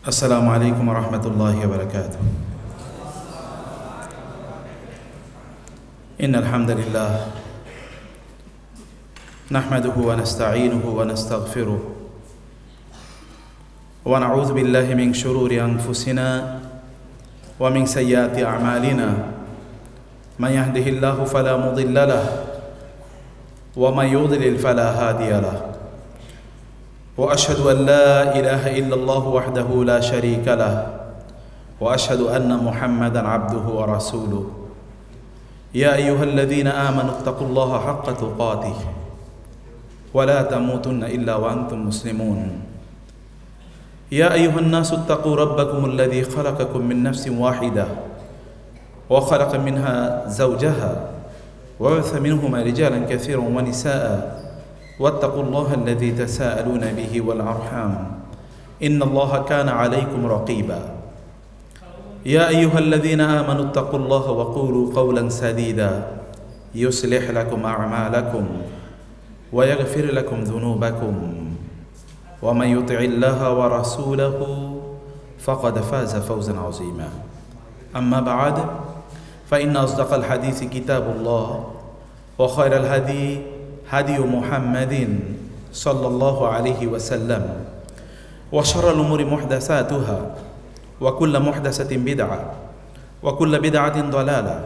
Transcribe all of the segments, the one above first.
السلام عليكم ورحمة الله وبركاته. إن الحمد لله نحمده ونستعينه ونستغفره ونعوذ بالله من شرور أنفسنا ومن سيئات أعمالنا. من يهده الله فلا مضل له ومن يضلل فلا هادي له. وأشهد أن لا إله إلا الله وحده لا شريك له وأشهد أن محمدا عبده ورسوله. يا أيها الذين آمنوا اتقوا الله حق تقاته ولا تموتن إلا وأنتم مسلمون. يا أيها الناس اتقوا ربكم الذي خلقكم من نفس واحدة وخلق منها زوجها وبث منهما رجالا كثيرا ونساء واتقوا الله الذي تساءلون به والأرحام إن الله كان عليكم رقيبا. يا أيها الذين آمنوا اتقوا الله وقولوا قولا سديدا يصلح لكم أعمالكم ويغفر لكم ذنوبكم ومن يطع الله ورسوله فقد فاز فوزا عظيما. أما بعد فإن أصدق الحديث كتاب الله وخير الهدي هدي محمد صلى الله عليه وسلم وشر الأمور محدثاتها وكل محدثة بدعة وكل بدعة ضلالة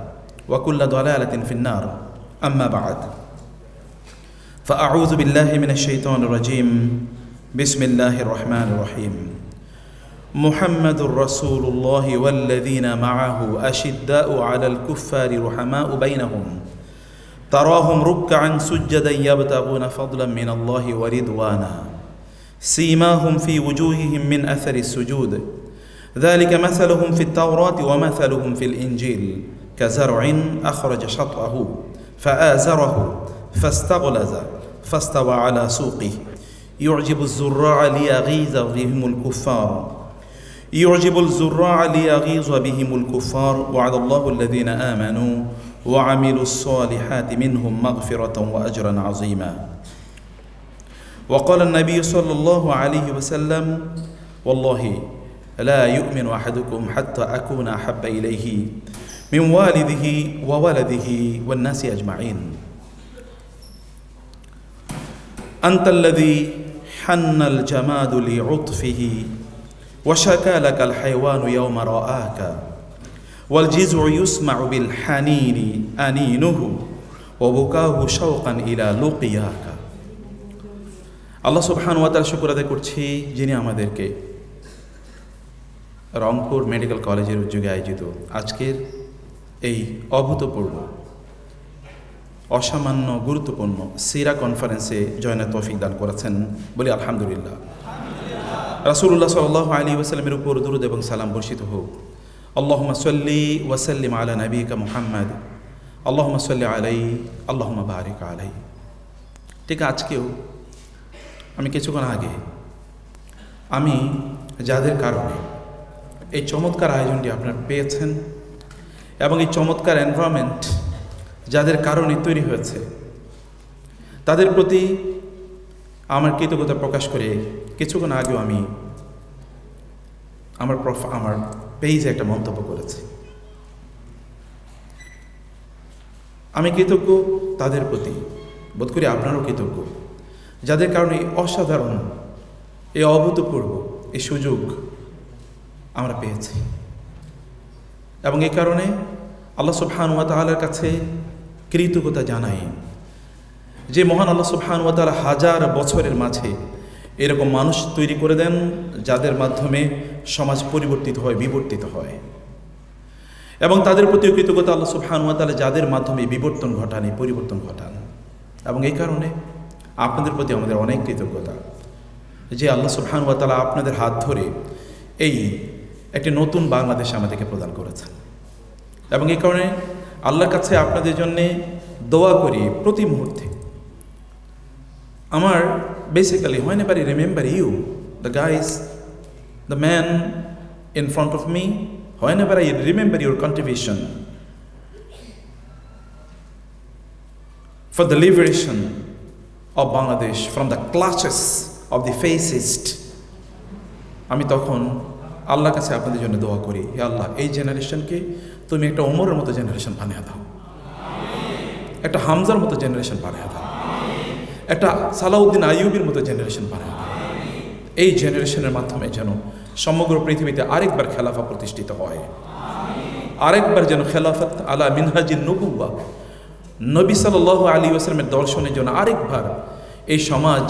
وكل ضلالة في النار. أما بعد فأعوذ بالله من الشيطان الرجيم. بسم الله الرحمن الرحيم. محمد رسول الله والذين معه أشداء على الكفار رحماء بينهم تراهم ركعا سجدا يبتغون فضلا من الله ورضوانا سيماهم في وجوههم من أثر السجود ذلك مثلهم في التوراة ومثلهم في الإنجيل كزرع أخرج شطأه فآزره فاستغلظ فاستوى على سوقه يعجب الزراع ليغيظ بهم الكفار وعد الله الذين آمنوا وعملوا الصالحات منهم مغفرة وأجرا عظيما. وقال النبي صلى الله عليه وسلم والله لا يؤمن أحدكم حتى أكون أحب إليه من والده وولده والناس أجمعين. أنت الذي حن الجماد لعطفه وشكى لك الحيوان يوم رآك والجزع يسمع بالحنين أنينه وبكاه شوقا إلى لقياك. আল্লাহ সুবহানাহু ওয়া তাআলা শুকর আদায় করছি যিনি আমাদেরকে রংপুর মেডিকেল কলেজের উদ্যোগে আয়োজিত আজকের এই অভূতপূর্ব অসামান্য গুরুত্বপূর্ণ সিরা কনফারেন্সে জয়েনের তৌফিক দান করেছেন বলি আলহামদুলিল্লাহ। রাসূলুল্লাহ সাল্লাল্লাহু আলাইহি ওয়াসাল্লামের উপর দরুদ এবং সালাম বর্ষিত হোক। আল্লাহুম্মা সাল্লি ওয়া সাল্লিম আলা নাবিয়িকা মুহাম্মদ আল্লাহুম্মা সাল্লি আলাইহি আল্লাহুম্মা বারিক আলাইহি। ঠিক আজকেও আমি কিছুক্ষণ আগে আমি যাদের কারণে এই চমৎকার আয়োজনটি আপনারা পেয়েছেন এবং এই চমৎকার এনভায়রনমেন্ট যাদের কারণে তৈরি হয়েছে তাদের প্রতি আমার কৃতজ্ঞতা প্রকাশ করে কিছুক্ষণ আগেও আমি আমার পেজে একটা মন্তব্য করেছি। আমি কৃতজ্ঞ তাদের প্রতি, বোধ করি আপনারও কৃতজ্ঞ যাদের কারণে অসাধারণ এই অভূতপূর্ব এই সুযোগ আমরা পেয়েছি এবং এই কারণে আল্লাহ সুবহানাহু ওয়া তাআলার কাছে কৃতজ্ঞতা জানাই যে মহান আল্লাহ সুবহানাহু ওয়া তাআলা হাজার বছরের মাঝে এরকম মানুষ তৈরি করে দেন যাদের মাধ্যমে সমাজ পরিবর্তিত হয়, বিবর্তিত হয় এবং তাদের প্রতি কৃতজ্ঞতা আল্লাহ সুবহানাহু ওয়া তাআলা যাদের মাধ্যমে বিবর্তন ঘটান, পরিবর্তন ঘটান এবং এই কারণে আপনাদের প্রতি আমাদের অনেক কৃতজ্ঞতা যে আল্লাহ সুবহানাহু ওয়া তাআলা আপনাদের হাত ধরে এই একটি নতুন বাংলাদেশ আমাদেরকে প্রদান করেছেন এবং এই কারণে আল্লাহর কাছে আপনাদের জন্য দোয়া করি প্রতি মুহূর্তে। আমার basically whenever I remember you, the guys, the man in front of me, whenever I remember your contribution for the liberation of Bangladesh from the clutches of the fascist, আমি তখন আল্লাহর কাছে আপনাদের জন্য দোয়া করি, হে আল্লাহ এই জেনারেশনকে তুমি একটা ওমরের মতো জেনারেশন বানিয়ে দাও, একটা হামজার মতো জেনারেশন বানিয়ে দাও, একটা সালাউদ্দিন আইয়ুবের মতো জেনারেশন বানিয়ে দাও। এই জেনারেশনের মাধ্যমে যেন সমগ্র পৃথিবীতে আরেকবার খেলাফা প্রতিষ্ঠিত হয়, আরেকবার যেন খেলাফত আলা মিনহাজিন নবুওয়া, নবী সাল্লাল্লাহু আলাইহি ওয়াসাল্লামের দর্শনের জন্য আরেকবার এই সমাজ,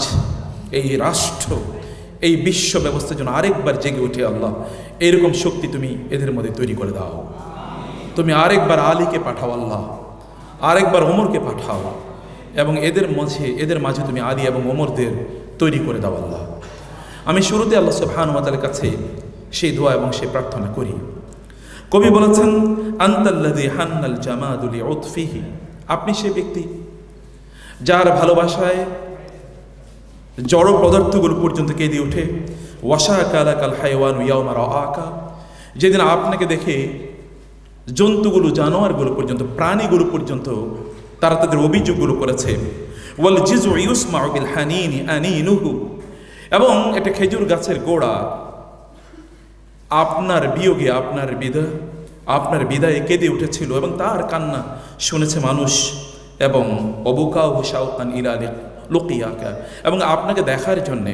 এই রাষ্ট্র, এই বিশ্ব ব্যবস্থার জন্য আরেকবার জেগে উঠে আল্লাহ এরকম শক্তি তুমি এদের মধ্যে তৈরি করে দাও। তুমি আরেকবার আলীকে পাঠাও আল্লাহ, আরেকবার ওমরকে পাঠাও, এবং এদের মাঝে তুমি আলী এবং ওমরদের তৈরি করে দাও আল্লাহ। আমি শুরুতে আল্লাহ সুবহানাহু ওয়া তাআলার কাছে সেই দোয়া এবং সেই প্রার্থনা করি। কবি বলেছেন, আনতাল্লাযী হান্নাল জামাদু লিউতফিহি, আপনি সে ব্যক্তি যার ভালোবাসায় জড় পদার্থগুলো পর্যন্ত কেঁদে ওঠে। ওয়াশাকা লাকাল হায়ওয়ানু ইয়াওমা রাআকা, যেদিন আপনাকে দেখে জন্তুগুলো, জানোয়ারগুলো পর্যন্ত, প্রাণীগুলো পর্যন্ত তারা তাদের অভিযোগগুলো করেছে। ওয়াল জিজু ইউসমাউ বিল হানিনি আনিনুহু, এবং একটা খেজুর গাছের গোড়া আপনার বিয়োগে, আপনার বিদায়ে কেঁদে উঠেছিল এবং তার কান্না শুনেছে মানুষ। এবং অবুকাউ শাওকান ইলা লুকিয়াকা, এবং আপনাকে দেখার জন্যে,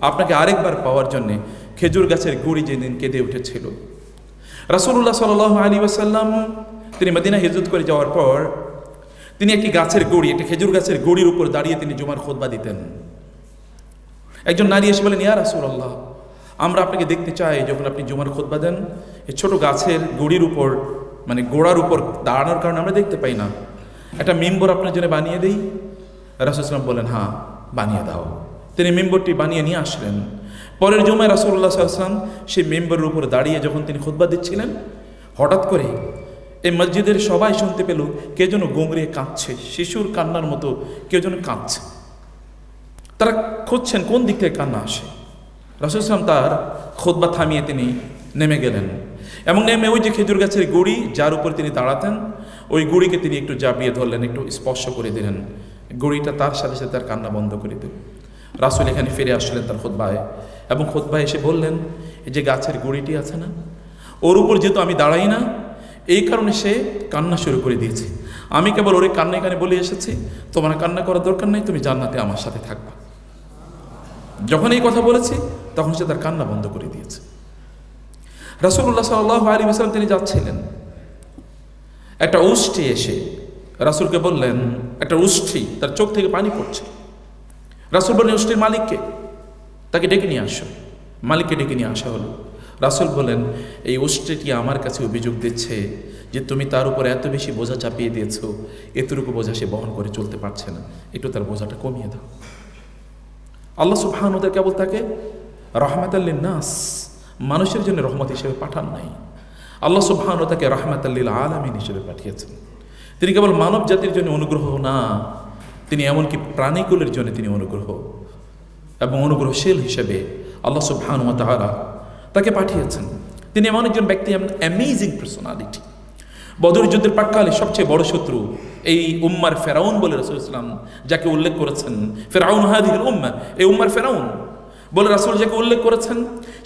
আপনাকে আরেকবার পাওয়ার জন্যে খেজুর গাছের গুড়ি যেদিন কেঁদে উঠেছিল। রাসূলুল্লাহ সাল্লাল্লাহু আলাইহি ওয়াসাল্লাম তিনি মদিনা হিজরত করে যাওয়ার পর তিনি একটি গাছের গুড়ি, একটি খেজুর গাছের গুড়ির উপর দাঁড়িয়ে তিনি জুমার খুতবা দিতেন। একজন নারী এসে বলেন, ইয়া রাসূলুল্লাহ, আমরা আপনাকে দেখতে চাই যখন আপনি জুমার খুতবা দেন, এই ছোট গাছের গুড়ির উপর, মানে গোড়ার উপর দাঁড়ানোর কারণে আমরা দেখতে পাই না, একটা মিম্বর আপনার জন্য বানিয়ে দেই। রাসূল সাল্লাল্লাহু আলাইহি ওয়াসাল্লাম বলেন, হ্যাঁ বানিয়ে দাও। তিনি মিম্বরটি বানিয়ে নিয়ে আসলেন। পরের জুমায় রাসূলুল্লাহ সাল্লাল্লাহু আলাইহি ওয়াসাল্লাম সেই মিম্বরের উপর দাঁড়িয়ে যখন তিনি খুতবা দিচ্ছিলেন, হঠাৎ করে এই মসজিদের সবাই শুনতে পেল কে যেন গোংড়িয়ে কাঁদছে, শিশুর কান্নার মতো কেউ যেন কাঁদছে। তারা খুঁজছেন কোন দিক থেকে কান্না আসে। রাসূল সাল্লাল্লাহু আলাইহি ওয়াসাল্লাম তার খুতবা থামিয়ে তিনি নেমে গেলেন, এবং নেমে ওই যে খেজুর গাছের গুড়ি যার উপর তিনি দাঁড়াতেন, ওই গুড়িকে তিনি একটু জাবিয়ে ধরলেন, একটু স্পর্শ করে দিলেন। গুড়িটা তার সাথে সাথে তার কান্না বন্ধ করে দিল। রাসূল এখানে ফিরে আসলেন তার খুতবায়, এবং খুতবায় এসে বললেন, এই যে গাছের গুড়িটি আছে না, ওর উপর যেহেতু আমি দাঁড়াই না, এই কারণে সে কান্না শুরু করে দিয়েছে। আমি কেবল ওর কান্না এখানে বলে এসেছি, তোমার কান্না করার দরকার নেই, তুমি জান্নাতে আমার সাথে থাকবা। যখন এই কথা বলেছি তখন সে তার কান্না বন্ধ করে দিয়েছে। রাসূলুল্লাহ সাল্লাল্লাহু আলাইহি ওয়াসাল্লাম তিনি যাচ্ছিলেন, একটা উষ্ট্রি এসে রাসূলকে বললেন, একটা উষ্ট্রি, তার চোখ থেকে পানি পড়ছে। রাসূল বললেন, উষ্ট্রির মালিককে, তাকে ডেকে নিয়ে আসো। মালিককে ডেকে নিয়ে আসা হলো। রাসূল বলেন, এই উষ্ট্রিটি আমার কাছে অভিযোগ দিচ্ছে যে তুমি তার উপর এত বেশি বোঝা চাপিয়ে দিয়েছো, এতটুকু বোঝা সে বহন করে চলতে পারছে না, একটু তার বোঝাটা কমিয়ে দাও। আল্লাহ সুবহানাহু ওয়া তাআলা কেবল তাকে রাহমাতাল লিন-নাস, মানুষের জন্য রহমত হিসেবে পাঠান নাই। আল্লাহ সুবহানাহু ওয়া তাআলা তাকে রাহমাতাল লিল আলামিন হিসেবে পাঠিয়েছেন। তিনি কেবল মানব জাতির জন্য অনুগ্রহ না, তিনি এমনকি প্রাণীকুলের জন্য তিনি অনুগ্রহ এবং অনুগ্রহশীল হিসেবে আল্লাহ সুবহানাহু ওয়া তাআলা তাকে পাঠিয়েছেন। তিনি এমন একজন ব্যক্তি, অ্যামেজিং পার্সোনালিটি। বদর যুদ্ধের প্রাক্কালে সবচেয়ে বড় শত্রু এই উম্মার ফেরাউন বলে রাসূল ইসলাম যাকে উল্লেখ করেছেন, ফেরাউন হাদিহিল উম্মাহ, এই উম্মার ফেরাউন বলে রাসূল যাকে উল্লেখ করেছেন,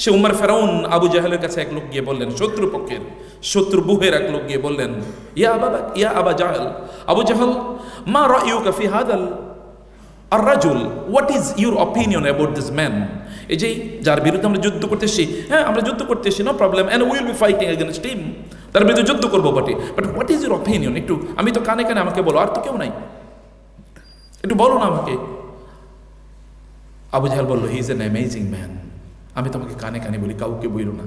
সে উম্মার ফেরাউন আবু জাহেলের কাছে এক লোক গিয়ে বললেন, শত্রুপক্ষের, শত্রুবুহের এক লোক গিয়ে বললেন, ইয়া আবা জাহেল, আবু জাহেল, মা রায়ুকা ফি হাদাল আর রাজুল, what is your opinion about this man? এই যে যার বিরুদ্ধে আমরা যুদ্ধ করতেছি, হ্যাঁ আমরা যুদ্ধ করতেছি, no problem, and will be fighting against him, তার বিরুদ্ধে যুদ্ধ করবো বটে, but what is your opinion? একটু, আমি তো কানে কানে আমাকে বলো, আর তো কেউ নাই, একটু বলো না আমাকে। আবু জাহেল বলল, he is an amazing man, আমি তোমাকে কানে কানে বলি, কাউকে বইল না।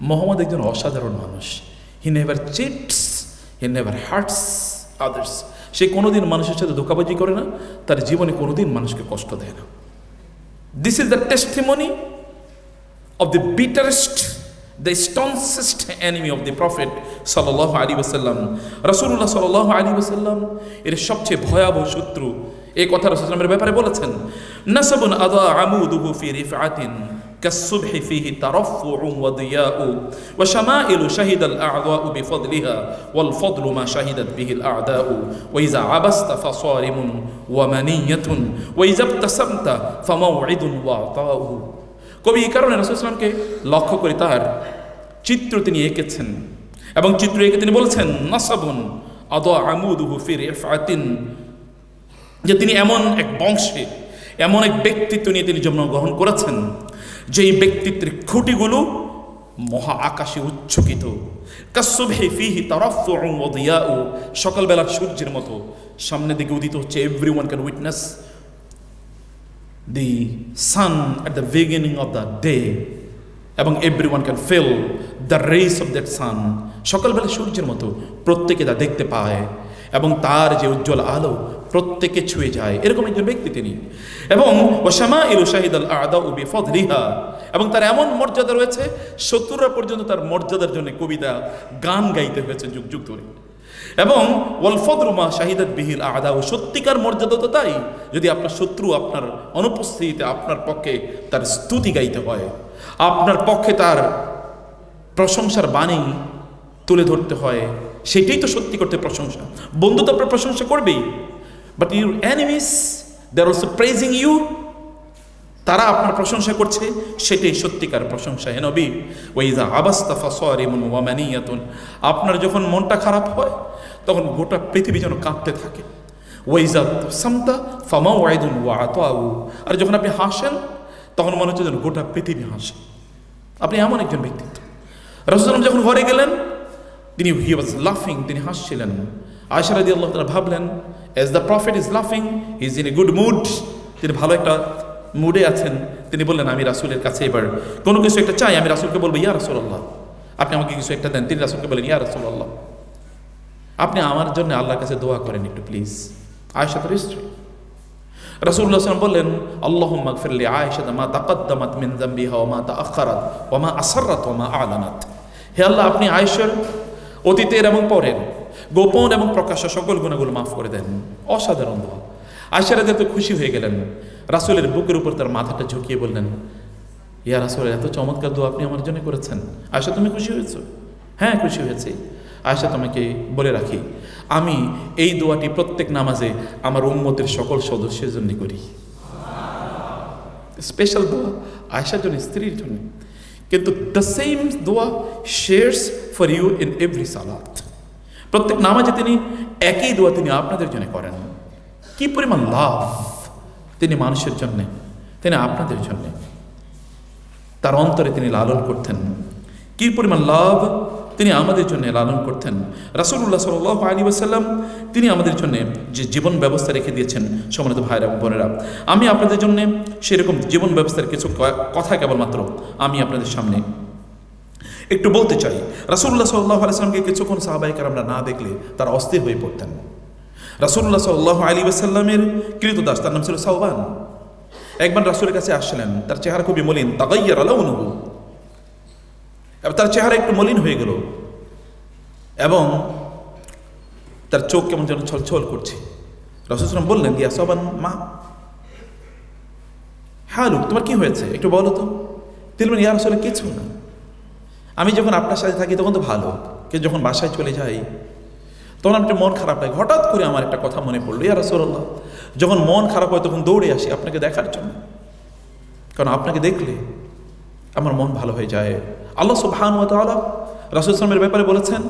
মোহাম্মদ একজন অসাধারণ মানুষ, he never cheats, he never hurts others, সে কোনোদিন মানুষের সাথে ধোঁকাবাজি করে না, তার জীবনে কোনোদিন মানুষকে কষ্ট দেয় না। This is the testimony of the bitterest, the staunchest enemy of the Prophet sallallahu alaihi wasallam, রাসূলুল্লাহ sallallahu alaihi wasallam এর সবচেয়ে ভয়াবহ শত্রু। এই কথা রাসূল সাল্লাল্লাহু ব্যাপারে বলেছেন, নাসাবুন আদা আমুদুহু ফি রিফআতিন কাসসুবহি ফিহি তারাফফুউ ওয়া দিয়াউ ওয়া শামাইলু শাহিদাল আ'দাউ বিফadliha ওয়াল ফাদলু মা শাহিদাত বিহিল আ'দাউ ওয়া ইযা আবাসতা ফাসারিমুন ওয়া মানিয়াতুন ওয়া ইযা ইবতাসামতা ফামাউইদুন ওয়া আতাউ। কবি এই কারণে রাসূল সাল্লাল্লাহু আলাইহি ওয়াসাল্লামকে লক্ষ্য করে তার চিত্র তিনি এঁকেছেন, এবং চিত্র এঁকে তিনি বলছেন নাসাবুন আদা আমুদুহু ফি রিফআতিন, যে তিনি এমন এক বংশে, এমন এক ব্যক্তিত্ব নিয়ে তিনি জন্মগ্রহণ করেছেন যেই ব্যক্তিত্বের খুঁটিগুলো মহা আকাশে উচ্চকিত। কাসসুবহি ফিহি তারাফফুউ ওয়া দিয়াউ, সকালবেলার সূর্যের মতো সামনের দিকে উদিত হচ্ছে। Everyone can witness the sun at the beginning of the day, এবং everyone can feel the rays of that sun, সকালবেলা সূর্যের মতো প্রত্যেকে তা দেখতে পায়, এবং তার যে উজ্জ্বল আলো প্রত্যেকে ছুঁয়ে যায়, এরকম একজন ব্যক্তি তিনি। এবং ওয়াশামাইলু শাহিদাল আ'দাউ বিফadliha, এবং তার এমন মর্যাদা রয়েছে শত্রুরা পর্যন্ত তার মর্যাদার জন্য কবিতা গান গাইতে হয়েছে যুগ যুগ ধরে। এবং ওয়াল ফদলু মা শাহিদাত বিহিল আ'দাউ, সত্যিকার মর্যাদা তো তাই যদি আপনার শত্রু আপনার অনুপস্থিতিতে আপনার পক্ষে তার স্তুতি গাইতে হয়, আপনার পক্ষে তার প্রশংসার বাণী তুলে ধরতে হয়, সেটাই তো সত্যি করতে প্রশংসা। বন্ধু তো আপনার প্রশংসা করবেই, but your enemies they are also praising you, তারা আপনার প্রশংসা করছে, সেটাই সত্যিকার প্রশংসা। হে নবী, ওয়াইযা আবাস্তা ফাসারিমুন ওয়া মানিয়াতুন, আপনার যখন মনটা খারাপ হয় তখন গোটা পৃথিবী যেন কাঁপতে থাকে। ওয়াইযা সামতা ফামাউইদুন ওয়া আতাউ, আর যখন আপনি হাসেন তখন মনে হচ্ছে যেন গোটা পৃথিবী হাসে। আপনি এমন একজন ব্যক্তিত্ব। রাসূল সাল্লাল্লাহু যখন ঘরে গেলেন তিনি হি ওয়াজ লাফিং, তিনি হাসছিলেন। আয়েশা রাদিয়াল্লাহু তাআলা ভাবলেন, এজ দ্য প্রফেট ইজ লাফিং, he is in a good mood, তিনি ভালো একটা মুডে আছেন। তিনি বললেন আমি রাসূলের কাছে এবার কোনো কিছু একটা চাই, আমি রাসূলকে বলবো ইয়া রাসূলুল্লাহ আপনি আমাকে কিছু একটা দেন। তিনি রাসূলকে বলেন ইয়া রাসূলুল্লাহ আপনি আমার জন্য আল্লাহর কাছে দোয়া করেন একটু প্লিজ। আয়েশা তার স্ত্রী। রাসূলুল্লাহ সাল্লাল্লাহু আলাইহি ওয়াসাল্লাম বললেন আল্লাহুম্মা গফির লি আয়েশা মা তাকাদ্দামাত মিন যামবিহা ওয়া মা তাআখারাত ওয়া মা আসরাত ওয়া মা আ'লানাত, হে আল্লাহ আপনি আয়েশার অতীতের এবং পরের গোপন এবং প্রকাশ্য সকল গুনাহগুলো মাফ করে দেন। অসাধারণ দোয়া। আয়েশা রাদিয়াল্লাহু তাআলা খুশি হয়ে গেলেন, রাসূলের বুকের উপর তার মাথাটা ঝুঁকিয়ে বললেন ইয়া রাসূল এত চমৎকার দোয়া আপনি আমার জন্য করেছেন। আয়েশা তুমি খুশি হয়েছো? হ্যাঁ খুশি হয়েছি। আয়েশা তোমাকে বলে রাখি আমি এই দোয়াটি প্রত্যেক নামাজে আমার উম্মতের সকল সদস্যের জন্য করি। স্পেশাল দোয়া আয়েশার জন্য, স্ত্রীর জন্য, কিন্তু দ্য সেম দোয়া shares for you in every সালাত। প্রত্যেক নামাজে তিনি একই দোয়া তিনি আপনাদের জন্য করেন। কি পরিমাণ লাভ তিনি মানুষের জন্য, তিনি আপনাদের জন্য, তার অন্তরে তিনি লালন করতেন। কি পরিমাণ লাভ তিনি আমাদের জন্য লালন করতেন। রাসূলুল্লাহ সাল্লাল্লাহু আলাইহি ওয়াসাল্লাম তিনি আমাদের জন্য যে জীবন ব্যবস্থা রেখে দিয়েছেন, সম্মানিত ভাইরা এবং বোনেরা, আমি আপনাদের জন্য সেরকম জীবন ব্যবস্থার কিছু কথা কেবলমাত্র আমি আপনাদের সামনে একটু বলতে চাই। রাসূলুল্লাহ সাল্লাল্লাহু আলাইহি ওয়াসাল্লামকে কিছুক্ষণ সাহাবায়ে কেরামরা না দেখলে তারা অস্থির হয়ে পড়তেন। রাসূলুল্লাহ সাল্লাল্লাহু আলাইহি ওয়াসাল্লামের কৃতদাস, তার নাম ছিল সাওবান, একবার রাসূলের কাছে আসলেন। তার চেহারা খুবই মলিন, তাগায়্যারা লাউনুহু, তার চেহারা একটু মলিন হয়ে গেল এবং তার চোখ কেমন যেন ছলছল করছে। রাসূল সাল্লাল্লাহু আলাইহি ওয়াসাল্লাম বললেন ইয়া সাওবান মা হালুক, তোমার কি হয়েছে একটু বলো তো। তিনি বললেন ইয়া রাসূলুল্লাহ কিছু না, আমি যখন আপনার সাথে থাকি তখন তো ভালো, কিন্তু যখন বাসায় চলে যাই তখন আমার মন খারাপ লাগে। হঠাৎ করে আমার একটা কথা মনে পড়লো, ইয়া রাসূলুল্লাহ যখন মন খারাপ হয় তখন দৌড়ে আসি আপনাকে দেখার জন্য, কারণ আপনাকে দেখলে আমার মন ভালো হয়ে যায়। আল্লাহ সুবহানাহু ওয়া তাআলা রাসূল সাল্লাল্লাহু আলাইহি ওয়াসাল্লামের ব্যাপারে বলেছেন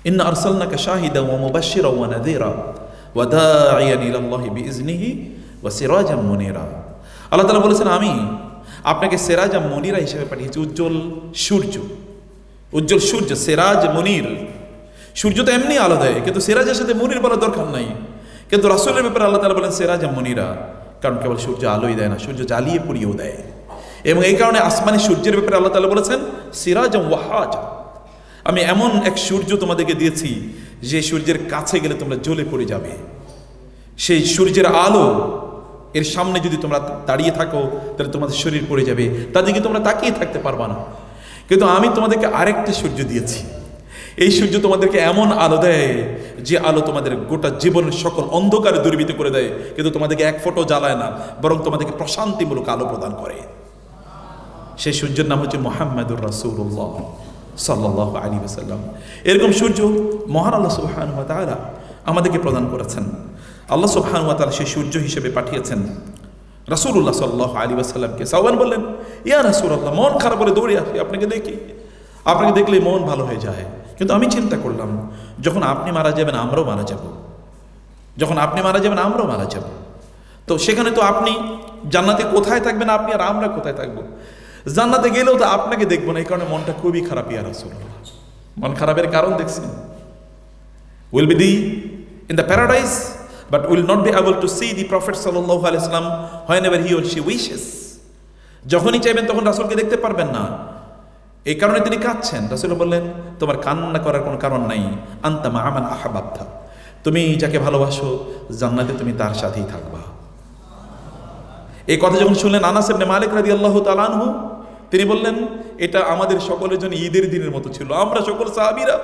ইন্না আরসালনাকা শাহিদান ওয়া মুবাশশিরান ওয়া নাযীরা ওয়া দাঈয়ান ইলাল্লাহি বিইজনিহি ওয়া সিরাজাম মুনীরা। আল্লাহ তাআলা বলেছেন আমি আপনাকে সিরাজাম মুনীরা হিসেবে পাঠিয়েছি, উজ্জ্বল সূর্য। উজ্জ্বল সূর্য, সিরাজ মুনীর। সূর্য তো এমনি আলো দেয়, কিন্তু সিরাজের সাথে মুনীর বলার দরকার নাই। কিন্তু রাসূলের ব্যাপারে আল্লাহ তাআলা বলেন সিরাজাম মুনীরা, কারণ কেবল সূর্য আলোই দেয় না, সূর্য জ্বালিয়ে পুড়িয়েও দেয়। এবং এই কারণে আসমানি সূর্যের ব্যাপারে আল্লাহ তাআলা বলেছেন সিরাজাম ওয়াহাজা, আমি এমন এক সূর্য তোমাদেরকে দিয়েছি যে সূর্যের কাছে গেলে তোমরা জ্বলে পড়ে যাবে। সেই সূর্যের আলো এর সামনে যদি তোমরা দাঁড়িয়ে থাকো তাহলে তোমাদের শরীর পড়ে যাবে, তাদেরকে তোমরা তাকিয়ে থাকতে পারবা না। কিন্তু আমি তোমাদেরকে আরেকটা সূর্য দিয়েছি, এই সূর্য তোমাদেরকে এমন আলো দেয় যে আলো তোমাদের গোটা জীবনের সকল অন্ধকারে দূরীভূত করে দেয়, কিন্তু তোমাদেরকে এক ফোঁটাও জ্বালায় না, বরং তোমাদেরকে প্রশান্তিমূলক আলো প্রদান করে। সেই সূর্যের নাম হচ্ছে মুহাম্মাদুর রাসূলুল্লাহ সাল্লাল্লাহু আলাইহি ওয়াসাল্লাম। এরকম সূর্য মহান আল্লাহ সুবহানাহু ওয়া তাআলা আমাদেরকে প্রদান করেছেন। আল্লাহ সুবহানাহু ওয়া তাআলা সেই সূর্য হিসেবে পাঠিয়েছেন রাসূলুল্লাহ সাল্লাল্লাহু আলাইহি ওয়াসাল্লামকে। সাওবান বললেন, ইয়া রাসূলুল্লাহ, মন খারাপ করে দৌড়ে আসি আপনাকে দেখি, আপনাকে দেখলে মন ভালো হয়ে যায়, কিন্তু আমি চিন্তা করলাম যখন আপনি মারা যাবেন আমরাও মারা যাব, যখন আপনি মারা যাবেন আমরাও মারা যাব, তো সেখানে তো আপনি জান্নাতে কোথায় থাকবেন আপনি, আর আমরা কোথায় থাকবো? জান্নাতে গেলেও তো আপনাকে দেখবো না, এই কারণে মনটা খুবই খারাপ। ইয়া রাসূলুল্লাহ, মন খারাপের কারণ দেখছেন? Will be in the paradise but will not be able to see the Prophet sallallahu alaihi wasallam whenever he or she wishes. যখনই চাইবেন তখন রাসূলকে দেখতে পারবেন না, এই কারণে তিনি কাঁদছেন। রাসূল বললেন, তোমার কান্না করার কোনো কারণ নাই, আনতা মা মান আহাবাবতা, তুমি যাকে ভালোবাসো জান্নাতে তুমি তার সাথেই থাকবা। এই কথা যখন শুনলেন আনাস ইবনে মালিক রাদিয়াল্লাহু তাআলা আনহু, তিনি বললেন, এটা আমাদের সকলের জন্য ঈদের দিনের মতো ছিল। আমরা সকল সাহাবীরা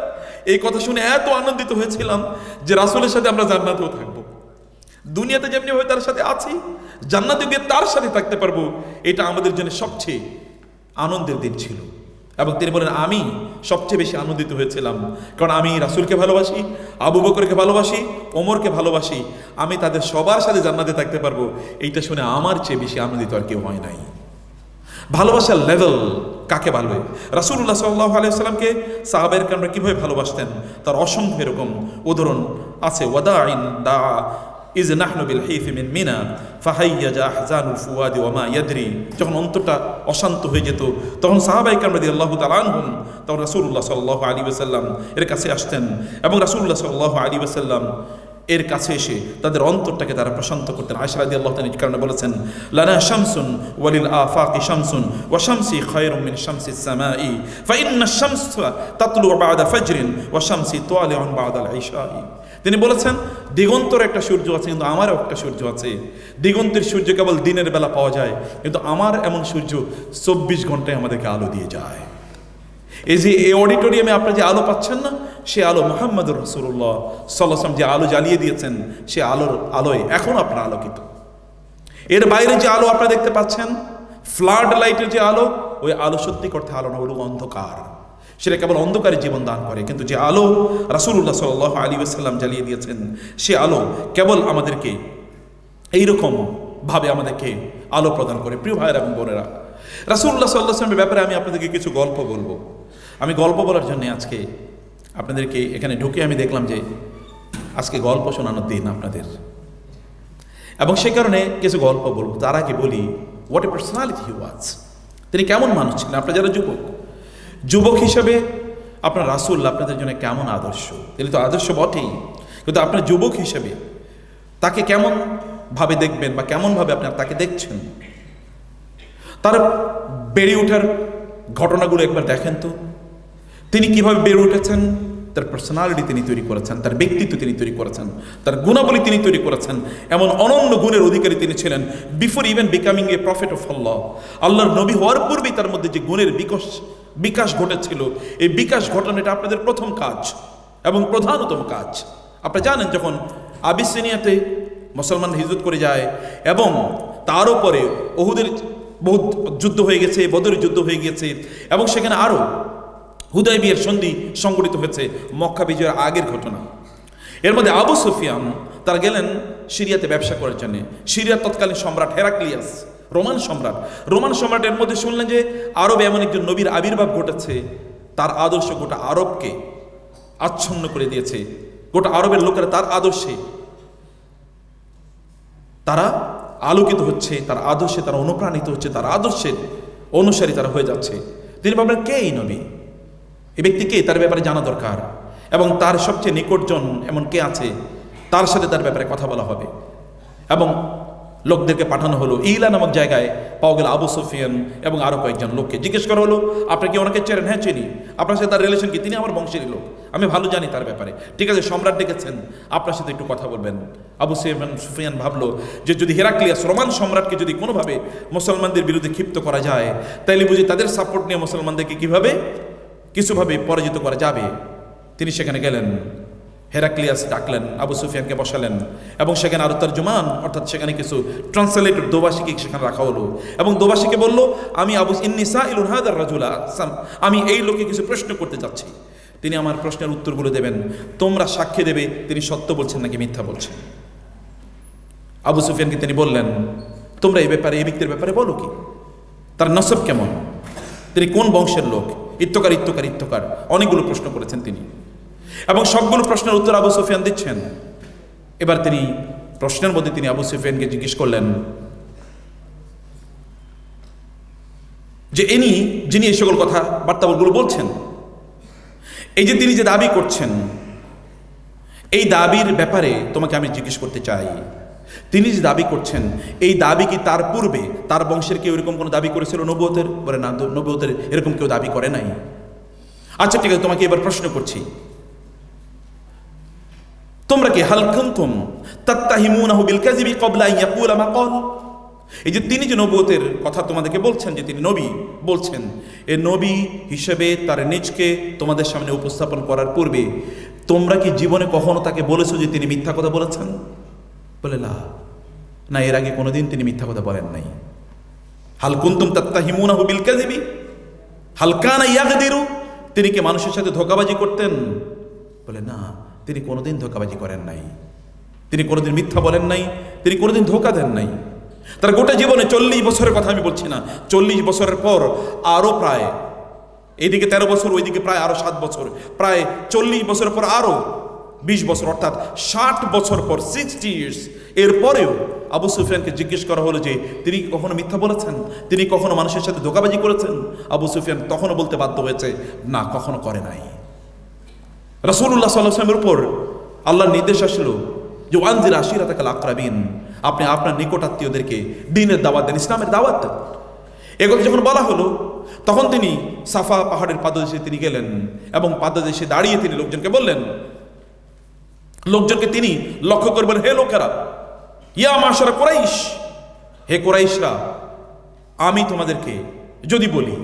এই কথা শুনে এত আনন্দিত হয়েছিলাম যে রাসূলের সাথে আমরা জান্নাতেও থাকবো, দুনিয়াতে যেমনি ভাবে তার সাথে আছি জান্নাতে গিয়ে তার সাথে থাকতে পারবো, এটা আমাদের জন্য সবচেয়ে আনন্দের দিন ছিল। এবং তিনি বলেন, আমি সবচেয়ে বেশি আনন্দিত হয়েছিলাম কারণ আমি রাসূলকে ভালোবাসি, আবু বকরকে ভালোবাসি, ওমরকে ভালোবাসি, আমি তাদের সবার সাথে জান্নাতে থাকতে পারবো, এইটা শুনে আমার চেয়ে বেশি আনন্দিত আর কেউ হয় নাই। ভালোবাসার লেভেল কাকে ভালো? রাসূলুল্লাহ সাল্লাল্লাহু আলাইহি ওয়াসাল্লামকে সাহাবায়ে কেরামরা কিভাবে ভালোবাসতেন তার অসংখ্য এরকম উদাহরণ আছে। ওয়াদাইন দা ইজ নাহনু বিল হিফি মিন মিনা ফাহাইয়াজা আহজানুল ফুয়াদি ওয়া মা ইয়াদরি, যখন অন্তরটা অশান্ত হয়ে যেত তখন সাহাবায়ে কেরাম রাদিয়াল্লাহু তাআলা আনহুম তখন রাসূলুল্লাহ সাল্লাল্লাহু আলাইহি ওয়াসাল্লাম এর কাছে আসতেন এবং রাসূলুল্লাহ সাল্লাল্লাহু আলাইহি ওয়াসাল্লাম এর কাছে এসে তাদের অন্তরটাকে তারা প্রশান্ত করতেন। আয়েশা রাদিয়াল্লাহু তাআলা এই কারণে বলেছেন, লানা শামসুন ওয়ালিল আফাকি শামসুন ওয়া শামসি খায়রুম মিন শামসিস সামাই ফা ইন্না শামসা তাতলু বা'দা ফাজরিন ওয়া শামসি তালিউন বা'দাল ইশাই। তিনি বলেছেন, দিগন্তের একটা সূর্য আছে কিন্তু আমারও একটা সূর্য আছে। দিগন্তের সূর্য কেবল দিনের বেলা পাওয়া যায়, কিন্তু আমার এমন সূর্য 24 ঘন্টায় আমাদেরকে আলো দিয়ে যায়। এই যে এই অডিটোরিয়ামে আপনারা যে আলো পাচ্ছেন না, সে আলো মুহাম্মদুর রাসূলুল্লাহ সাল্লাল্লাহু আলাইহি ওয়াসাল্লাম যে আলো জ্বালিয়ে দিয়েছেন, সে আলোয় এখন আপনারা আলোকিত। এর বাইরে যে আলো আপনারা দেখতে পাচ্ছেন, ফ্লাড লাইটের যে আলো, ওই আলো সত্যি করতে আলো না, হলো অন্ধকার, সেটা কেবল অন্ধকারে জীবন দান করে। কিন্তু যে আলো রাসূলুল্লাহ সাল্লাল্লাহু আলাইহি ওয়াসাল্লাম জ্বালিয়ে দিয়েছেন, সে আলো কেবল আমাদেরকে এইরকম ভাবে আমাদেরকে আলো প্রদান করে। প্রিয় ভাইয়েরা এবং বোনেরা, রাসূলুল্লাহ সাল্লাল্লাহু আলাইহি ওয়াসাল্লামের ব্যাপারে আমি আপনাদেরকে কিছু গল্প বলবো। আমি গল্প বলার জন্য আজকে আপনাদেরকে এখানে ঢুকে আমি দেখলাম যে আজকে গল্প শোনানোর দিন আপনাদের, এবং সে কারণে কিছু গল্প বলবো। তার আগে বলি, হোয়াট এ পার্সোনালিটি হি ওয়াজ, তিনি কেমন মানুষ ছিলেন। আপনারা যারা যুবক হিসেবে আপনার রাসূল আপনাদের জন্য কেমন আদর্শ? তিনি তো আদর্শ বটেই, কিন্তু আপনার যুবক হিসেবে তাকে কেমন ভাবে দেখবেন বা কেমন ভাবে আপনার তাকে দেখছেন, তার বেড়ে ওঠার ঘটনাগুলো একবার দেখেন তো। তিনি কিভাবে বেড়ে উঠেছেন, তার পার্সোনালিটি তিনি তৈরি করেছেন, তার ব্যক্তিত্ব তিনি তৈরি করেছেন, তার গুণাবলী তিনি তৈরি করেছেন। এমন অনন্য গুণের অধিকারী তিনি ছিলেন before even becoming a prophet of Allah. আল্লাহর নবী হওয়ার পূর্বেই তার মধ্যে যে গুণের বিকাশ ঘটেছিল, এই বিকাশ ঘটানোটা আপনাদের প্রথম কাজ এবং প্রধানতম কাজ। আপনারা জানেন, যখন আবিসিনিয়াতে মুসলমান হিজরত করে যায় এবং তার উপরে উহুদের বহুত যুদ্ধ হয়ে গেছে, বদরের যুদ্ধ হয়ে গেছে, এবং সেখানে আরও হুদায়বিয়ার সন্ধি সংগঠিত হয়েছে, মক্কা বিজয়ের আগের ঘটনা। এর মধ্যে আবু সুফিয়ান তারা গেলেন সিরিয়াতে ব্যবসা করার জন্য। সিরিয়ার তৎকালীন সম্রাট হেরাক্লিয়াস, রোমান সম্রাটের মধ্যে শুনলেন যে আরবে এমন একজন নবীর আবির্ভাব ঘটেছে, তার আদর্শ গোটা আরবকে আচ্ছন্ন করে দিয়েছে। গোটা আরবের লোকেরা তার আদর্শে তারা আলোকিত হচ্ছে, তার আদর্শে তারা অনুপ্রাণিত হচ্ছে, তার আদর্শের অনুসারী তারা হয়ে যাচ্ছে। তিনি ভাবলেন, কে এই নবী, এই ব্যক্তি কে, তার ব্যাপারে জানা দরকার, এবং তার সবচেয়ে নিকটজন এমন কে আছে, তার সাথে তার ব্যাপারে কথা বলা হবে। এবং লোকদেরকে পাঠানো হলো। ইলা নামক জায়গায় পাওয়া গেল আবু সুফিয়ান এবং আরো কয়েকজন লোককে। জিজ্ঞেস করা হলো, আপনার কি ওনাকে চেনেন? হ্যাঁ চিনি। আপনার সাথে তার রিলেশন কি? তিনি আমার বংশেরই লোক, আমি ভালো জানি তার ব্যাপারে। ঠিক আছে, সম্রাট ডেকেছেন, আপনার সাথে একটু কথা বলবেন। আবু সুফিয়ান ভাবলো যে যদি হেরাক্লিয়াস রোমান সম্রাটকে যদি কোনোভাবে মুসলমানদের বিরুদ্ধে ক্ষিপ্ত করা যায়, তাইলে বুঝি তাদের সাপোর্ট নিয়ে মুসলমানদেরকে কিভাবে কিছুভাবে পরাজিত করা যাবে। তিনি সেখানে গেলেন, হেরাক্লিয়াস ডাকলেন, আবু সুফিয়ানকে বসালেন, এবং সেখানে আরো তর্জমান অর্থাৎ সেখানে কিছু ট্রান্সলেটর দোভাষীকে সেখানে রাখা হলো, এবং দোভাষীকে বলল, আমি আবু ইন্নিসা ইলুন হাদার রাজুলা, আমি এই লোকে কিছু প্রশ্ন করতে যাচ্ছি, তিনি আমার প্রশ্নের উত্তরগুলো দেবেন, তোমরা সাক্ষী দেবে তিনি সত্য বলছেন নাকি মিথ্যা বলছেন। আবু সুফিয়ানকে তিনি বললেন, তোমরা এই ব্যাপারে, এই ব্যক্তির ব্যাপারে বলো কি, তার নসব কেমন, তিনি কোন বংশের লোক, ইত্তকার ইত্তকার ইত্তকার, অনেকগুলো প্রশ্ন করেছেন তিনি, এবং সবগুলো প্রশ্নের উত্তর আবু সুফিয়ান দিচ্ছেন। এবার তিনি প্রশ্নের মধ্যে তিনি আবু সুফিয়ানকে জিজ্ঞেস করলেন যে যিনি এই সকল কথা বার্তাবলগুলো বলছেন, এই যে তিনি যে দাবি করছেন, এই দাবির ব্যাপারে তোমাকে আমি জিজ্ঞেস করতে চাই, তিনি যে দাবি করছেন এই দাবি কি তার পূর্বে তার বংশের কেউ এরকম কোনো দাবি করেছিল নবুয়তের? বলে না, নবুয়তের এরকম কেউ দাবি করে নাই। আচ্ছা ঠিক আছে, তোমাকে এবার প্রশ্ন করছি, তোমরা কি হাল কুনতুম তাত্তাহিমুনাহু বিল কাযিবি ক্বাবলা আন ইয়াকুলা মা ক্বাল, এই যে তিনি যে নবুয়তের কথা তোমাদেরকে বলছেন, যে তিনি নবী বলছেন, এই নবী হিসেবে তার নিজকে তোমাদের সামনে উপস্থাপন করার পূর্বে তোমরা কি জীবনে কখনো তাকে বলেছো যে তিনি মিথ্যা কথা বলেছেন? বলে না, এর আগে কোনোদিন তিনি মিথ্যা কথা বলেন নাই। হাল কুনতুম তাত্তাহিমুনাহু বিল কাযিবি হাল কানা ইয়াগদিরু, তিনি কি মানুষের সাথে ধোঁকাবাজি করতেন? বলে না, তিনি কোনোদিন ধোঁকাবাজি করেন নাই, তিনি কোনোদিন মিথ্যা বলেন নাই, তিনি কোনোদিন ধোঁকা দেন নাই। তার গোটা জীবনে 40 বছরের কথা আমি বলছি না, 40 বছরের পর আরো প্রায়, এইদিকে 13 বছর, ওইদিকে প্রায় আরো 7 বছর, প্রায় 40 বছরের পর আরো 20 বছর, অর্থাৎ 60 বছর পর, 60 ইয়ার্স, এরপরেও আবু সুফিয়ানকে জিজ্ঞেস করা হলো যে তিনি কখনো মিথ্যা বলেছেন, তিনি কখনো মানুষের সাথে ধোঁকাবাজি করেছেন? আবু সুফিয়ান তখনও বলতে বাধ্য হয়েছে, না, কখনো করে নাই। রাসূলুল্লাহ সাল্লাল্লাহু আলাইহি ওয়াসাল্লামের উপর আল্লাহর নির্দেশ আসলো যে ওয়ানজির আশিরাতাকাল আকরাবিন, আপনি আপনার নিকটাত্মীয়দেরকে দ্বীনের দাওয়াত দেন, ইসলামের দাওয়াত দেন। এগুলো যখন বলা হলো তখন তিনি সাফা পাহাড়ের পাদদেশে তিনি গেলেন এবং পাদদেশে দাঁড়িয়ে তিনি লোকজনকে বললেন, লোকজনকে তিনি লক্ষ্য করবেন, হে লোকেরা, ইয়া মাশারা কুরাইশ, হে কুরাইশরা, আমি তোমাদেরকে যদি বলি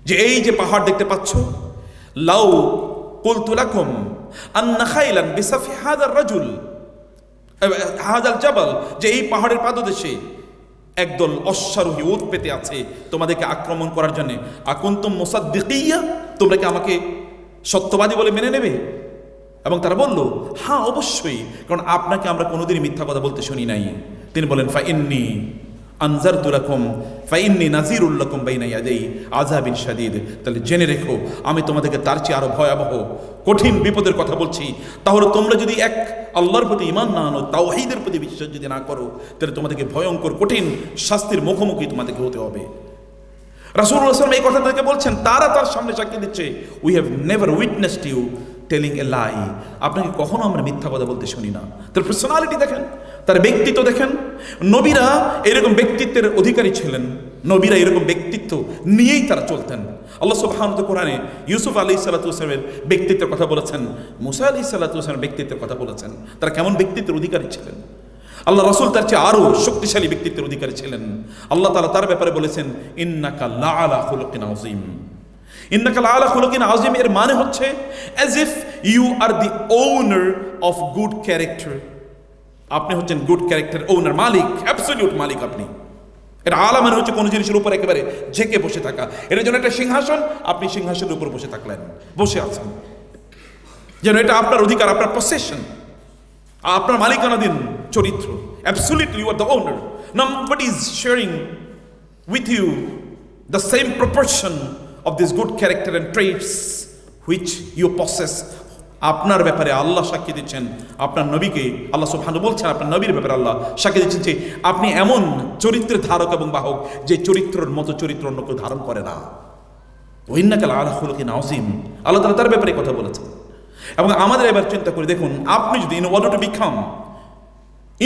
যে এই যে পাহাড় দেখতে পাচ্ছ, লাউ কুলতু লাকুম আন্না খাইলান বিসাফি হাদার রাজুল হাদাল জাবাল, যে এই পাহাড়ের পাদদেশে একদল অশ্বারোহী উট পেতে আছে তোমাদেরকে আক্রমণ করার জন্য, আকুনতুম মুসাদ্দিকিয়া, তোমরা কি আমাকে সত্যবাদী বলে মেনে নেবে? এবং তারা বলল, হ্যাঁ অবশ্যই, কারণ আপনাকে আমরা কোনোদিনই মিথ্যা কথা বলতে শুনি নাই। তিনি বলেন, ফাইন্নী আনজারতু লাকুম ফাইন্নী নাযীরুল লাকুম বাইনা ইয়াদাই আযাবিন শাদীদ, তাহলে জেনে রেখো আমি তোমাদেরকে তার চেয়ে আরো ভয়াবহ কঠিন বিপদের কথা বলছি। তাহলে তোমরা যদি এক আল্লাহর প্রতি ঈমান না আনো, তাওহীদের প্রতি বিশ্বাস যদি না করো, তাহলে তোমাদেরকে ভয়ঙ্কর কঠিন শাস্তির মুখোমুখি তোমাদেরকে হতে হবে। রাসূলুল্লাহ সাল্লাল্লাহু আলাইহি ওয়াসাল্লাম এই কথা তাদেরকে বলছেন, তারা তার সামনে সাক্ষী দিচ্ছে, we have never witnessed you telling a lie, আপনাকে কখনো আমরা মিথ্যা কথা বলতে শুনি না। তার পার্সোনালিটি দেখেন, তার ব্যক্তিত্ব দেখেন। নবীরা এরকম ব্যক্তিত্বের অধিকারী ছিলেন, নবীরা এরকম ব্যক্তিত্ব নিয়েই তারা চলতেন। আল্লাহ সুবহানাহু ওয়া তাআলা কোরআনে ইউসুফ আলাইহিস সালাতু ওয়াস সালামের ব্যক্তিত্বের কথা বলেছেন, মুসা আলাইহিস সালাতু ওয়াস সালামের ব্যক্তিত্বের কথা বলেছেন, তারা কেমন ব্যক্তিত্বের অধিকারী ছিলেন। আল্লাহ রাসূল তার চেয়ে আরো শক্তিশালী ব্যক্তিত্বের অধিকারী ছিলেন। আল্লাহ তাআলা তার ব্যাপারে বলেছেন, ইন্নাকা লাআলা খুলুকিন আযীম। ইন্নাকা লাআলা খুলুকিন আযীম এর মানে হচ্ছে as if you are the owner of good character, আপনি হচ্ছেন গুড ক্যারেক্টার ওনার, মালিক, অ্যাবসলিউট মালিক আপনি। এটা আলা মানে হচ্ছে কোনো জিনিসের উপর একেবারে ঝেঁকে বসে থাকা, এর জন্য একটা সিংহাসন, আপনি সিংহাসনের উপর বসে থাকলেন, বসে আছেন, যেন এটা আপনার অধিকার, আপনার পসেশন, আপনার মালিকানাধীন চরিত্র। Absolutely you are the owner, nobody is sharing with you the same proportion of this good character and traits which you possess. আপনার ব্যাপারে আল্লাহ সাক্ষী দিচ্ছেন, আপনার নবীকে আল্লাহ সুবহানাহু বলছেন, আপনার নবীর ব্যাপারে আল্লাহ সাক্ষী দিচ্ছেন যে আপনি এমন চরিত্রের ধারক এবং বাহক যে চরিত্রের মতো চরিত্র অন্য কেউ ধারণ করে না। ইন্নাকা লাআলা খুলুকিন আযীম, আল্লাহ তাআলা তার ব্যাপারে কথা বলেছেন। এবং আমাদের এবার চিন্তা করে দেখুন, আপনি যদি in order to become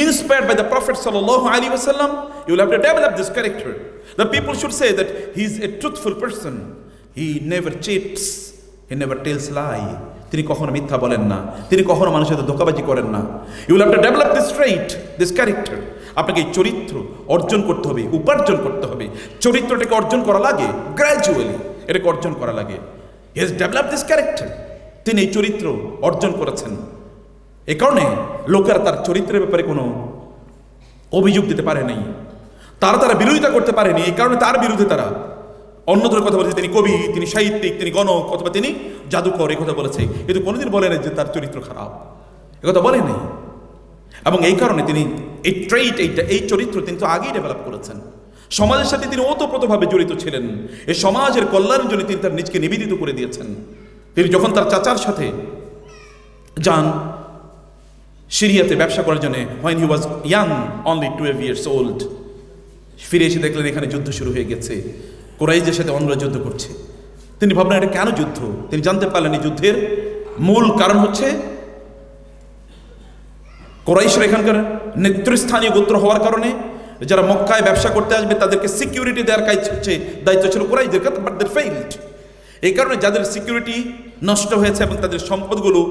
inspired by the Prophet sallallahu alaihi wasallam, you will have to develop this character. The people should say that he is a truthful person, he never cheats, he never tells lie, তিনি কখনো মিথ্যা বলেন না, তিনি কখনো মানুষের সাথে ধোঁকাবাজি করেন না। You will have to develop this trait, this character. আপনাকে এই চরিত্র অর্জন করতে হবে, উপার্জন করতে হবে। চরিত্রটাকে অর্জন করা লাগে গ্র্যাজুয়ালি, এটাকে অর্জন করা লাগে। He has developed this character, তিনি এই চরিত্র অর্জন করেছেন। এ কারণে লোকেরা তার চরিত্রের ব্যাপারে কোনো অভিযোগ দিতে পারে নাই, তারা বিরোধিতা করতে পারেনি। এই কারণে তার বিরুদ্ধে তারা অন্যদের কথা বলেছে, তিনি কবি, তিনি সাহিত্যিক, তিনি গণক, অথবা তিনি জাদুকর, এই কথা বলেছে। কিন্তু কোনোদিন বলে নাই যে তার চরিত্র খারাপ, এ কথা বলে নাই। এবং এই কারণে তিনি এই ট্রেইট এই চরিত্র তিনি তো আগেই ডেভেলপ করেছেন। সমাজের সাথে তিনি ওতপ্রোতভাবে জড়িত ছিলেন। এই সমাজের কল্যাণের জন্য তিনি তার নিজকে নিবেদিত করে দিয়েছেন। তিনি যখন তার চাচার সাথে যান সিরিয়াতে ব্যবসা করার জন্য, when he was young, only 12 years old, ফিরে এসে দেখলেন এখানে যুদ্ধ শুরু হয়ে গেছে, কুরাইশদের সাথে অন্যরা যুদ্ধ করছে। তিনি ভাবলেন এটা কেন যুদ্ধ। তিনি জানতে পারলেন এই যুদ্ধের মূল কারণ হচ্ছে কুরাইশরা এখানকার নেতৃস্থানীয় গোত্র হওয়ার কারণে যারা মক্কায় ব্যবসা করতে আসবে তাদেরকে সিকিউরিটি দেওয়ার কাজ হচ্ছে দায়িত্ব ছিল কুরাইশদের, বাট দে ফেইলড। এই কারণে যাদের সিকিউরিটি নষ্ট হয়েছে এবং তাদের সম্পদগুলো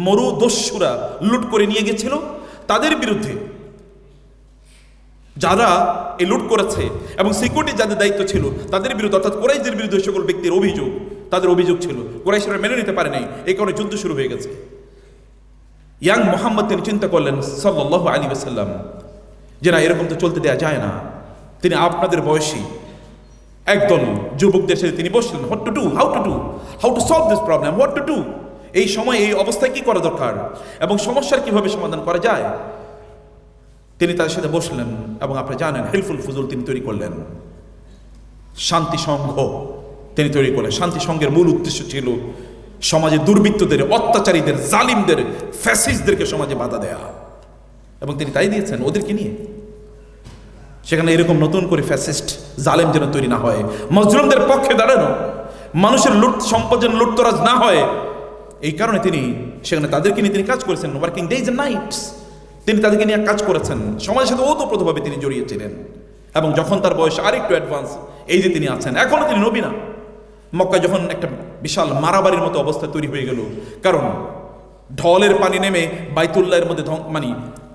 মরুদস্যুরা লুট করে নিয়ে গেছিল, তাদের বিরুদ্ধে যারা এই লুট করেছে এবং সিকিউরিটি যাদের দায়িত্ব ছিল তাদের বিরুদ্ধে, অর্থাৎ কুরাইশদের বিরুদ্ধে সকল ব্যক্তির অভিযোগ, তাদের অভিযোগ ছিল, কুরাইশরা মেনে নিতে পারে নাই। এই কারণে যুদ্ধ শুরু হয়ে গেছে। ইয়াং মোহাম্মদ তিনি চিন্তা করলেন সাল্লাল্লাহু আলাইহি ওয়াসাল্লাম যে না, এরকম তো চলতে দেওয়া যায় না। তিনি আপনাদের বয়সী একদল যুবকদের সাথে তিনি বসলেন, what to do, how to solve this problem, what to do, এই সময় এই অবস্থায় কি করা দরকার এবং সমস্যার কিভাবে সমাধান করা যায়। তিনি তাদের সাথে বসলেন এবং আপনি জানেন হিলফুল ফুজুল তিনি তৈরি করলেন, শান্তি সংঘ তিনি তৈরি করলেন। শান্তি সংঘের মূল উদ্দেশ্য ছিল সমাজে দুর্বৃত্তদের, অত্যাচারীদের, জালিমদের, ফ্যাসিস্টদেরকে সমাজে বাধা দেয়া, এবং তিনি তাই দিয়েছেন ওদেরকে নিয়ে। সেখানে এরকম নতুন করে ফ্যাসিস্ট জালেম যেন তৈরি না হয়, মজলুমদের পক্ষে দাঁড়ানো, মানুষের লুট সম্পদ যেন লুটতরাজ না হয়, এই কারণে তিনি সেখানে তাদেরকে নিয়ে তিনি কাজ করেছেন। ওয়ার্কিং ডেজ এন্ড নাইটস তিনি তাদেরকে নিয়ে কাজ করেছেন। সমাজের সাথে ওতপ্রোতভাবে তিনি জড়িয়েছিলেন। এবং যখন তার বয়স আরেকটু অ্যাডভান্স, এই যে তিনি আছেন, এখনও তিনি নবী না। মক্কা যখন একটা বিশাল মারাবাড়ির মতো অবস্থা তৈরি হয়ে গেল, কারণ ঢলের পানি নেমে বাইতুল্লাহের মধ্যে মানে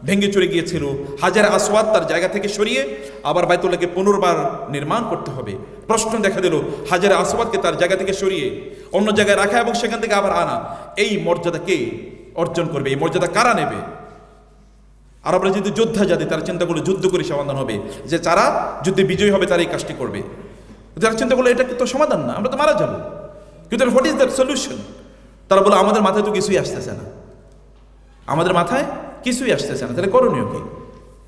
ভেঙে চলে গিয়েছিল। হাজার আসওয়াদ তার জায়গা থেকে সরিয়ে আবার বাইতুল্লাহকে পুনর্বার নির্মাণ করতে হবে। প্রশ্ন দেখা দিল হাজার আসওয়াদকে তার জায়গা থেকে সরিয়ে অন্য জায়গায় রাখা এবং সেখান থেকে আবার আনা, এই মর্যাদা কে অর্জন করবে? এই মর্যাদা কারা নেবে? আরবরা যদি যোদ্ধা জাতি, তারা চিন্তা করলো যুদ্ধ করে সমাধান হবে, যে যারা যুদ্ধে বিজয়ী হবে তারা এই কাজটি করবে। যারা চিন্তা করলো এটা তো সমাধান না, আমরা তো মারা যাবো, কিন্তু হোয়াট ইজ দ্যাট সলিউশন? তারা বলে আমাদের মাথায় তো কিছুই আসতেছে না, আমাদের মাথায় কিছুই আসতেছে না, তাহলে করণীয় কি?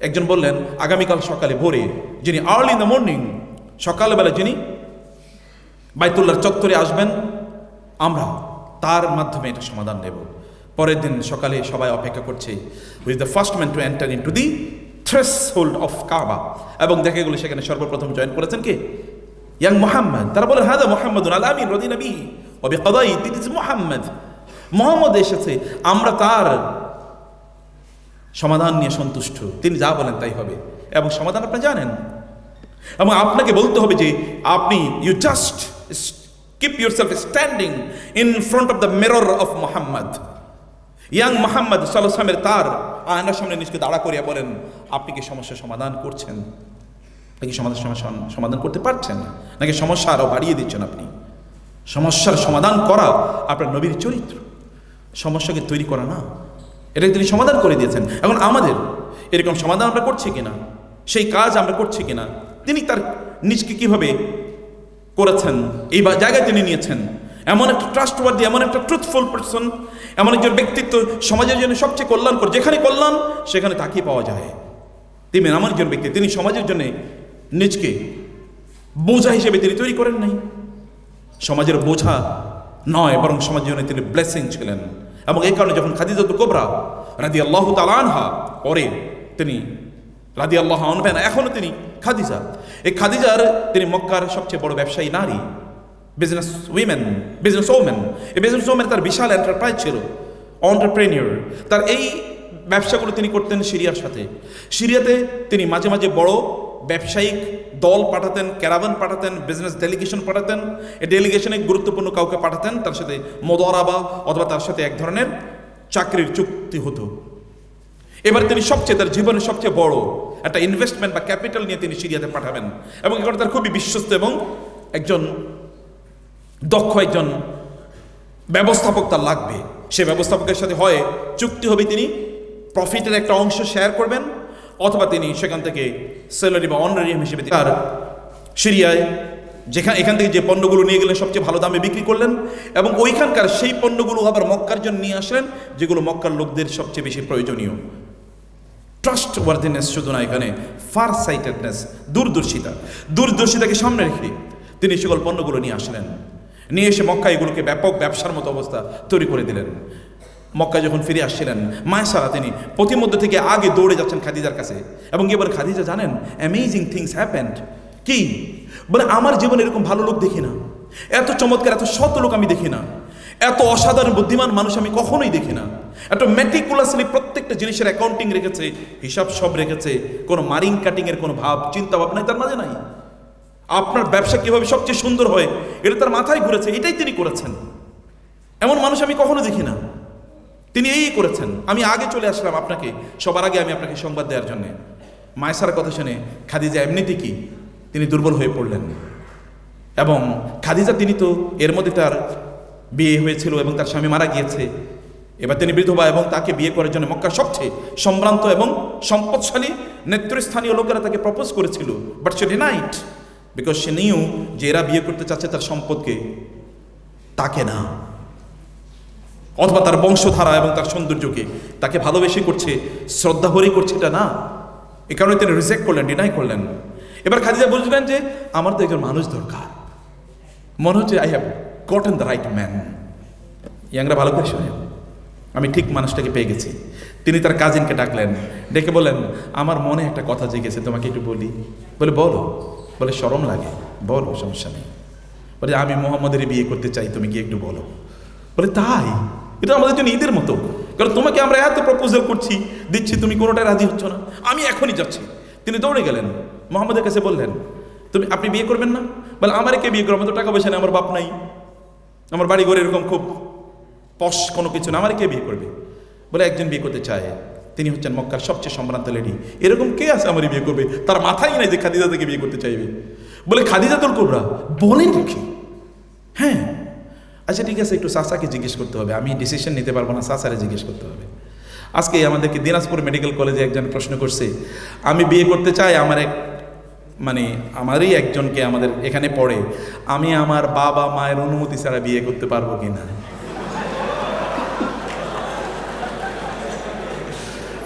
একজন বললেন আগামীকাল সকালে ভোরে, যিনি আর্লি ইন দ্য মর্নিং, সকালবেলা যিনি বাইতুল্লাহর চত্বরে আসবেন, আমরা তার মাধ্যমে এটা সমাধান নেব। পরের দিন সকালে সবাই অপেক্ষা করছে, who is the first man to enter into the threshold of কাবা, এবং দেখা গেল সেখানে সর্বপ্রথম জয়েন করেছেন কে? ইয়াং মুহাম্মদ। তারা বলেন হাদা মুহাম্মাদুন আল আমিন রাদিনা বিহি ওয়া বিকাদাই, দিস ইজ মুহাম্মদ, মুহাম্মদ এসেছে, আমরা তার সমাধান নিয়ে সন্তুষ্ট, তিনি যা বলেন তাই হবে। এবং সমাধান আপনি জানেন, এবং আপনাকে বলতে হবে যে আপনি you just keep yourself standing in front of the mirror of Muhammad. Young Muhammad সাল্লাল্লাহু আলাইহি ওয়াসাল্লামের তার আয়নার সামনে নিজকে দাঁড়া করিয়া বলেন, আপনি কি সমস্যার সমাধান করছেন? নাকি সমাধান করতে পারছেন না, নাকি সমস্যা আরও বাড়িয়ে দিচ্ছেন? আপনি সমস্যার সমাধান করা আপনার নবীর চরিত্র, সমস্যাকে তৈরি করা না। এটাকে তিনি সমাধান করে দিয়েছেন। এখন আমাদের এরকম সমাধান আমরা করছি কিনা, সেই কাজ আমরা করছি কিনা, তিনি তার নিজকে কিভাবে করেছেন, এই জায়গায় তিনি নিয়েছেন। এমন একটা ট্রাস্টওয়ার্দি, এমন একটা ট্রুথফুল পারসন, এমন একজন ব্যক্তিত্ব সমাজের জন্য সবচেয়ে কল্যাণকর, যেখানে কল্যাণ সেখানে তাকিয়ে পাওয়া যায়। তিনি এমন একজন ব্যক্তি, তিনি সমাজের জন্য নিজকে বোঝা হিসেবে তিনি তৈরি করেন নাই, সমাজের বোঝা নয়, বরং সমাজের জন্য তিনি ব্লেসিং ছিলেন। এবং এই কারণে যখন খাদিজাতুল কুবরা রাদিয়াল্লাহু তাআলা আনহা, পরে তিনি রাদিয়াল্লাহু আনহা না, এখনো তিনি খাদিজা, এই খাদিজার তিনি মক্কার সবচেয়ে বড় ব্যবসায়ী নারী, বিজনেস ওমেন। এই বিজনেস ওমেন তার বিশাল এন্টারপ্রাইজ ছিল, এন্টারপ্রেনিয়র। তার এই ব্যবসাগুলো তিনি করতেন সিরিয়ার সাথে। সিরিয়াতে তিনি মাঝে মাঝে বড় ব্যবসায়িক দল পাঠাতেন, ক্যারাভান পাঠাতেন, বিজনেস ডেলিগেশন পাঠাতেন। এই ডেলিগেশনে গুরুত্বপূর্ণ কাউকে পাঠাতেন, তার সাথে মোদারাবা অথবা তার সাথে এক ধরনের চাকরির চুক্তি হতো। এবার তিনি তার জীবনের সবচেয়ে বড় একটা ইনভেস্টমেন্ট বা ক্যাপিটাল নিয়ে তিনি সিরিয়াতে পাঠাবেন, এবং এখানে তার খুবই বিশ্বস্ত এবং একজন দক্ষ একজন ব্যবস্থাপক তার লাগবে। সে ব্যবস্থাপকের সাথে হয় চুক্তি হবে, তিনি প্রফিটের একটা অংশ শেয়ার করবেন, অথবা তিনি সেখান থেকে স্যালারি বা অনারিয়াম হিসেবে তার সিরিয়ায় এখান থেকে যে পণ্যগুলো নিয়ে গেলেন সবচেয়ে ভালো দামে বিক্রি করলেন, এবং ওইখানকার সেই পণ্যগুলো আবার মক্কার জন্য নিয়ে আসলেন, যেগুলো মক্কার লোকদের সবচেয়ে বেশি প্রয়োজনীয়। ট্রাস্ট ওয়ার্দিনেস শুধু না, এখানে ফার সাইটেডনেস, দূরদর্শিতাকে সামনে রেখে তিনি সকল পণ্যগুলো নিয়ে আসলেন। নিয়ে এসে মক্কা এগুলোকে ব্যাপক ব্যবসার মতো অবস্থা তৈরি করে দিলেন। মক্কায় যখন ফিরে আসছিলেন মায়েসারা তিনি প্রতিমধ্যে থেকে আগে দৌড়ে যাচ্ছেন খাদিজার কাছে এবং এবার খাদিজা জানেন অ্যামেজিং থিংস হ্যাপেন্ড। কি বলে, আমার জীবনে এরকম ভালো লোক দেখি না, এত চমৎকার এত সৎ লোক আমি দেখি না, এত অসাধারণ বুদ্ধিমান মানুষ আমি কখনোই দেখি না। এত মেটিকুলাসলি প্রত্যেকটা জিনিসের অ্যাকাউন্টিং রেখেছে, হিসাব সব রেখেছে, কোনো মারিং কাটিংয়ের কোনো ভাব চিন্তা ভাবনাই তার মাঝে নাই। আপনার ব্যবসা কীভাবে সবচেয়ে সুন্দর হয় এটা তার মাথায় ঘুরেছে, এটাই তিনি করেছেন। এমন মানুষ আমি কখনো দেখি না, তিনি এই করেছেন। আমি আগে চলে আসলাম আপনাকে, সবার আগে আমি আপনাকে সংবাদ দেওয়ার জন্যে। মায়েসার কথা শুনে খাদিজা এমনিতে কি তিনি দুর্বল হয়ে পড়লেন। এবং খাদিজা তিনি তো এর মধ্যে তার বিয়ে হয়েছিল এবং তার স্বামী মারা গিয়েছে, এবার তিনি বিধবা এবং তাকে বিয়ে করার জন্য মক্কার সবচেয়ে সম্ভ্রান্ত এবং সম্পদশালী নেতৃস্থানীয় লোকেরা তাকে প্রপোজ করেছিল, but say denied because say new যে এরা বিয়ে করতে চাচ্ছে তার সম্পদকে, তাকে না, অথবা তার বংশধারা এবং তার সৌন্দর্যকে, তাকে ভালোবেসে করছে, শ্রদ্ধা ভরেই করছে, এটা না। এ কারণে তিনি রিজেক্ট করলেন, ডিনাই করলেন। এবার খাদিজা বুঝলেন যে আমার তো একজন মানুষ দরকার, মনে হচ্ছে I have gotten the right man. ইয়াংরা ভালো করে শোনেন, আমি ঠিক মানুষটাকে পেয়ে গেছি। তিনি তার কাজিনকে ডাকলেন, ডেকে বললেন আমার মনে একটা কথা জেগেছে, তোমাকে একটু বলি। বলে বলো। বলে শরম লাগে, বলো, সমস্যা নেই। বলে আমি মোহাম্মদের বিয়ে করতে চাই, তুমি কি একটু বলো। বলে তাই? এটা আমাদের জন্য ঈদের মতো, কারণ তোমাকে আমরা এত প্রপোজাল করছি, দিচ্ছি, তুমি কোনোটাই রাজি হচ্ছ না, আমি এখনই যাচ্ছি। তিনি দৌড়ে গেলেন মোহাম্মদের কাছে, বললেন আপনি বিয়ে করবেন না? বলে আমারে কে বিয়ে করবো, আমার তো টাকা পয়সা নেই, আমার বাপ নাই, আমার বাড়ি ঘরে এরকম খুব পশ কোনো কিছু না, আমার কে বিয়ে করবে? বলে একজন বিয়ে করতে চায়, তিনি হচ্ছেন মক্কার সবচেয়ে সম্ভ্রান্ত লেডি। এরকম কে আছে আমার বিয়ে করবে? তার মাথায় নাই যে খাদিজা থেকে বিয়ে করতে চাইবে। বলে খাদিজাতুল কুবরা? বলেন কি? হ্যাঁ, আচ্ছা ঠিক আছে, একটু চাচাকে জিজ্ঞেস করতে হবে, আমি ডিসিশন নিতে পারবো না, চাচারে জিজ্ঞেস করতে হবে। আজকে আমাদেরকে দিনাজপুর মেডিকেল কলেজে একজন প্রশ্ন করছে, আমি বিয়ে করতে চাই, আমারই একজনকে আমাদের এখানে পড়ে, আমি আমার বাবা মায়ের অনুমতি ছাড়া বিয়ে করতে পারবো কিনা।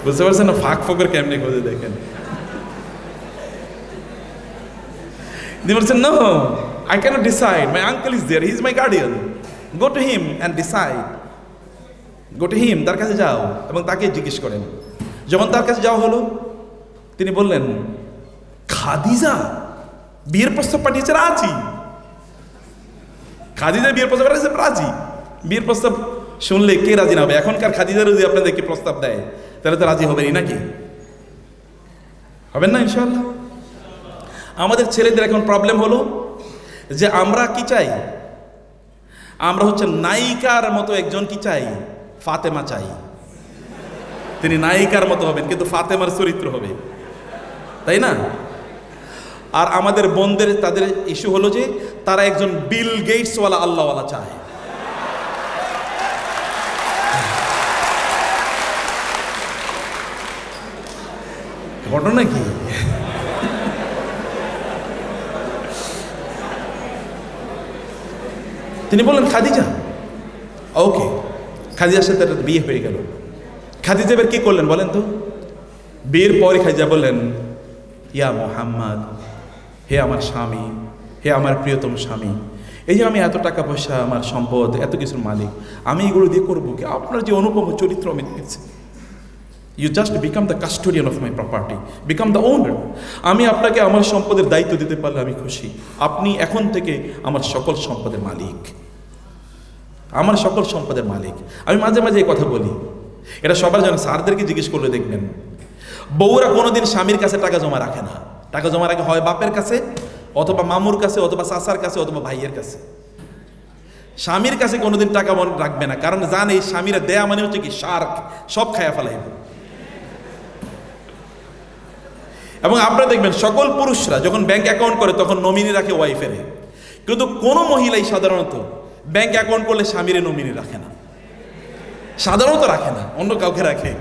বুঝতে পারছেন না ফাঁক ফোকের কেমনি খোঁজে? দেখেন, বলছেন no, I cannot decide. My uncle is there. He is my guardian. Go to him and decide. Go to him. তার কাছে যাও এবং তাকে জিজ্ঞেস করেন। যখন তার কাছে যাওয়া হলো, তিনি বললেন খাদিজা বিয়ের প্রস্তাব পাঠিয়েছে, রাজি। খাদিজা বিয়ের প্রস্তাব পাঠিয়েছে, রাজি। বিয়ের প্রস্তাব শুনলে কে রাজি না হবে? এখনকার খাদিজা যদি আপনাদেরকে প্রস্তাব দেয় তাহলে তো রাজি হবেনই নাকি? হবেন না ইনশাআল্লাহ? আমাদের ছেলেদের এখন প্রবলেম হলো যে আমরা কি চাই, আমরা হচ্ছে নায়িকার মতো একজন কি চাই, ফাতেমা চাই। তিনি নায়িকার মতো হবেন কিন্তু ফাতেমার চরিত্র হবে, তাই না? আর আমাদের বোনদের তাদের ইস্যু হলো যে তারা একজন বিল গেটসওয়ালা আল্লাহওয়ালা চায়। ঘটনা কি? তিনি বললেন খাদিজা, ওকে। খাদিজার সাথে তার বিয়ে হয়ে গেল। খাদিজা এবার কি করলেন বলেন তো? বিয়ের পরে খাদিজা বললেন ইয়া মুহাম্মদ, হে আমার স্বামী, হে আমার প্রিয়তম স্বামী, এই যে আমি এত টাকা পয়সা, আমার সম্পদ, এত কিছুর মালিক, আমি এগুলো দিয়ে করবো কি? আপনার যে অনুপম চরিত্র আমি দেখেছি, you just become the custodian of my property, become the owner. আমি আপনাকে আমার সম্পদের দায়িত্ব দিতে পারলে আমি খুশি। আপনি এখন থেকে আমার সকল সম্পদের মালিক, আমার সকল সম্পদের মালিক। আমি মাঝে মাঝে এই কথা বলি, এটা সবার জন্য, স্যারদেরকে জিজ্ঞেস করলে দেখবেন বউরা কোনোদিন স্বামীর কাছে টাকা জমা রাখে না। টাকা জমা রাখে হয় বাপের কাছে, অথবা মামুর কাছে, অথবা চাচার কাছে, অথবা ভাইয়ের কাছে। স্বামীর কাছে কোনোদিন টাকা রাখবে না, কারণ জানে এই স্বামীরা দেয়া মানে হচ্ছে কি শার্ক, সব খায়া ফেলাইব। এবং আপনারা দেখবেন সকল পুরুষরা যখন ব্যাংক অ্যাকাউন্ট করে তখন নমিনি রাখে ওয়াইফের, কিন্তু কোনো মহিলাই সাধারণত ব্যাংক অ্যাকাউন্ট করলে স্বামীর নমিনি রাখে না, সাধারণত রাখে না, অন্য কাউকে রাখে।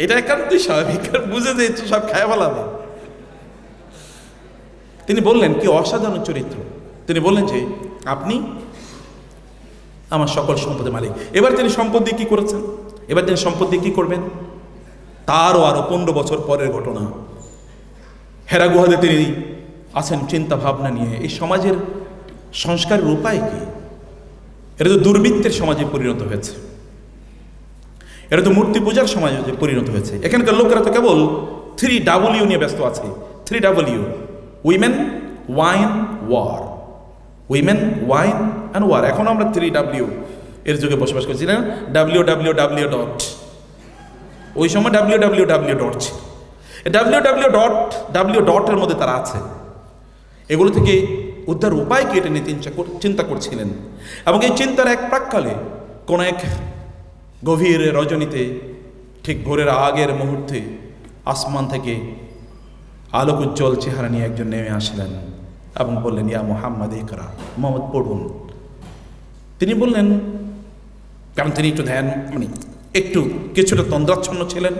এটা একান্তই স্বাভাবিক, বুঝে যে সব খায়া ফেলাবে। তিনি বললেন কি অসাধারণ চরিত্র, তিনি বললেন যে আপনি আমার সকল সম্পদের মালিক। এবার তিনি সম্পদ দিয়ে কি করেছেন? এবার তিনি সম্পদ দিয়ে কি করবেন? তারও আরো 15 বছর পরের ঘটনা। হেরা গুহাতে তিনি আছেন চিন্তা ভাবনা নিয়ে। এই সমাজের সংস্কারের উপায় কি? এটা তো দুর্বৃত্তের সমাজে পরিণত হয়েছে, এটা তো মূর্তি পূজার সমাজে পরিণত হয়েছে। এখানকার লোকেরা তো কেবল 3W নিয়ে ব্যস্ত আছে। 3W, women, wine, war. Women, wine and war. এখন আমরা 3W এর যুগে বসবাস করছি না? www. ওই সময় www. ছিল। www. এর মধ্যে তারা আছে। এগুলো থেকে উদ্ধার উপায় কি এটা নিয়ে চিন্তা করছিলেন। এবং এই চিন্তার এক প্রাক্কালে কোন এক গভীর রজনীতে, ঠিক ভোরের আগের মুহূর্তে, আসমান থেকে আলোক উজ্জ্বল চেহারা নিয়ে একজন নেমে আসলেন এবং বললেন, ইয়া মুহাম্মদ ইকরা, মুহাম্মদ পড়ুন। তিনি বললেন, কারণ তিনি একটু একটু কিছুটা তন্দ্রাচ্ছন্ন ছিলেন।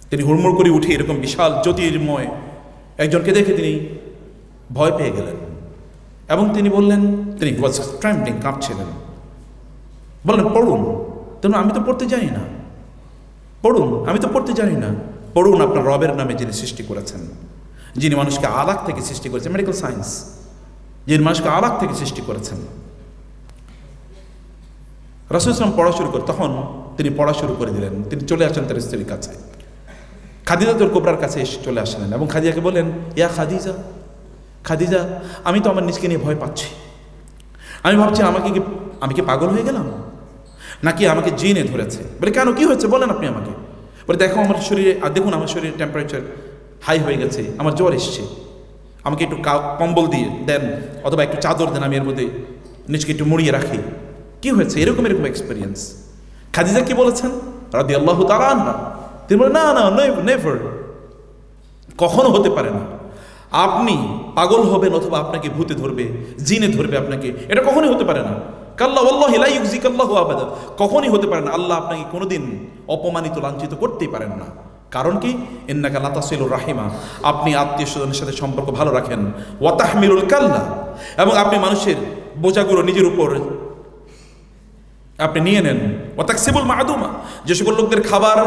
তিনি হুড়মুড় করে উঠে এরকম বিশাল জ্যোতির্ময় একজনকে দেখে তিনি ভয় পেয়ে গেলেন এবং তিনি বললেন, তিনি কাঁপছিলেন, বললেন, পড়ুন। তেমন আমি তো পড়তে জানি না, পড়ুন, আমি তো পড়তে জানি না। পড়ুন আপনার রবের নামে যিনি সৃষ্টি করেছেন, যিনি মানুষকে আলাক থেকে সৃষ্টি করেছেন, মেডিকেল সায়েন্স, যিনি মানুষকে আলাক থেকে সৃষ্টি করেছেন। রাসূল সাল্লাল্লাহু আলাইহি ওয়াসাল্লাম পড়া শুরু করে, তখন তিনি পড়া শুরু করে দিলেন। তিনি চলে আসেন তার স্ত্রীর কাছে, খাদিজাতুল কুবরার কাছে এসে চলে আসলেন এবং খাদিজাকে বলেন, ইয়া খাদিজা, খাদিজা, আমি তো আমার নিজকে নিয়ে ভয় পাচ্ছি। আমি ভাবছি আমি কি পাগল হয়ে গেলাম, নাকি আমাকে জিনে ধরেছে? বলে, কেন, কি হয়েছে বলেন আপনি আমাকে। বলে, দেখো আমার শরীরে, আর দেখুন আমার শরীরের টেম্পারেচার হাই হয়ে গেছে, আমার জ্বর এসছে, আমাকে একটু কম্বল দিয়ে দেন অথবা একটু চাদর দেন, আমি এর মধ্যে নিজকে একটু মুড়িয়ে রাখি। কি হয়েছে? এরকম এক্সপিরিয়েন্স। খাদিজা কি বলেছেন রাদিয়াল্লাহু তাআলা আনহা? তিনি বলেন, না না, নেভার, কখনো হতে পারে না। আপনি পাগল হবেন অথবা আপনাকে ভূতে ধরবে, জিনে ধরবে আপনাকে, এটা কখনোই হতে পারে না। কাল্লা ওয়াল্লাহি লা ইউযিকাল্লাহু আবাদা, কখনোই হতে পারে না। আল্লাহ আপনাকে কোনোদিন অপমানিত, লাঞ্ছিত করতেই পারেন না। কারণ কি? ইন্নাকা লা তাসিলুর রাহিমা, আপনি আত্মীয় স্বজনের সাথে সম্পর্ক ভালো রাখেন। ওয়া তাহমিলুল কাল্লা, এবং আপনি মানুষের বোঝাগুলো নিজের উপর আপনি নিয়ে নেন। ওয়া তাকসিবুল মা'দুমা, যে সকল লোকদের খাবার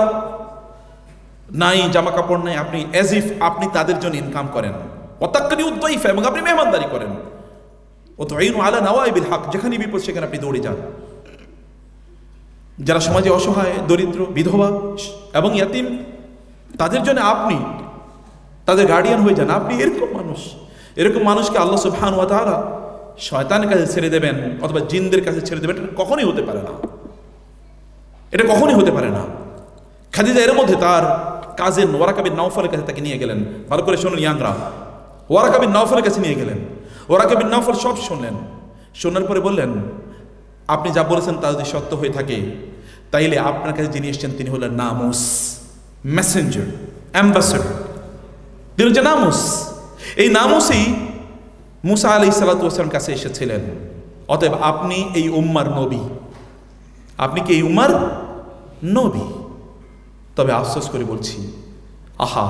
নাই, জামা কাপড় নাই, আপনি অ্যাজ ইফ আপনি তাদের জন্য ইনকাম করেন। ওয়া তাকরিউদ দাইফা, এবং আপনি মেহমানদারি করেন। ও তুইনু আলা নওয়াইবিল হক, যেখানে বিপদ সেখানে আপনি দৌড়ে যান। যারা সমাজে অসহায়, দরিদ্র, বিধবা এবং ইয়াতিম, তাদের জন্য আপনি তাদের গার্ডিয়ান হয়ে যান। আপনি এরকম মানুষকে আল্লাহ সুবহানাহু ওয়া তাআলা শয়তানের কাছে ছেড়ে দেবেন অথবা জিনদের কাছে ছেড়ে দেবেন, এটা কখনোই হতে পারে না। এটা কখনোই হতে পারে না। খাদিজা এর মধ্যে তার কাজিন ওয়ারাকা বিন নাওফালের কাছে তাকে নিয়ে গেলেন। ভালো করে শুনুন ইয়াংরা, ওয়ারাকা বিন নাওফালের কাছে নিয়ে গেলেন। ওয়ারাকা বিন নাওফাল সব শুনলেন। শোনার পরে বললেন, আপনি যা বলেছেন তা যদি সত্য হয়ে থাকে, তাইলে আপনার কাছে যিনি এসেছেন তিনি হলেন নামুস, মেসেঞ্জার, অ্যাম্বাসেডর। তিনি হচ্ছে নামুস। এই নামুসই মুসা আলাইহিস সালাতু ওয়াস সালামের কাছে এসেছিলেন। অতএব আপনি এই উম্মার নবী। আপনি কি এই উম্মার নবী? তবে আফসোস করে বলছি, আহা,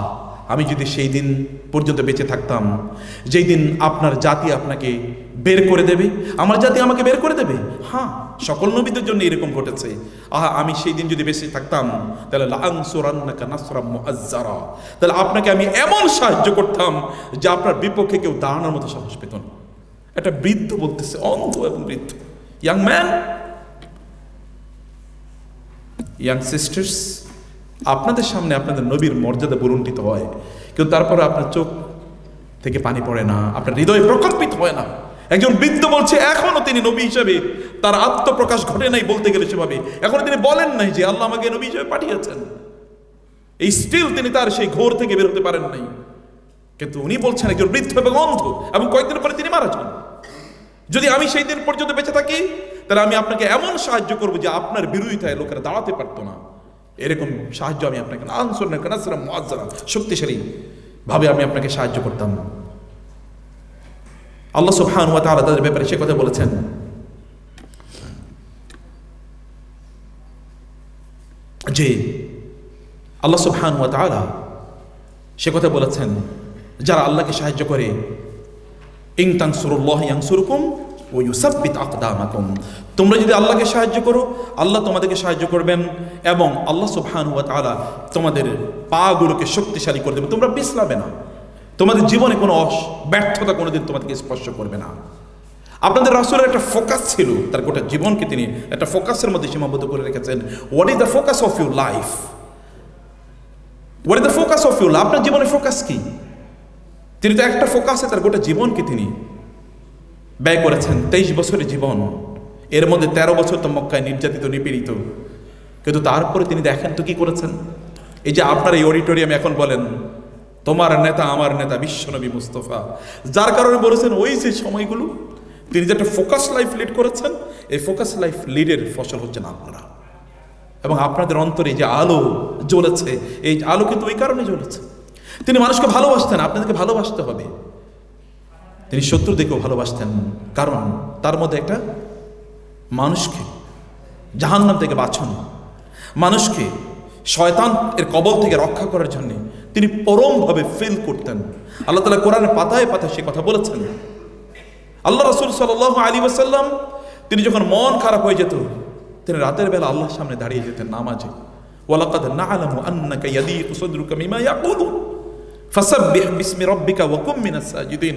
আমি যদি সেই দিন পর্যন্ত বেঁচে থাকতাম, যেই দিন আপনার জাতি আপনাকে বের করে দেবে, আমার জাতি আমাকে বের করে দেবে। হ্যাঁ, সকল নবীদের জন্য এরকম ঘটেছে। আহা, আমি সেই দিন যদি বেঁচে থাকতাম, তাহলে লাআনসুরান্নাকা নাসরাম মুআজ্জারা, তাহলে আপনাকে আমি এমন সাহায্য করতাম যে আপনার বিপক্ষে কেউ দাঁড়ানোর মতো সাহস পেত না। একটা বৃদ্ধ বলতেছে, অন্ধ এবং বৃদ্ধ। ইয়াং ম্যান, ইয়াং সিস্টার্স, আপনাদের সামনে আপনাদের নবীর মর্যাদা বলুণ্ঠিত হয়, কিন্তু তারপরে আপনার চোখ থেকে পানি পড়ে না, আপনার হৃদয় প্রকম্পিত হয় না। একজন বৃদ্ধ বলছে এখনো তিনি নবী হিসেবে তার আত্মপ্রকাশ ঘটে নাই, বলতে গেলে সেভাবে এখনো তিনি বলেন নাই যে আল্লাহ আমাকে নবী হিসেবে পাঠিয়েছেন। এই স্টিল তিনি তার সেই ঘোর থেকে বের হতে পারেন নাই। কিন্তু উনি বলছেন একজন বৃদ্ধ এবং অন্ধ, এবং কয়েকদিন পরে তিনি মারা যান। যদি আমি সেই দিন পর্যন্ত বেঁচে থাকি, তাহলে আমি আপনাকে এমন সাহায্য করবো যে আপনার বিরোধিতায় লোকেরা দাঁড়াতে পারতো না। এরকম সাহায্য আমি আপনাকে নাসরাম মুআজ্জারা, শক্তিশালী ভাবে আমি আপনাকে সাহায্য করতাম। আল্লাহ সুবহানাহু ওয়া তাআলা তাদের ব্যাপারে সে কথা বলেছেন যে আল্লাহ সুবহানাহু ওয়া তাআলা সে কথা বলেছেন, যারা আল্লাহকে সাহায্য করে, ইন তানসুরুল্লাহ ইয়ানসুরকুম ওয়া ইউসাব্বিত আকদামাকুম। তোমরা যদি আল্লাহকে সাহায্য করো, আল্লাহ তোমাদেরকে সাহায্য করবেন এবং আল্লাহ সুবহানাহু ওয়া তাআলা তোমাদের পাগুলোকে শক্তিশালী করে দেবে। তোমরা পিছলাবে না, তোমাদের জীবনে কোনো ব্যর্থতা কোনোদিন তোমাদেরকে স্পর্শ করবে না। আপনাদের রাসূলের একটা ফোকাস ছিল, তার গোটা জীবনকে তিনি একটা ফোকাসের মধ্যে সীমাবদ্ধ করে রেখেছেন। What is the focus of your life? What is the focus of your life? আপনার জীবনের ফোকাস কি? তিনি তো একটা ফোকাসে তার গোটা জীবনকে তিনি ব্যয় করেছেন। 23 বছরের জীবন, এর মধ্যে 13 বছর তো মক্কায় নির্যাতিত নিপীড়িত, কিন্তু তারপরে তিনি দেখেন তো কি করেছেন। এই যে আপনার এই অডিটোরিয়ামে এখন বলেন তোমার নেতা আমার নেতা বিশ্বনবী মুস্তাফা, যার কারণে বলেছেন ওই যে সময়গুলো তিনি যে একটা ফোকাস লাইফ লিড করেছেন, এই ফোকাস লাইফ লিডের ফসল হচ্ছেন আপনারা। এবং আপনাদের অন্তরে যে আলো জ্বলেছে, এই আলো কিন্তু ওই কারণে জ্বলেছে। তিনি মানুষকে ভালোবাসতেন, আপনাদেরকে ভালোবাসতে হবে। তিনি শত্রুদেরকেও ভালোবাসতেন, কারণ তার মধ্যে একটা মানুষকে জাহান্নাম থেকে বাঁচানো, মানুষকে শয়তান এর কবল থেকে রক্ষা করার জন্য তিনি পরমভাবে ফিল করতেন। আল্লাহ তাআলা কোরআনের পাতায় পাতায় সে কথা বলেছেন। আল্লাহ রাসূল সাল্লাল্লাহু আলাইহি ওয়াসাল্লাম তিনি যখন মন খারাপ হয়ে যেত, তিনি রাতের বেলা আল্লাহর সামনে দাঁড়িয়ে যেতেন নামাজে। ওয়ালাকাদ না'লামু আন্নাকা ইয়াদীকু সাদরুকা মিমা ইয়াকুলুন ফাসাব্বিহ বিসমি রাব্বিকা ওয়া কুম মিনাস সাজিদিন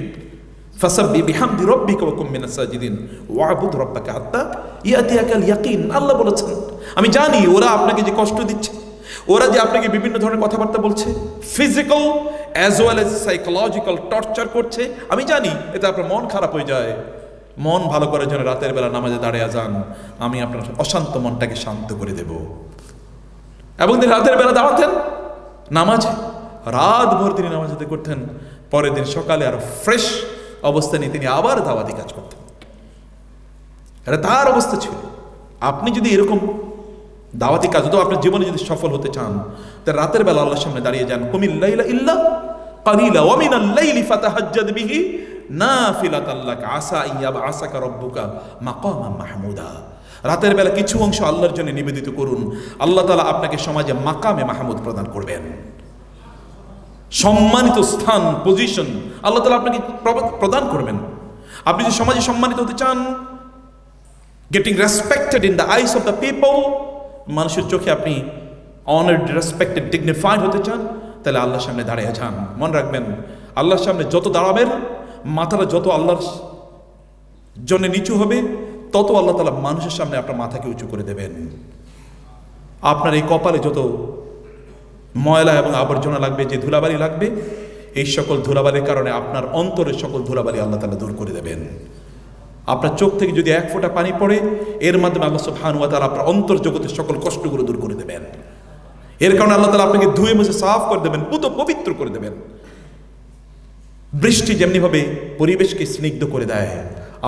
ফাসাব্বিহ বিহামদি রাব্বিকা ওয়া কুম মিনাস সাজিদিন ওয়া'বুদ রাব্বাকা হাত্তা ইয়াতিয়াকাল ইয়াকিন। আল্লাহ বলেছেন আমি জানি ওরা আপনাকে যে কষ্ট দিচ্ছে, ওরা যে আপনাকে বিভিন্ন ধরনের কথাবার্তা বলছে, physical as well as psychological torture করছে, আমি জানি এতে আপনার মন খারাপ হয়ে যায়। মন ভালো করার জন্য রাতের বেলা নামাজে দাঁড়িয়ে যান, আমি আপনার অশান্ত মনটাকে শান্ত করে দেব। এবং তিনি রাতের বেলা দাঁড়াতেন নামাজে, রাত ভর তিনি নামাজ আদায় করতেন। পরের দিন সকালে আরো ফ্রেশ অবস্থা নিয়ে তিনি আবার দাওয়াতি কাজ করতেন। এটা তার অবস্থা ছিল। আপনি যদি এরকম দাওয়াতি কাজ তো আপনার জীবনে যদি সফল হতে চান, তাহলে রাতের বেলা আল্লাহর সামনে দাঁড়িয়ে যান। কুমিল লাইলা ইল্লা কালিলা ওয়া মিনাল লাইলি ফাতাহাজ্জাদ বিহি নাফিলাতাল লাক আসা ইয়াবআসাকা রাব্বুকা মাকামান মাহমুদা। রাতের বেলা কিছু অংশ আল্লাহর জন্য নিবেদিত করুন, আল্লাহ তাআলা আপনাকে সমাজে মাকামে মাহমুদ প্রদান করবেন। সম্মানিত স্থান, পজিশন আল্লাহ তাআলা আপনাকে প্রদান করবেন। আপনি যদি সমাজে সম্মানিত হতে চান, getting respected in the eyes of the people, মানুষের চোখে আপনি অনার্ড, রেসপেক্টেড, ডিগনিফাইড হতে চান, তাহলে আল্লাহর সামনে দাঁড়িয়ে যান। মনে রাখবেন আল্লাহর সামনে যত দাঁড়াবেন, মাথাটা যত আল্লাহর জন্য নিচু হবে, তত আল্লাহ তাআলা মানুষের সামনে আপনার মাথাকে উঁচু করে দেবেন। আপনার এই কপালে যত ময়লা এবং আবর্জনা লাগবে, যে ধুলাবালি লাগবে, এই সকল ধুলাবালির কারণে আপনার অন্তরের সকল ধুলাবালি আল্লাহ তাআলা দূর করে দেবেন। আপনার চোখ থেকে যদি এক ফোঁটা পানি পড়ে, এর মাধ্যমে আল্লাহ সুবহানাহু ওয়া তাআলা আপনার অন্তর জগতের সকল কষ্টগুলো দূর করে দেবেন। এর কারণে আল্লাহ তাআলা আপনাকে ধুয়ে মুছে সাফ করে দেবেন, পুত পবিত্র করে দেবেন। বৃষ্টি যেমনিভাবে পরিবেশকে স্নিগ্ধ করে দেয়,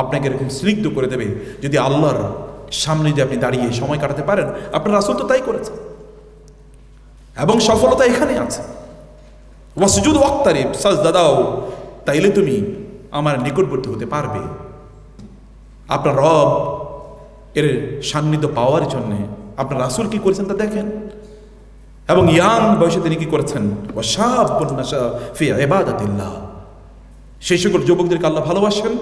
আপনাকে এরকম স্নিগ্ধ করে দেবে যদি আল্লাহর সামনে যে আপনি দাঁড়িয়ে সময় কাটাতে পারেন। আপনার রাসূল তো তাই করেছে এবং সফলতা এখানে আছে। ওয়াসজুদ ওয়াক্তারিব, সাজদা দাও, তাইলে তুমি আমার নিকটবর্তী হতে পারবে। আপনার রব এর সান্নিধ্য পাওয়ার জন্যে আপনার রাসূল কি করেছেন তা দেখেন। এবং ইয়াং বয়সে তিনি কি করেছেন, ওয়াশাবুন নাশা ফি ইবাদাতিল্লাহ, সেই সকল যুবকদেরকে আল্লাহ ভালোবাসেন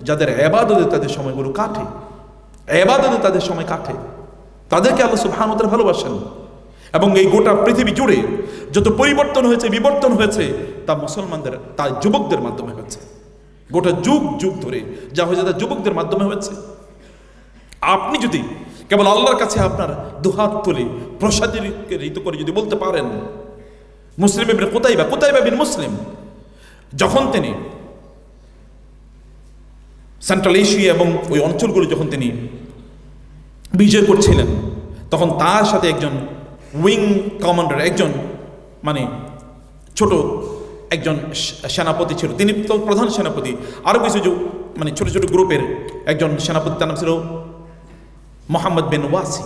যাদের ইবাদতে তাদের সময়গুলো কাটে, ইবাদতে তাদের সময় কাটে, তাদেরকে আল্লাহ সুবহানাহু ওয়া তাআলা ভালোবাসেন। এবং এই গোটা পৃথিবী জুড়ে যত পরিবর্তন হয়েছে, বিবর্তন হয়েছে, তা মুসলমানদের, তা যুবকদের মাধ্যমে হয়েছে। গোটা যুগ যুগ ধরে যা হয়েছে তা যুবকদের মাধ্যমে হয়েছে। আপনি যদি কেবল আল্লাহর কাছে আপনার দুহাত তুলে প্রসাদিত করে যদি বলতে পারেন, মুসলিম ইবনে কুতাইবা বিন মুসলিম যখন তিনি সেন্ট্রাল এশিয়া এবং ওই অঞ্চলগুলো যখন তিনি বিজয় করছিলেন, তখন তার সাথে একজন উইং কমান্ডার, একজন মানে ছোট একজন সেনাপতি ছিল, তিনি তো প্রধান সেনাপতি, আরও কিছু মানে ছোট ছোট গ্রুপের একজন সেনাপতি, তার নাম ছিল মোহাম্মদ বিন ওয়াসি।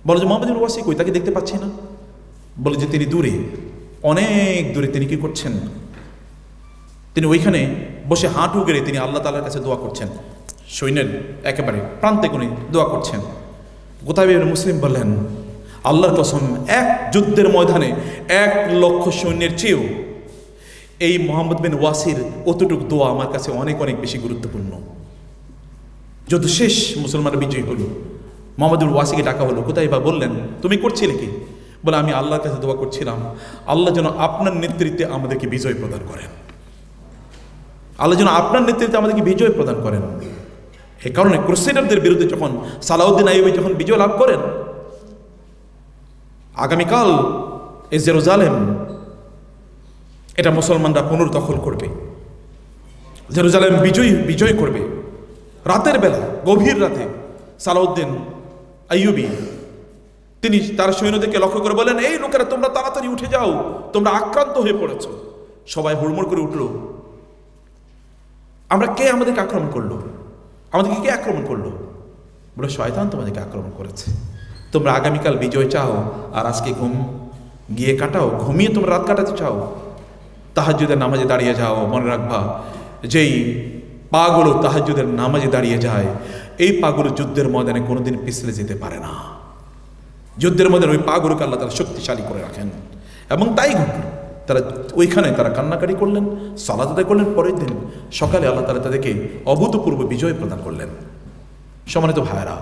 বলে যে মোহাম্মদ বিন ওয়াসি কই, তাকে দেখতে পাচ্ছি না। বলে যে তিনি দূরে, অনেক দূরে। তিনি কি করছেন, তিনি ওইখানে বসে হাঁটু গেড়ে তিনি আল্লাহ তাআলার কাছে দোয়া করছেন, সৈন্যের একেবারে প্রান্তে কোণে দোয়া করছেন। কুতাইবা ইবনে মুসলিম বললেন, আল্লাহর কসম, এক যুদ্ধের ময়দানে 1,00,000 সৈন্যের চেয়েও এই মোহাম্মদ বিন ওয়াসির অতটুক দোয়া আমার কাছে অনেক অনেক বেশি গুরুত্বপূর্ণ। যুদ্ধ শেষ, মুসলমানরা বিজয়ী হলো। মোহাম্মদুল ওয়াসিকে ডাকা হলো, কোথায় বা? বললেন তুমি করছিলে কি? বলে আমি আল্লাহর কাছে দোয়া করছিলাম, আল্লাহ যেন আপনার নেতৃত্বে আমাদেরকে বিজয় প্রদান করেন, আল্লাহ যেন আপনার নেতৃত্বে আমাদেরকে বিজয় প্রদান করেন। এই কারণে ক্রুসেডারদের বিরুদ্ধে যখন সালাউদ্দিন আইয়ুবী যখন বিজয় লাভ করেন, আগামীকাল এই জেরুজালেম এটা মুসলমানরা পুনর্দখল করবে, জেরুজালেম বিজয় করবে। রাতের বেলা, গভীর রাতে সালাউদ্দিন আইয়ুবী তিনি তার সৈন্যদেরকে লক্ষ্য করে বলেন, এই লোকেরা তোমরা তাড়াতাড়ি উঠে যাও, তোমরা আক্রান্ত হয়ে পড়েছ। সবাই হুড়মুড় করে উঠল। আমরা কে আমাদেরকে আক্রমণ করলো? আমাদেরকে কে আক্রমণ করলো? বলে শয়তান তোমাদেরকে আক্রমণ করেছে। তোমরা আগামীকাল বিজয় চাও আর আজকে ঘুম গিয়ে কাটাও, ঘুমিয়ে তোমরা রাত কাটাতে চাও, তাহাজ্জুদের নামাজে দাঁড়িয়ে যাও। মনে রাখবা, যেই পাগুলো তাহাজ্জুদের নামাজে দাঁড়িয়ে যায়, এই পাগুলো যুদ্ধের ময়দানে কোনোদিন পিছলে যেতে পারে না। যুদ্ধের ময়দানে ওই পাগুলোকে আল্লাহ তারা শক্তিশালী করে রাখেন। এবং তাই ঘটল, তারা ওইখানে তারা কান্নাকাটি করলেন, সালাত আদায় করলেন। পরের দিন সকালে আল্লাহ তাআলা তাদেরকে অভূতপূর্ব বিজয় প্রদান করলেন। সম্মানিত ভাইয়েরা,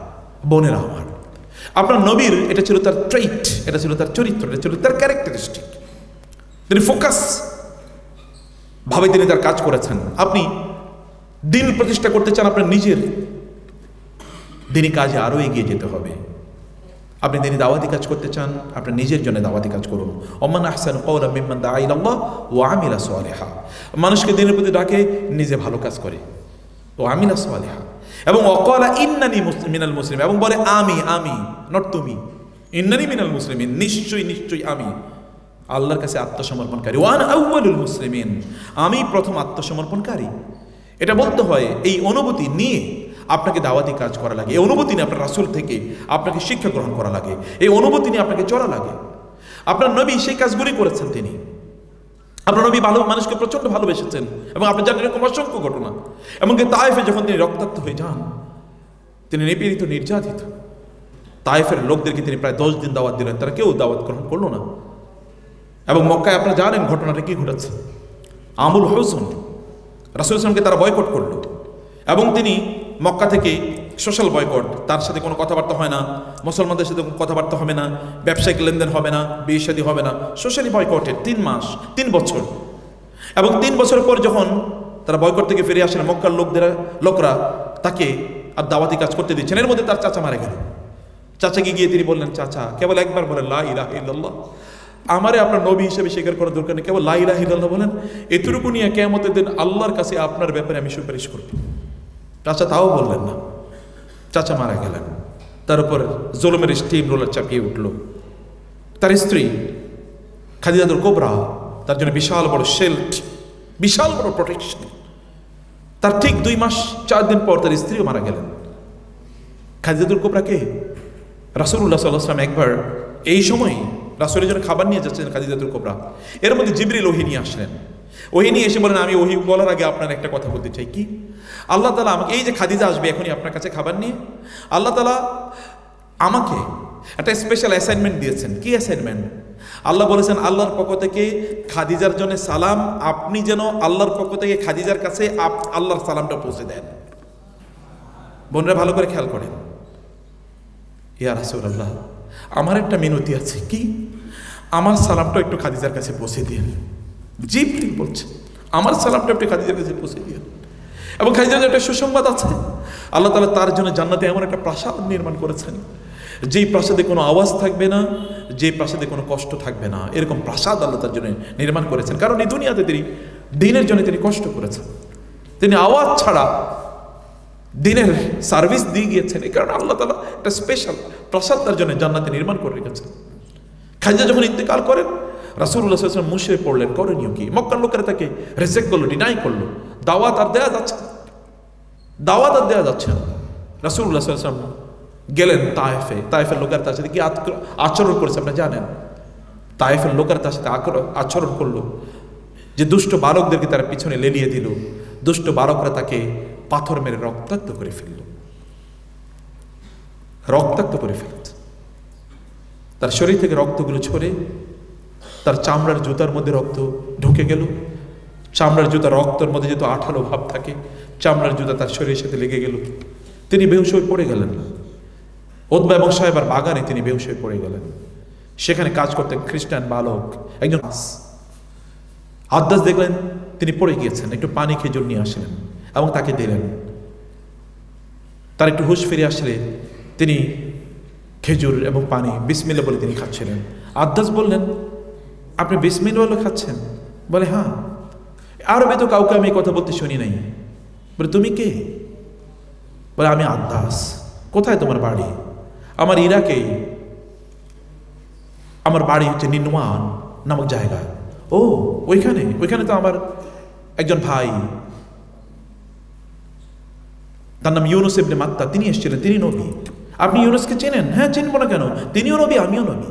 বোনেরা আমার, আপনার নবীর এটা ছিল তার ট্রেইট, এটা ছিল তার চরিত্র, এটা ছিল তার ক্যারেক্টারিস্টিক। তিনি ফোকাস ভাবে তিনি তার কাজ করেছেন। আপনি দিন প্রতিষ্ঠা করতে চান, আপনার নিজের দিনী কাজে আরো এগিয়ে যেতে হবে। আপনি দিনী দাওয়াতি কাজ করতে চান, আপনার নিজের জন্য দাওয়াতি কাজ করুন। ওমান আহসানু কাওলাম মিম্মান দাআ ইলাল্লাহ ওয়া আমিলা সালিহা। মানুষকে দিনের প্রতি ডাকে, নিজে ভালো কাজ করে, ওয়া আমিলা সালিহা। এবং ওয়াকালা ইন্নানি মিনাল মুসলিমিন, এবং বলে আমি, নট তুমি। ইন্নানি মিনাল মুসলিমিন, নিশ্চয়ই আমি আল্লাহর কাছে আত্মসমর্পণকারী। ওয়ান আউয়ালুল মুসলিমিন, আমি প্রথম আত্মসমর্পণকারী। এটা বলতে হয়, এই অনুভূতি নিয়ে আপনাকে দাওয়াতি কাজ করা লাগে, এই অনুভূতি নিয়ে আপনার রাসূল থেকে আপনাকে শিক্ষা গ্রহণ করা লাগে, এই অনুভূতি নিয়ে আপনাকে চলা লাগে। আপনার নবী সেই কাজগুলি করেছেন। তিনি, আপনার নবী ভালো মানুষকে প্রচন্ড ভালোবেসেছেন, এবং আপনি জানেন এরকম অসংখ্য ঘটনা। এমনকি তায়েফে যখন তিনি রক্তাক্ত হয়ে যান, তিনি নিপীড়িত, নির্যাতিত, তায়েফের লোকদেরকে তিনি প্রায় 10 দিন দাওয়াত দিলেন, তারা কেউ দাওয়াত গ্রহণ করলো না। এবং মক্কায় আপনারা জানেন ঘটনাটা কি ঘটেছে। আমুল হুজন রাসূল সাল্লাল্লাহু তারা বয়কট করলো, এবং তিনি মক্কা থেকে সোশ্যাল বয়কট, তার সাথে কোনো কথাবার্তা হয় না, মুসলমানদের সাথে কোনো কথাবার্তা হবে না, ব্যবসায়িক লেনদেন হবে না, বিয়ে শাদী হবে না, সোশ্যালি বয়কটের 3 মাস, 3 বছর। এবং 3 বছর পর যখন তারা বয়কট থেকে ফিরে আসেন, মক্কার লোকরা তাকে আর দাওয়াতি কাজ করতে দিচ্ছেন। এর মধ্যে তার চাচা মারা গেল। চাচাকে গিয়ে তিনি বললেন, চাচা কেবল একবার বলেন লা ইলাহা ইল্লাল্লাহ, আমারে আপনার নবী হিসেবে স্বীকার করার দরকার নেই, কেবল লা ইলাহা ইল্লাল্লাহ বলেন, এতটুকু নিয়ে কিয়ামতের দিন আল্লাহর কাছে আপনার ব্যাপারে আমি সুপারিশ করব। চাচা তাও বললেন না, চাচা মারা গেলেন। তার উপর জুলুমের স্টিম রোলার চাপিয়ে উঠল। তার স্ত্রী খাদিজাতুল কুবরা, তার জন্য বিশাল বড় শেল্ট, বিশাল বড় প্রোটেকশন। তার ঠিক 2 মাস 4 দিন পর তার স্ত্রীও মারা গেলেন। খাদিজাতুল কুবরাকে রাসূলুল্লাহ সাল্লাল্লাহু আলাইহি ওয়াসাল্লাম একবার এই সময় রাসূলের জন্য খাবার নিয়ে যাচ্ছেন খাদিজাতুল কুবরা, এর মধ্যে জিবরিল ওহী নিয়ে আসলেন। ওহী নিয়ে এসে বলেন, আমি ওহী বলার আগে আপনার একটা কথা বলতে চাই। কি? আল্লাহ তাআলা আমাকে, এই যে খাদিজা আসবে এখনই আপনার কাছে খাবার নিয়ে, আল্লাহ তাআলা আমাকে একটা স্পেশাল অ্যাসাইনমেন্ট দিয়েছেন। কি অ্যাসাইনমেন্ট? আল্লাহ বলেছেন আল্লাহর পক্ষ থেকে খাদিজার জন্য সালাম, আপনি যেন আল্লাহর পক্ষ থেকে খাদিজার কাছে আল্লাহর সালামটা পৌঁছে দেন। বোনরা ভালো করে খেয়াল করেন। ইয়া রাসূলুল্লাহ, আমার একটা মিনতি আছে। কি? আমার সালামটা একটু খাদিজার কাছে পৌঁছে দিন। জিবরিল বলছে, আমার সালামটা একটু খাদিজার কাছে পৌঁছে দিন। এবং খাদিজার একটা সুসংবাদ আছে, আল্লাহ তাআলা তার জন্য জান্নাতে এমন একটা প্রাসাদ নির্মাণ করেছেন, যেই প্রাসাদে কোনো আওয়াজ থাকবে না, যে প্রাসাদে কোনো কষ্ট থাকবে না, এরকম প্রাসাদ আল্লাহ তার জন্য নির্মাণ করেছেন। কারণ এই দুনিয়াতে তিনি দিনের জন্য তিনি কষ্ট করেছেন, তিনি আওয়াজ ছাড়া দিনের সার্ভিস দিয়ে গিয়েছেন। এই কারণে আল্লাহ তাআলা একটা স্পেশাল প্রাসাদ তার জন্য জান্নাতে নির্মাণ করে রেখেছেন। খাদিজা যখন ইন্তেকাল করেন, রাসূলুল্লাহ সাল্লাল্লাহু আলাইহি ওয়াসাল্লাম মুশরিক পড়লেন। করণীয় কি? মক্কার লোকেরা তাকে রিজেক্ট করলো, ডিনাই করলো, দাওয়াত আর দেয়া যাচ্ছে না। রাসূলুল্লাহ সাল্লাল্লাহু আলাইহি ওয়াসাল্লাম গেলেন তায়েফে। তায়েফের লোকেরা তার সাথে কি আচরণ করেছে আপনারা জানেন। তায়েফের লোকেরা তার সাথে আচরণ করলো যে দুষ্ট বালকদেরকে তারা পিছনে লেলিয়ে দিল। দুষ্ট বালকরা তাকে পাথর মেরে রক্তাক্ত করে ফেলল। তার শরীর থেকে রক্তগুলো ছড়ে তার চামড়ার জুতার মধ্যে রক্ত ঢুকে গেল। চামড়ার জুতা রক্তের মধ্যে যেহেতু আঠালো ভাব থাকে, চামড়ার জুতা তার শরীরের সাথে লেগে গেল। তিনি বেহুশ হয়ে পড়ে গেলেন। উতবা এবং সাহেবার বাগানে তিনি বেহুশ হয়ে পড়ে গেলেন। সেখানে কাজ করতেন খ্রিস্টান বালক একজন। আদ্দাস দেখলেন তিনি পড়ে গিয়েছেন, একটু পানি খেজুর নিয়ে আসলেন এবং তাকে দিলেন। তার একটু হুঁশ ফিরে আসলে তিনি খেজুর এবং পানি বিসমিল্লাহ বলে তিনি খাচ্ছিলেন। আদ্দাস বললেন, আপনি বিসমিল্লাহ বলে খাচ্ছেন? বলে, হ্যাঁ। আরবে তো কাউকে আমি কথা বলতে শুনি নাই। বলে, তুমি কে? বলে, আমি আদ্দাস। কোথায় তোমার বাড়ি? আমার ইরাকে, আমার বাড়ি হচ্ছে নিনওয়ান নামক জায়গা। ও, ওইখানে তো আমার একজন ভাই, তার নাম ইউনুস ইবনে মাত্তা, তিনি এসেছিলেন, তিনি নবী। আপনি ইউনুসকে চেনেন? হ্যাঁ, চিনবো না কেন, তিনিও নবী, আমিও নবী,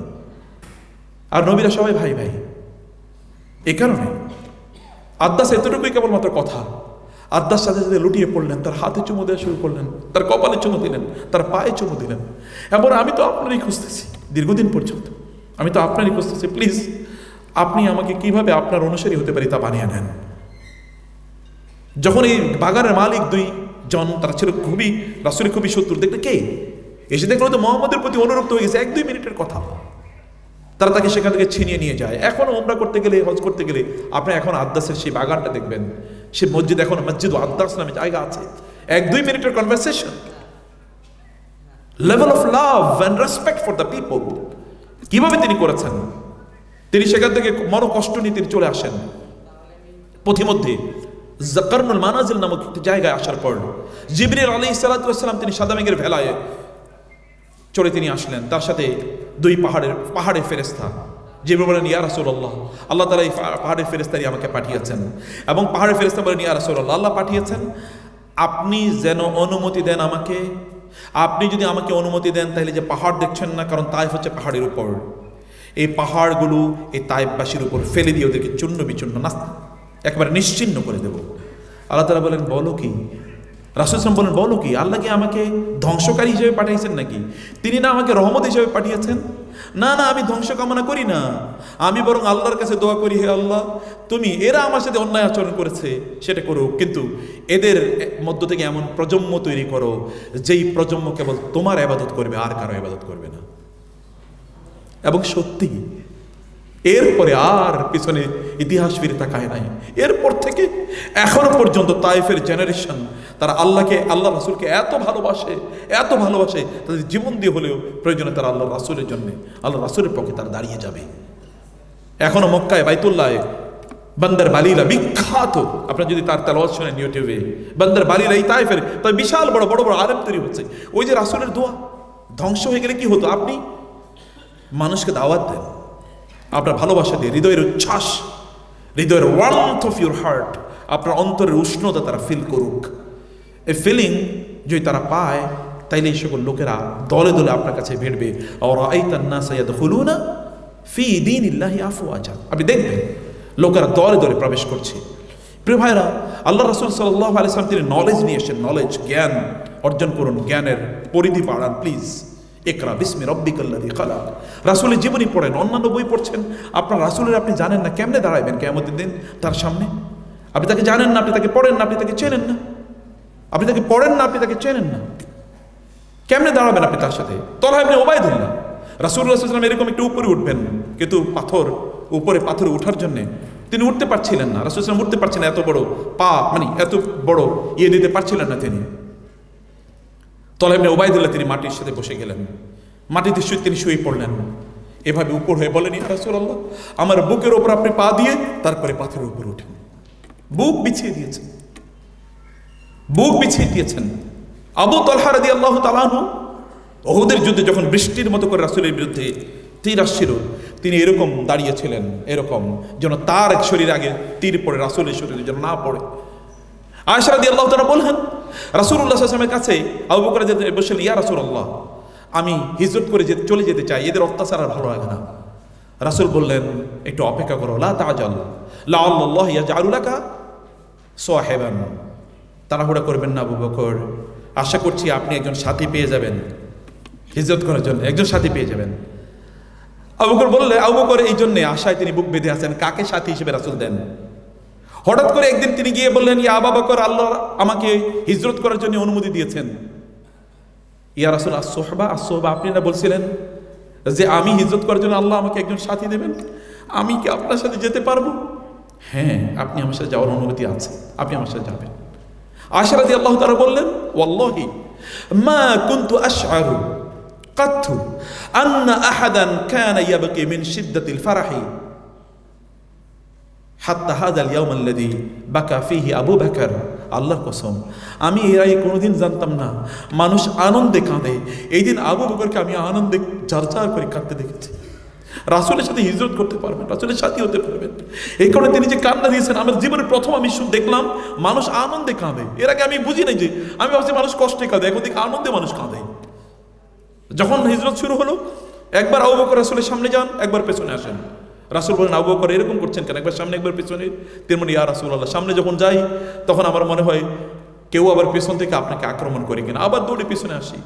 আর নবীরা সবাই ভাই ভাই। এ কারণে আদ্দাস এতটুকুই কেবলমাত্র কথা। আদ্দাস সাথে সাথে লুটিয়ে পড়লেন, তার হাতে চুমু দেওয়া শুরু করলেন, তার কপালে চুমু দিলেন, তার পায়ে চুমু দিলেন। এবার, আমি তো আপনারই খুঁজতেছি দীর্ঘদিন পর্যন্ত, আমি তো আপনারই খুঁজতেছি, প্লিজ আপনি আমাকে কিভাবে আপনার অনুসারী হতে পারি তা বানিয়ে নেন। যখন এই বাগানের মালিক দুই জন, তারা ছিল খুবই রাসূলের খুবই শত্রু, দেখলে কে এসে দেখলো তো মোহাম্মদের প্রতি অনুরক্ত হয়ে গেছে, 1-2 মিনিটের কথা। তারা তাকে সেখান থেকে ছিনিয়ে নিয়ে যায়। এখন ওমরা করতে গেলে, হজ করতে গেলে আপনি এখন আদ্দাসের সেই বাগানটা দেখবেন, সে মসজিদ, এখন মসজিদ আদ্দাস নামে জায়গা আছে। 1-2 মিনিটের conversation, level of love and respect for the people কিভাবে তিনি করেছেন। তিনি সেখান থেকে মনোকষ্ট নিয়ে তিনি চলে আসেন। পথিমধ্যে জাকারনুল মানাজিল নামক একটি জায়গায় আসার পর জিবরিল আলাইহিস সালাতু ওয়াস সালাম তিনি সাদা মেঘের ভেলায় চড়ে তিনি আসলেন। তার সাথে 2 পাহাড়ের ফেরেশতা। জিবরিল বলেন, ইয়া রাসূলুল্লাহ, আল্লাহ তাআলা এই পাহাড়ের ফেরেশতারি আমাকে পাঠিয়েছেন। এবং পাহাড়ের ফেরেশতা বলেন, ইয়া রাসূলুল্লাহ, আল্লাহ পাঠিয়েছেন, আপনি যেন অনুমতি দেন আমাকে। আপনি যদি আমাকে অনুমতি দেন তাহলে যে পাহাড় দেখছেন না, কারণ তাইফ হচ্ছে পাহাড়ের উপর, এই পাহাড়গুলো এই তাইফবাসীর উপর ফেলে দিয়ে ওদেরকে চূর্ণ বিচূর্ণ একবারে নিশ্চিহ্ন করে দেব। আল্লাহ তাআলা বলেন, বলো কি? রাসূল সাল্লাল্লাহু আলাইহি ওয়াসাল্লাম বলেন, বলো কি? আল্লাহ কি আমাকে ধ্বংসকারী হিসেবে পাঠিয়েছেন নাকি? তিনি না আমাকে রহমত হিসেবে পাঠিয়েছেন? না না, আমি ধ্বংস কামনা করি না, আমি বরং আল্লাহর কাছে দোয়া করি, হে আল্লাহ, তুমি, এরা আমার সাথে অন্যায় আচরণ করেছে সেটা করো, কিন্তু এদের মধ্য থেকে এমন প্রজন্ম তৈরি করো যেই প্রজন্ম কেবল তোমার ইবাদত করবে, আর কারো ইবাদত করবে না। এবং সত্যি এরপরে আর পিছনে ইতিহাস ফিরে তাকায় নাই। এরপর থেকে এখনো পর্যন্ত তাইফের জেনারেশন তারা আল্লাহকে, আল্লাহ রাসূলকে এত ভালোবাসে, তাদের জীবন দিয়ে হলেও প্রয়োজনে তারা আল্লাহ রাসূলের জন্য, আল্লাহ রাসূলের পক্ষে তারা দাঁড়িয়ে যাবে। এখনো মক্কায় বাইতুল্লাহে বান্দার বালিলা বিখ্যাত, আপনারা যদি তার তেলাওয়াত শুনেন ইউটিউবে, বান্দার বালিলা এই তাইফের, তবে বিশাল বড় বড় আলেম তৈরি হচ্ছে। ওই যে রাসূলের দোয়া ধ্বংস হয়ে গেলে কি হতো? আপনি মানুষকে দাওয়াত দেন আপনার ভালোবাসা দিয়ে, হৃদয়ের উচ্ছ্বাস, হৃদয়ের ওয়ার্মথ অফ ইউর হার্ট, আপনার অন্তরের উষ্ণতা তারা ফিল করুক। এই ফিলিং যদি তারা পায়, তাইলে এই সকল লোকেরা দলে দলে আপনার কাছে ভিড়বে। আরাআইতান নাসা ইয়াদখুলুনা ফি দীনিল্লাহি আফওয়াজা, আপনি দেখবেন লোকেরা দলে দলে প্রবেশ করছে। প্রিয় ভাইরা, আল্লাহ রাসূল সাল্লাল্লাহু আলাইহি ওয়াসাল্লাম তিনি নলেজ নিয়ে এসেছেন, নলেজ, জ্ঞান অর্জন করুন, জ্ঞানের পরিধি বাড়ান প্লিজ। ইকরা বিসমি রাব্বিকাল্লাযী খালাক, রাসূলের জীবনী পড়েন, অন্যান্য বই পড়ছেন, আপনার রাসূলের আপনি জানেন না, কেমনে দাঁড়াবেন কিয়ামতের দিন তার সামনে? আপনি তাকে জানেন না, আপনি তাকে পড়েন না, আপনি তাকে চেনেন না, আপনি তাকে পড়েন না, আপনি তাকে চেনেন না, কেমনে দাঁড়াবেন আপনি তার সাথে? তলহা ইবনে উবাইদুল্লাহ, রাসূলুল্লাহ সাল্লাল্লাহু আলাইহি ওয়াসাল্লাম এরকম একটু উপরে উঠবেন, কিন্তু পাথরে উঠার জন্য তিনি উঠতে পারছিলেন না। রাসূলুল্লাহ সাল্লাল্লাহু আলাইহি ওয়াসাল্লাম উঠতে পারছেন, এত বড় পা, মানে এত বড় দিতে পারছিলেন না তিনি। তলহা ইবনে উবাইদুল্লাহ তিনি মাটির সাথে বসে গেলেন, মাটিতে তিনি শুয়ে পড়লেন, এভাবে উপর হয়ে বলেন, ইয়া রাসূলুল্লাহ, আমার বুকের ওপর আপনি পা দিয়ে তারপরে পাথরের উপর উঠেন। বুক বিছিয়ে দিয়েছেন। আবু তালহা রাদিয়াল্লাহু তাআলা আনহু উহুদের যুদ্ধে যখন বৃষ্টির মতো করে রাসূলের বিরুদ্ধে তীর আসছিল, তিনি এরকম দাঁড়িয়েছিলেন, এরকম যেন তার শরীর আগে তীর পড়ে রাসূলের শরীরে যেন না পড়ে। আয়েশা রাদিয়াল্লাহু তাআলা বলেন, রাসূলুল্লাহ সাল্লাল্লাহু আলাইহি ওয়াসাল্লামের কাছে আবু বকর রাদিয়াল্লাহু তাআলা বললেন, ইয়া রাসূলুল্লাহ, আমি হিজরত করে চলে যেতে চাই, এদের অত্যাচার আর ভালো লাগে না। রাসূল বললেন, একটু অপেক্ষা করো, লা তাআজাল লাআল্লাল্লাহু ইয়াজআলু লাকা সাহিবান, তাড়াহুড়া করবেন না আবু বকর, আশা করছি আপনি একজন সাথী পেয়ে যাবেন, হিজরত করার জন্য একজন সাথী পেয়ে যাবেন। আবু বকর এই জন্যে আশায় তিনি বুক বেঁধে আছেন, কাকে সাথী হিসেবে রাসূল দেন। হঠাৎ করে একদিন তিনি গিয়ে বললেন, ইয়া আবু বকর, আল্লাহ আমাকে হিজরত করার জন্য অনুমতি দিয়েছেন, ইয়া রাসূল আস-সুহবা আপনি না বলছিলেন যে আমি হিজরত করার জন্য আল্লাহ আমাকে একজন সাথী দেবেন, আমি কি আপনার সাথে যেতে পারবো? হ্যাঁ, আপনি আমার সাথে যাওয়ার অনুমতি আছে, আপনি আমার সাথে যাবেন। আয়েশা রাদিয়াল্লাহু তাআলা বললেন, ওয়াল্লাহি মা কুনতু আশআরু কাত্তু আন্না আহাদান কানা ইয়াবকি মিন শিদ্দাতিল ফারাহি হাত্তা হাদাল ইয়াউম আল্লাযী বাকা ফীহি আবু বকর। আল্লাহর কসম, আমি এর আগে কোনোদিন জানতাম না মানুষ আনন্দে কাঁদে। এই দিন আবু বকরকে আমি আনন্দে ঝরঝর করে কাঁদতে দেখেছি। রাসূলের সাথে হিজরত করতে পারবেন, রাসূলের সাথী হতে পারবেন, এই কারণে তিনি যে কান্না দিয়েছেন আমার জীবনের প্রথম আমি দেখলাম মানুষ আনন্দে কাঁদে। এর আগে আমি বুঝি নাই, যে আমি ভাবছি মানুষ কষ্টে কাঁদে, এখন দেখি আনন্দে মানুষ কাঁদে। যখন হিজরত শুরু হলো, একবার আবু বকর রাসূলের সামনে যান, একবার পেছনে আসেন। রাসূল বলেন, আবু বকর এরকম করছেন কেন, একবার সামনে একবার পেছনে? তেমনি ইয়া রাসূলুল্লাহ, সামনে যখন যাই তখন আমার মনে হয় কেউ আবার পেছন থেকে আপনাকে আক্রমণ করে কিনা, আবার দৌড়ে পেছনে আসি।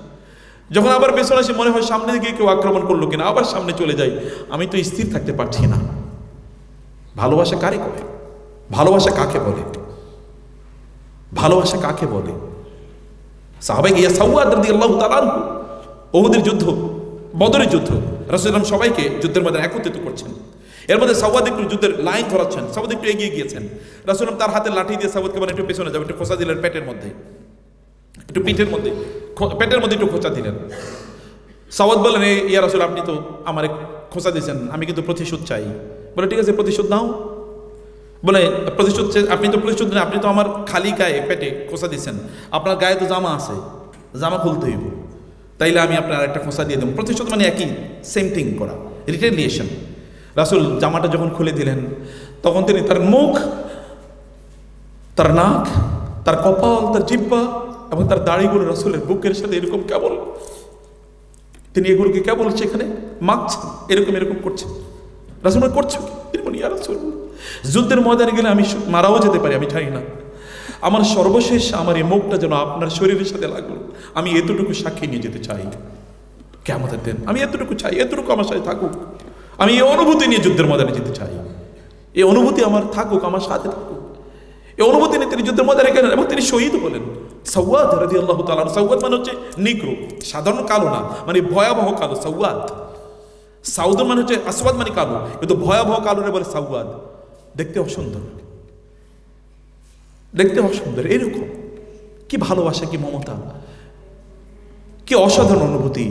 যখন আবার পেছনে আসি মনে হয় সামনে দিকে কেউ আক্রমণ করলো কিনা, আবার সামনে চলে যাই। আমি তো স্থির থাকতে পারছি না। ভালোবাসা কারে করে? ভালোবাসা কাকে বলে? ভালোবাসা কাকে বলে? সাহাবায়ে ইয়া সাওয়াদ রাদিয়াল্লাহু তাআলা আনহু, উহুদের যুদ্ধ, বদরের যুদ্ধ, রাসূলুল্লাহ সবাইকে যুদ্ধের মধ্যে একত্রিত করছেন। এর মধ্যে সাওয়াদ একটু যুদ্ধের লাইন ধরাচ্ছেন, সাওয়াদ একটু এগিয়ে গিয়েছেন। রাসূলুল্লাহ তার হাতে লাঠি দিয়ে সাওয়াদকে বলেন একটু পেছনে যাও, একটু খোঁচা দিলেন পেটের মধ্যে, একটু পিঠের মধ্যে, পেটের মধ্যে একটু খোঁচা দিলেন। সাওয়াদ বলেন, ইয়া রাসূল আপনি তো আমার খোঁচা দিয়েছেন, আমি কিন্তু প্রতিশোধ চাই। বলে ঠিক আছে প্রতিশোধ নাও। বলে প্রতিশোধ, আপনি তো প্রতিশোধ নেন, আপনি তো আমার খালি গায়ে পেটে খোঁচা দিয়েছেন, আপনার গায়ে তো জামা আছে, জামা খুলতে হইব, তাইলে আমি আপনার একটা খোঁচা দিয়ে দেবো। প্রতিশোধ মানে একই, সেম থিং করা, রিটেলিয়েশন। রাসূল জামাটা যখন খুলে দিলেন তখন তিনি তার মুখ, তার নাক, তার কপাল, তার জিহ্বা এবং তার দাড়িগুলো রাসূলের বুকের সাথে এরকম কেবল, তিনি এগুলোকে কেবল সেখানে মাখছেন, এরকম এরকম করছেন। রাসূল করছে, তিনি বলেন, ইয়া রাসূল যুদ্ধের ময়দানে গেলে আমি মারাও যেতে পারি, আমি জানি না, আমার সর্বশেষ আমার এই মুখটা যেন আপনার শরীরের সাথে লাগলো, আমি এতটুকু সাক্ষী নিয়ে যেতে চাই কিয়ামতের দিন। আমি এতটুকু চাই, এতটুকু আমার সাথে থাকুক, আমি এই অনুভূতি নিয়ে যুদ্ধের ময়দানে যেতে চাই, এই অনুভূতি আমার থাকুক, আমার সাথে থাকুক। এই অনুভূতি নিয়ে তিনি যুদ্ধের ময়দানে গেলেন এবং তিনি শহীদ হলেন। সাওয়াদ রাদিয়াল্লাহু তাআলা, সাওয়াদ মানে হচ্ছে নিগ্রো, সাধারণ কালো না, মানে ভয়াবহ কালো। সাওয়াদ, সাউদ মানে হচ্ছে আসওয়াদ মানে কালো, কিন্তু ভয়াবহ কালো বলে সাওয়াদ। দেখতে অসুন্দর, দেখতে অসুন্দর। এরকম কি ভালোবাসা, কি মমতা, কি অসাধারণ অনুভূতি।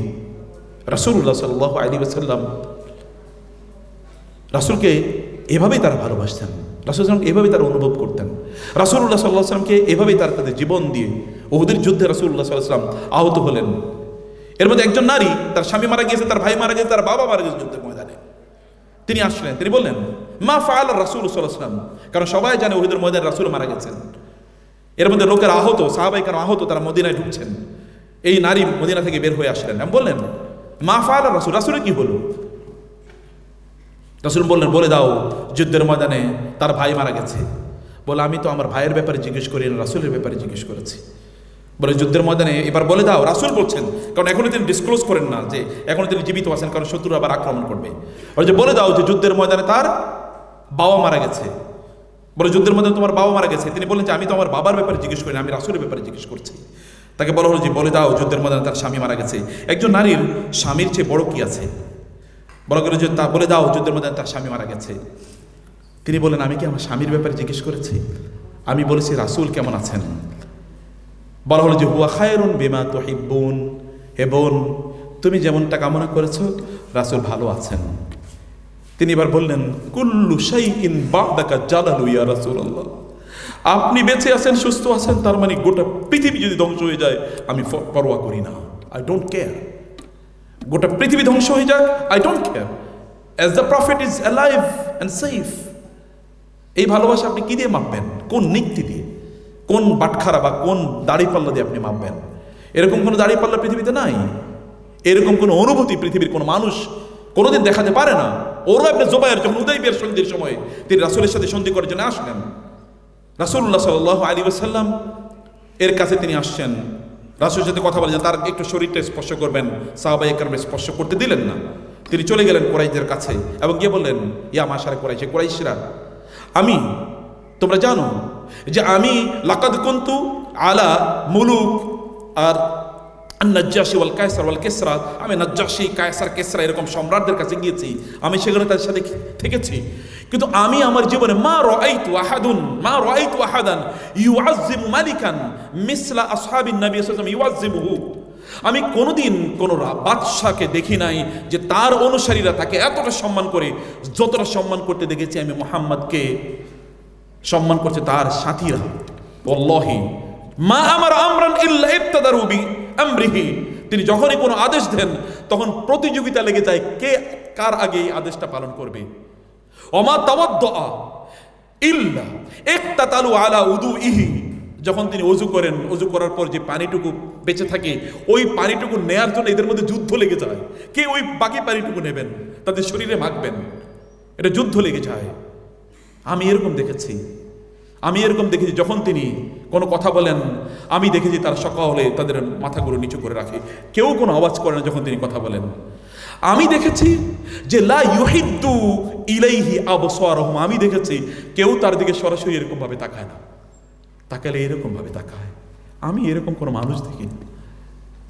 রাসূলুল্লাহ সাল্লাল্লাহু আলাইহি ওয়াসাল্লাম রাসূলকে এভাবেই তারা ভালোবাসতেন, রাসূলুল্লাহ এভাবেই তারা অনুভব করতেন। রাসূলুল্লাহ সাল্লাল্লাহু আলাইহি ওয়াসাল্লামকে এভাবেই তারা তাদের জীবন দিয়ে, উহুদের যুদ্ধে রাসূলুল্লাহ সাল্লাল্লাহু আলাইহি ওয়াসাল্লাম আহত হলেন। এর মধ্যে একজন নারী, তার স্বামী মারা গিয়েছে, তার ভাই মারা গেছে, তার বাবা মারা গেছে যুদ্ধের ময়দানে। তিনি আসলেন, তিনি বললেন, মা ফাআল রাসূল সাল্লাল্লাহু আলাইহি ওয়াসাল্লাম, কারণ সবাই জানে উহুদের ময়দানে রাসূল মারা গেছেন। এর মধ্যে লোকের আহত, সাহাবায়ে কেরাম আহত, তারা মদিনায় ঢুকছেন। এই নারী মদিনা থেকে বের হয়ে আসলেন, আমি বললেন, মা ফাআল রাসূল, রাসূলের কি হলো? রাসূল বললেন, বলে দাও যুদ্ধের ময়দানে তার ভাই মারা গেছে। বলে, আমি তো আমার ভাইয়ের ব্যাপারে জিজ্ঞেস করি না, রাসূলের ব্যাপারে জিজ্ঞেস করেছি। বলে, যুদ্ধের ময়দানে এবার বলে দাও। রাসূল বলছেন, কারণ এখনো তিনি ডিসক্লোজ করেন না যে এখনো তিনি জীবিত আছেন, কারণ শত্রু আবার আক্রমণ করবে। বলে যে বলে দাও যে যুদ্ধের ময়দানে তার বাবা মারা গেছে। বলে, যুদ্ধের ময়দানে তোমার বাবা মারা গেছে। তিনি বলেন যে আমি তো আমার বাবার ব্যাপারে জিজ্ঞেস করি না, আমি রাসূলের ব্যাপারে জিজ্ঞেস করছি। তাকে বলা হলো যে বলে দাও যুদ্ধের ময়দানে তার স্বামী মারা গেছে। একজন নারীর স্বামীর চেয়ে বড় কি আছে? বলা গেল যে তা বলে দাও যুদ্ধের ময়দানে তার স্বামী মারা গেছে। তিনি বলেন, আমি কি আমার স্বামীর ব্যাপারে জিজ্ঞেস করেছি? আমি বলেছি রাসূল কেমন আছেন। বলা হলো যে হুয়া খায়রুন বিমা তুহিব্বুন, হে বোন তুমি যেমনটা কামনা করেছো রাসূল ভালো আছেন। তিনি এবার বললেন, কুল্লু শাইইন বা'দাকা জালালু ইয়া রাসূলুল্লাহ, আপনি বেঁচে আছেন, সুস্থ আছেন, তার মানে গোটা পৃথিবী যদি ধ্বংস হয়ে যায় আমি পরোয়া করি না, আই ডোন্ট কেয়ার। গোটা পৃথিবী ধ্বংস হয়ে যাক, I don't care, as the prophet is alive and safe. এই ভালোবাসা আপনি কি দিয়ে মাপবেন? কোন নীতি দিয়ে, কোন বাটখারা বা কোন দাড়িপাল্লা দিয়ে আপনি মাপবেন? এরকম কোনো দাড়িপাল্লা পৃথিবীতে নাই, এরকম কোনো অনুভূতি পৃথিবীর কোনো মানুষ কোনোদিন দেখাতে পারে না। ওরওয়া ইবনে জুবায়ের যখন হুদাইবিয়ার সন্ধির সময় তিনি রাসূলের সাথে সন্ধি করার জন্য আসলেন, রাসূলুল্লাহ সাল্লাল্লাহু আলাইহি ওয়াসাল্লাম এর কাছে তিনি আসছেন, রাসূলের সাথে কথা বলেছেন, তার একটু শরীরটা স্পর্শ করবেন, সাহাবায়ে কেরাম স্পর্শ করতে দিলেন না। তিনি চলে গেলেন কুরাইশদের কাছে এবং গিয়ে বললেন, ইয়া মাশারে কুরাইশ, কুরাইশরা, আমি, তোমরা জানো যে আমি লাকাদ কুনতু আলা মুলুক আর নাজ্জাশী ওয়াল কায়সার ওয়াল কিসরা, আমি নাজ্জাশী, কায়সার, কিসরা এরকম সম্রাটদের কাছে গিয়েছি, আমি সেখানে তাদের সাথে থেকেছি, কিন্তু আমি আমার জীবনে মা রাআইতু আহাদান ইউআযযিমু মালিকান মিসলা আসহাবিন নবী সাল্লাল্লাহু আলাইহি ওয়াসাল্লাম ইউআযযিমুহু, আমি কোনোদিন কোনো বাদশাকে দেখি নাই যে তার অনুসারীরা তাকে এতটা সম্মান করে যতটা সম্মান করতে দেখেছি আমি মুহাম্মদকে সম্মান করছে তার সাথীরা। ওয়াল্লাহি মা আমারা আমরান ইল্লা ইবতাদারু বি আমরিহি, তিনি যখনই কোনো আদেশ দেন তখন প্রতিযোগিতা লেগে যায় কে কার আগে এই আদেশটা পালন করবে। ওমা তাওয়াদ্দা ইল্লা ইক্তাতালু আলা উদুইহি, যখন তিনি ওযু করেন, ওযু করার পর যে পানিটুকু বেঁচে থাকে ওই পানিটুকু নেয়ার জন্য এদের মধ্যে যুদ্ধ লেগে যায়, কে ওই বাকি পানিটুকু নেবেন তাদের শরীরে মাখবেন, এটা যুদ্ধ লেগে যায়। আমি এরকম দেখেছি যখন তিনি কোনো কথা বলেন আমি দেখেছি তারা সকালে তাদের মাথাগুলো নিচু করে রাখে, কেউ কোনো আওয়াজ করে না যখন তিনি কথা বলেন। আমি দেখেছি যে লা ইউহিদ্দু ইলাইহি আবসারহুম, আমি দেখেছি কেউ তার দিকে সরাসরি এরকম ভাবে তাকায় না, তাকালে এরকম ভাবে তাকায়। আমি এরকম কোনো মানুষ দেখিনি।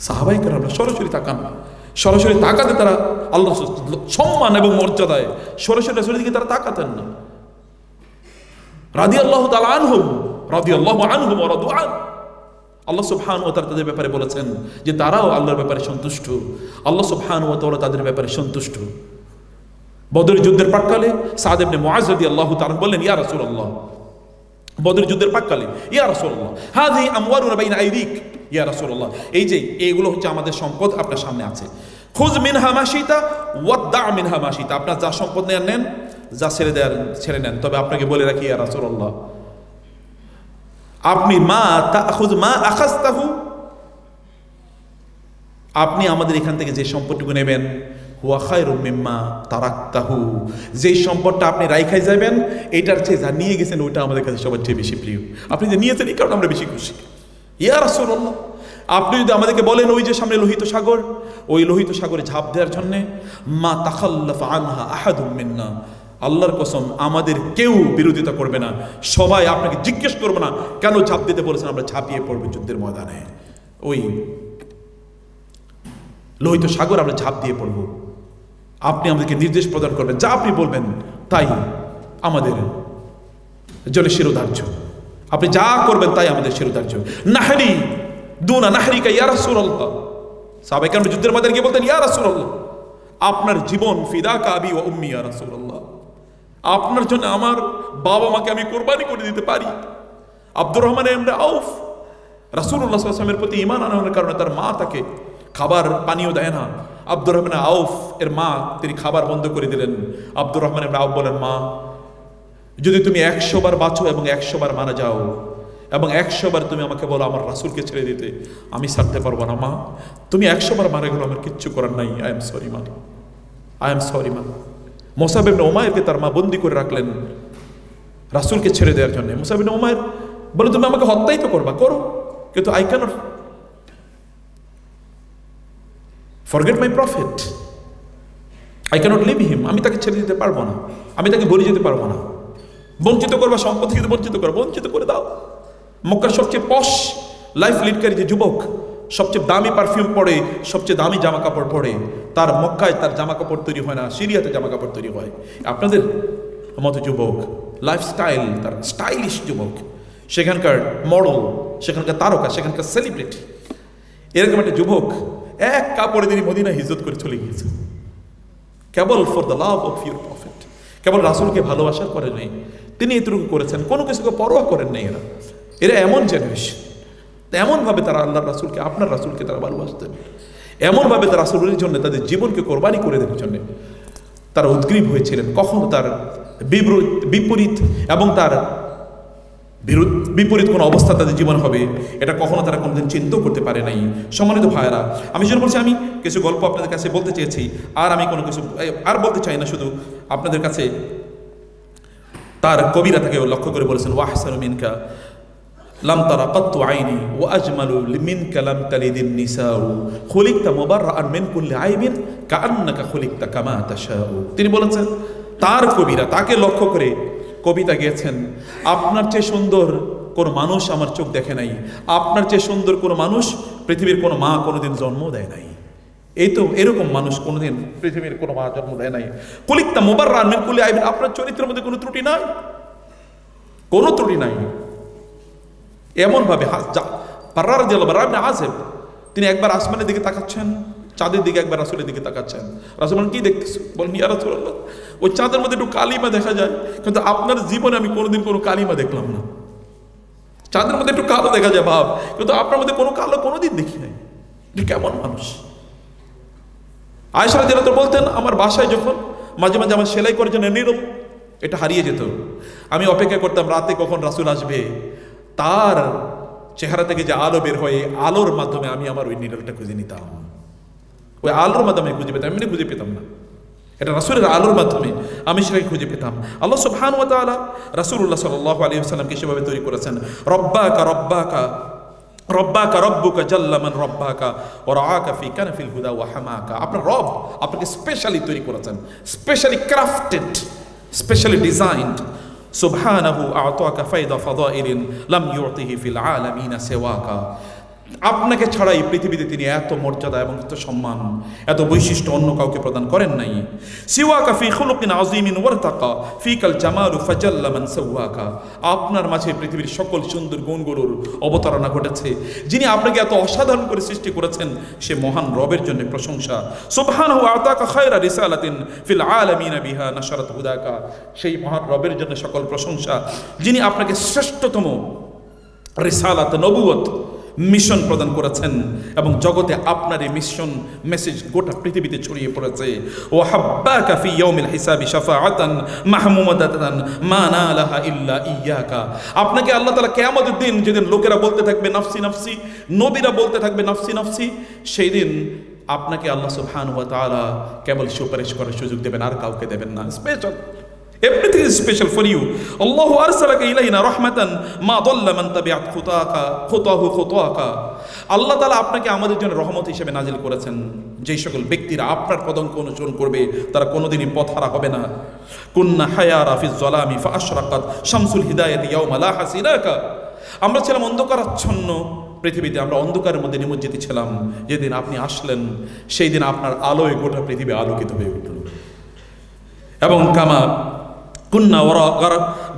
সাহাবায়ে কেরামরা সরাসরি তাকান না, সরাসরি তাকাতে তারা আল্লাহ সম্মান এবং মর্যাদায় সরাসরি রাসূলের দিকে তারা তাকাতেন না। রাদিয়াল্লাহু তাআলা আনহুম ওয়া রাদু আন, আল্লাহ সুবহানাহু ওয়া তাআলা তাদের ব্যাপারে বলেছেন যে তারাও আল্লাহর ব্যাপারে সন্তুষ্ট, আল্লাহ সুবহানাহু ওয়া তাআলা তাদের ব্যাপারে সন্তুষ্ট। বদরের যুদ্ধের প্রাক্কালে সাদ ইবনে মুআয রাদিয়াল্লাহু তাআলা বললেন, ইয়া রাসূলুল্লাহ, বদরের যুদ্ধের প্রাক্কালে, ইয়া রাসূলুল্লাহ হাযিহি আমওয়ালুনা বাইনা আইদিক, ইয়া রাসূলুল্লাহ এই যে এইগুলো হচ্ছে আমাদের সম্পদ আপনার সামনে আছে, খুয মিনহা মা শিতা ওয়াদা মিনহা মা শিতা, আপনার যা সম্পদ নেন, যা ছেড়ে নেন, তবে আপনাকে বলে রাখি ইয়া রাসূলুল্লাহ আপনি মা তাখুয মা আখাযতাহু, আপনি আমাদের এখান থেকে যে সম্পদটুকু নেবেন হুয়া খায়রুম মিম্মা তারাকতাহু, যেই সম্পদটা আপনি রাইখাই যাবেন এটার চেয়ে যা নিয়ে গেছেন ওইটা আমাদের কাছে সবার চেয়ে বেশি প্রিয়, আপনি যে নিয়েছেন এই কারণে আমরা বেশি খুশি। ইয়া রাসূলুল্লাহ আপনি যদি আমাদেরকে বলেন ওই যে সামনে লোহিত সাগর, ওই লোহিত সাগরে ঝাঁপ দেওয়ার জন্য মা তাখাল্লাফা আনহা আহাদুম মিন্না, আল্লাহর কসম আমাদের কেউ বিরোধিতা করবে না, সবাই আপনাকে জিজ্ঞেস করবে না কেন ঝাঁপ দিতে বলেছেন, আমরা ঝাঁপিয়ে পড়বো যুদ্ধের ময়দানে, ওই লোহিত সাগর আমরা ঝাঁপ দিয়ে পড়বো, আপনি আমাদেরকে নির্দেশ প্রদান করবেন, যা আপনি বলবেন তাই আমাদের জন্য শিরোধার্য, আপনি যা করবেন তাই আমাদের শিরোধার্য। নাহরি দুনা নাহরিকা ইয়া রাসূলুল্লাহ, সাহাবায়ে কেরাম যুদ্ধের ময়দানে গিয়ে বলতেন, ইয়া রাসূলুল্লাহ আপনার জীবন ফিদাকা আবি ওয়া উম্মি ইয়া রাসূলুল্লাহ, আপনার জন্য আমার বাবা মাকে আমি কোরবানি করে দিতে পারি। আব্দুর রহমান ইবনে আউফ রাসূলুল্লাহ সাল্লাল্লাহু আলাইহি ওয়াসাল্লামের প্রতি ঈমান আনার কারণে তার মা তাকে খাবার পানিও দেয় না। আব্দুর রহমান আউফ এর মা তিনি খাবার বন্ধ করে দিলেন। আব্দুর রহমান ইবনে আউফ বলেন, মা যদি তুমি 100 বার বাঁচো এবং 100 বার মারা যাও এবং 100 বার তুমি আমাকে বলো আমার রাসূলকে ছেড়ে দিতে, আমি ছাড়তে পারবো না মা, তুমি 100 বার মারা গেলো আমার কিচ্ছু করার নাই, আই এম সরি মা। মুসাব ইবনে উমাইরকে তার মা বন্দি করে রাখলেন রাসূলকে ছেড়ে দেওয়ার জন্য। মুসাব ইবনে উমাইর বলে, তুমি আমাকে হত্যাই তো করবা, করো, কিন্তু I can't forget my prophet, I can't leave him, আমি তাকে ছেড়ে দিতে পারবো না, আমি তাকে বলে যেতে পারবো না। বঞ্চিত করবা, সম্পদ থেকে বঞ্চিত করে দাও। মক্কার সবচেয়ে পশ লাইফ লিডকারী যে যুবক, সবচেয়ে দামি পারফিউম পরে, সবচেয়ে দামি জামা কাপড় পরে, তার মক্কায় তার জামা কাপড় তৈরি হয় না, সিরিয়াতে জামা কাপড় তৈরি হয়। আপনাদের মতো যুবক, লাইফস্টাইল তার স্টাইলিশ যুবক, সেখানকার মডেল, সেখানকার তারকা, সেখানকার সেলিব্রিটি, এরকম একটা যুবক এক কাপড়ে তিনি মদিনা হিজরত করে চলে গিয়েছে, কেবল for the love of your prophet, কেবল রাসূলকে ভালোবাসার করে নেই, তিনি এতটুকু করেছেন, কোনো কিছুকে পরোয়া করেন নাই। এরা এমন জেনারেশন, এমনভাবে তারা আল্লাহর রাসূলকে, আপনার রাসূলকে তারা ভালোবাসতেন, এমনভাবে তারা রাসূলের জন্য তাদের জীবনকে কোরবানি করে দেওয়ার জন্য তারা উদ্গ্রীব হয়েছিলেন। কখনো তার বিপরীত এবং তার বিপরীত কোনো অবস্থা তাদের জীবন হবে এটা কখনো তারা কোনোদিন চিন্তাও করতে পারে নাই। সম্মানিত ভাইয়েরা, আমি যেন বলছি, আমি কিছু গল্প আপনাদের কাছে বলতে চেয়েছি, আর আমি কোনো কিছু আর বলতে চাই না, শুধু আপনাদের কাছে তার কবিরা তাকে লক্ষ্য করে বলেছেন, ওয়াহসানু মিনকা লাম তারা কাত্তু আইনি ওয়া আজমালু মিনকা লাম তালিদিন নিসাউ খুলিকতা মুবাররাআন মিন কুল্লি আইবিন কাআন্নাকা খুলিকতা কামা তাশাউ। তিনি বলেছেন, তার কবিরা তাকে লক্ষ্য করে কবিতা গেয়েছেন, আপনার চেয়ে সুন্দর কোনো মানুষ আমার চোখ দেখে নাই, আপনার চেয়ে সুন্দর কোনো মানুষ পৃথিবীর কোনো মা কোনোদিন জন্ম দেয় নাই। এই তো এরকম মানুষ কোনোদিন পৃথিবীর কোনো মা জন্ম দেয় নাই। কুলিকতা মুবাররান মিন কুল্লি আইবিন, আপনার চরিত্রের মধ্যে কোনো ত্রুটি নাই, কোনো ত্রুটি নাই। এমন ভাবে বাররা রাদিয়াল্লাহু আনহু ইবনে আযিব, তিনি একবার আসমানের দিকে তাকাচ্ছেন, চাঁদের দিকে, একবার রাসূলের দিকে তাকাচ্ছেন। রাসূল বলেন, কি দেখতেছো? বলেন, ইয়া রাসূলুল্লাহ, ওই চাঁদের মধ্যে একটু কালিমা দেখা যায়, কিন্তু আপনার জীবনে আমি কোনোদিন কোনো কালিমা দেখলাম না। চাঁদের মধ্যে একটু কালো দেখা যায় ভাব, কিন্তু আপনার মধ্যে কোনো কালো কোনোদিন দেখি নাই। কেমন মানুষ! আয়েশা রাদিয়াল্লাহু আনহা বলতেন, আমার বাসায় যখন মাঝে মাঝে আমার সেলাই করার জন্য নিডল এটা হারিয়ে যেত, আমি অপেক্ষা করতাম রাতে কখন রাসূল আসবে, তার চেহারা থেকে যে আলো বের হয়, আলোর মাধ্যমে আমি আমার ওই নিডলটা খুঁজে নিতাম। ওই আলোর মাধ্যমে খুঁজে পেতাম, এমনি খুঁজে পেতাম না, এটা রাসূলের আলোর মাধ্যমে আমি সেটাকে খুঁজে পেতাম। আল্লাহ সুবহানাহু ওয়া তাআলা রাসূলুল্লাহ সাল্লাল্লাহু আলাইহি ওয়াসাল্লামকে সেভাবে তৈরি করেছেন। রব্বাকা রব্বাকা রব্বাকা রব্বুকা জাল্লা মান রব্বাকা ওয়া রাআকা ফি কানফিল হুদা ওয়া হামাকা। আপনার রব আপনাকে স্পেশালি তৈরি করেছেন, স্পেশালি ক্রাফটেড, স্পেশালি ডিজাইনড। সুবহানাহু আ'তাকা ফায়দা ফাদাইলিন লাম ইউতিহি ফিল আলামিন সিওয়াকা। আপনাকে ছাড়া এই পৃথিবীতে তিনি এত মর্যাদা এবং এত সম্মান, এত বৈশিষ্ট্য অন্য কাউকে প্রদান করেন নাই। সিওয়াকা ফি খুলুকিন আযীমিন ওয়ারতাকা ফিকাল জামালু ফাজাল্লা মান সাওয়াকা। আপনার মাঝে পৃথিবীর সকল সুন্দর গুণগুলোর অবতারণা ঘটেছে। যিনি আপনাকে এত অসাধারণ করে সৃষ্টি করেছেন, সে মহান রবের জন্য প্রশংসা। সুবহানাহু আ'তাকা খায়রা রিসালাতিন ফিল আলামিন বিহা নাশারাত হুদাকা। সেই মহান রবের জন্য সকল প্রশংসা, যিনি আপনাকে শ্রেষ্ঠতম রিসালাত, নবুয়ত, মিশন প্রদান করেছেন এবং জগতে আপনার এই মিশন মেসেজ গোটা পৃথিবীতে ছড়িয়ে পড়েছে। ওয়া হাব্বাকা ফি ইয়াউমিল হিসাবি শাফাআতান মাহমুদাতান মা নালাহা ইল্লা ইয়াকা। আপনাকে আল্লাহ তাআলা কিয়ামতের দিন, যেদিন লোকেরা বলতে থাকবে নাফসি নাফসি, নবীরা বলতে থাকবে নাফসি নাফসি, সেই দিন আপনাকে আল্লাহ সুবহানাহু ওয়া তাআলা কেবল সুপারিশ করার সুযোগ দেবেন, আর কাউকে দেবেন না। Special, everything is special for you. Allahu arsalaka ilayna rahmatan ma dalla man tabi'at khutaka. আল্লাহ তাআলা আপনাকে আমাদের জন্য রহমত হিসেবে নাজিল করেছেন। যেই সকল ব্যক্তিরা আপনার পদঙ্ক অনুসরণ করবে, তারা কোনোদিনই পথহারা হবে না। কুন্না হায়ারা ফিজ যালামি ফাআশরাকাত শামসুল হিদায়াতি ইয়াওমা লা হাসিনাকা। আমরা ছিলাম অন্ধকারাচ্ছন্ন পৃথিবীতে, আমরা অন্ধকারের মধ্যে নিমজ্জিত ছিলাম। যেদিন আপনি আসলেন, সেই দিন আপনার আলোয় গোটা পৃথিবী আলোকিত হয়ে উঠল। এবং কামা কুন্না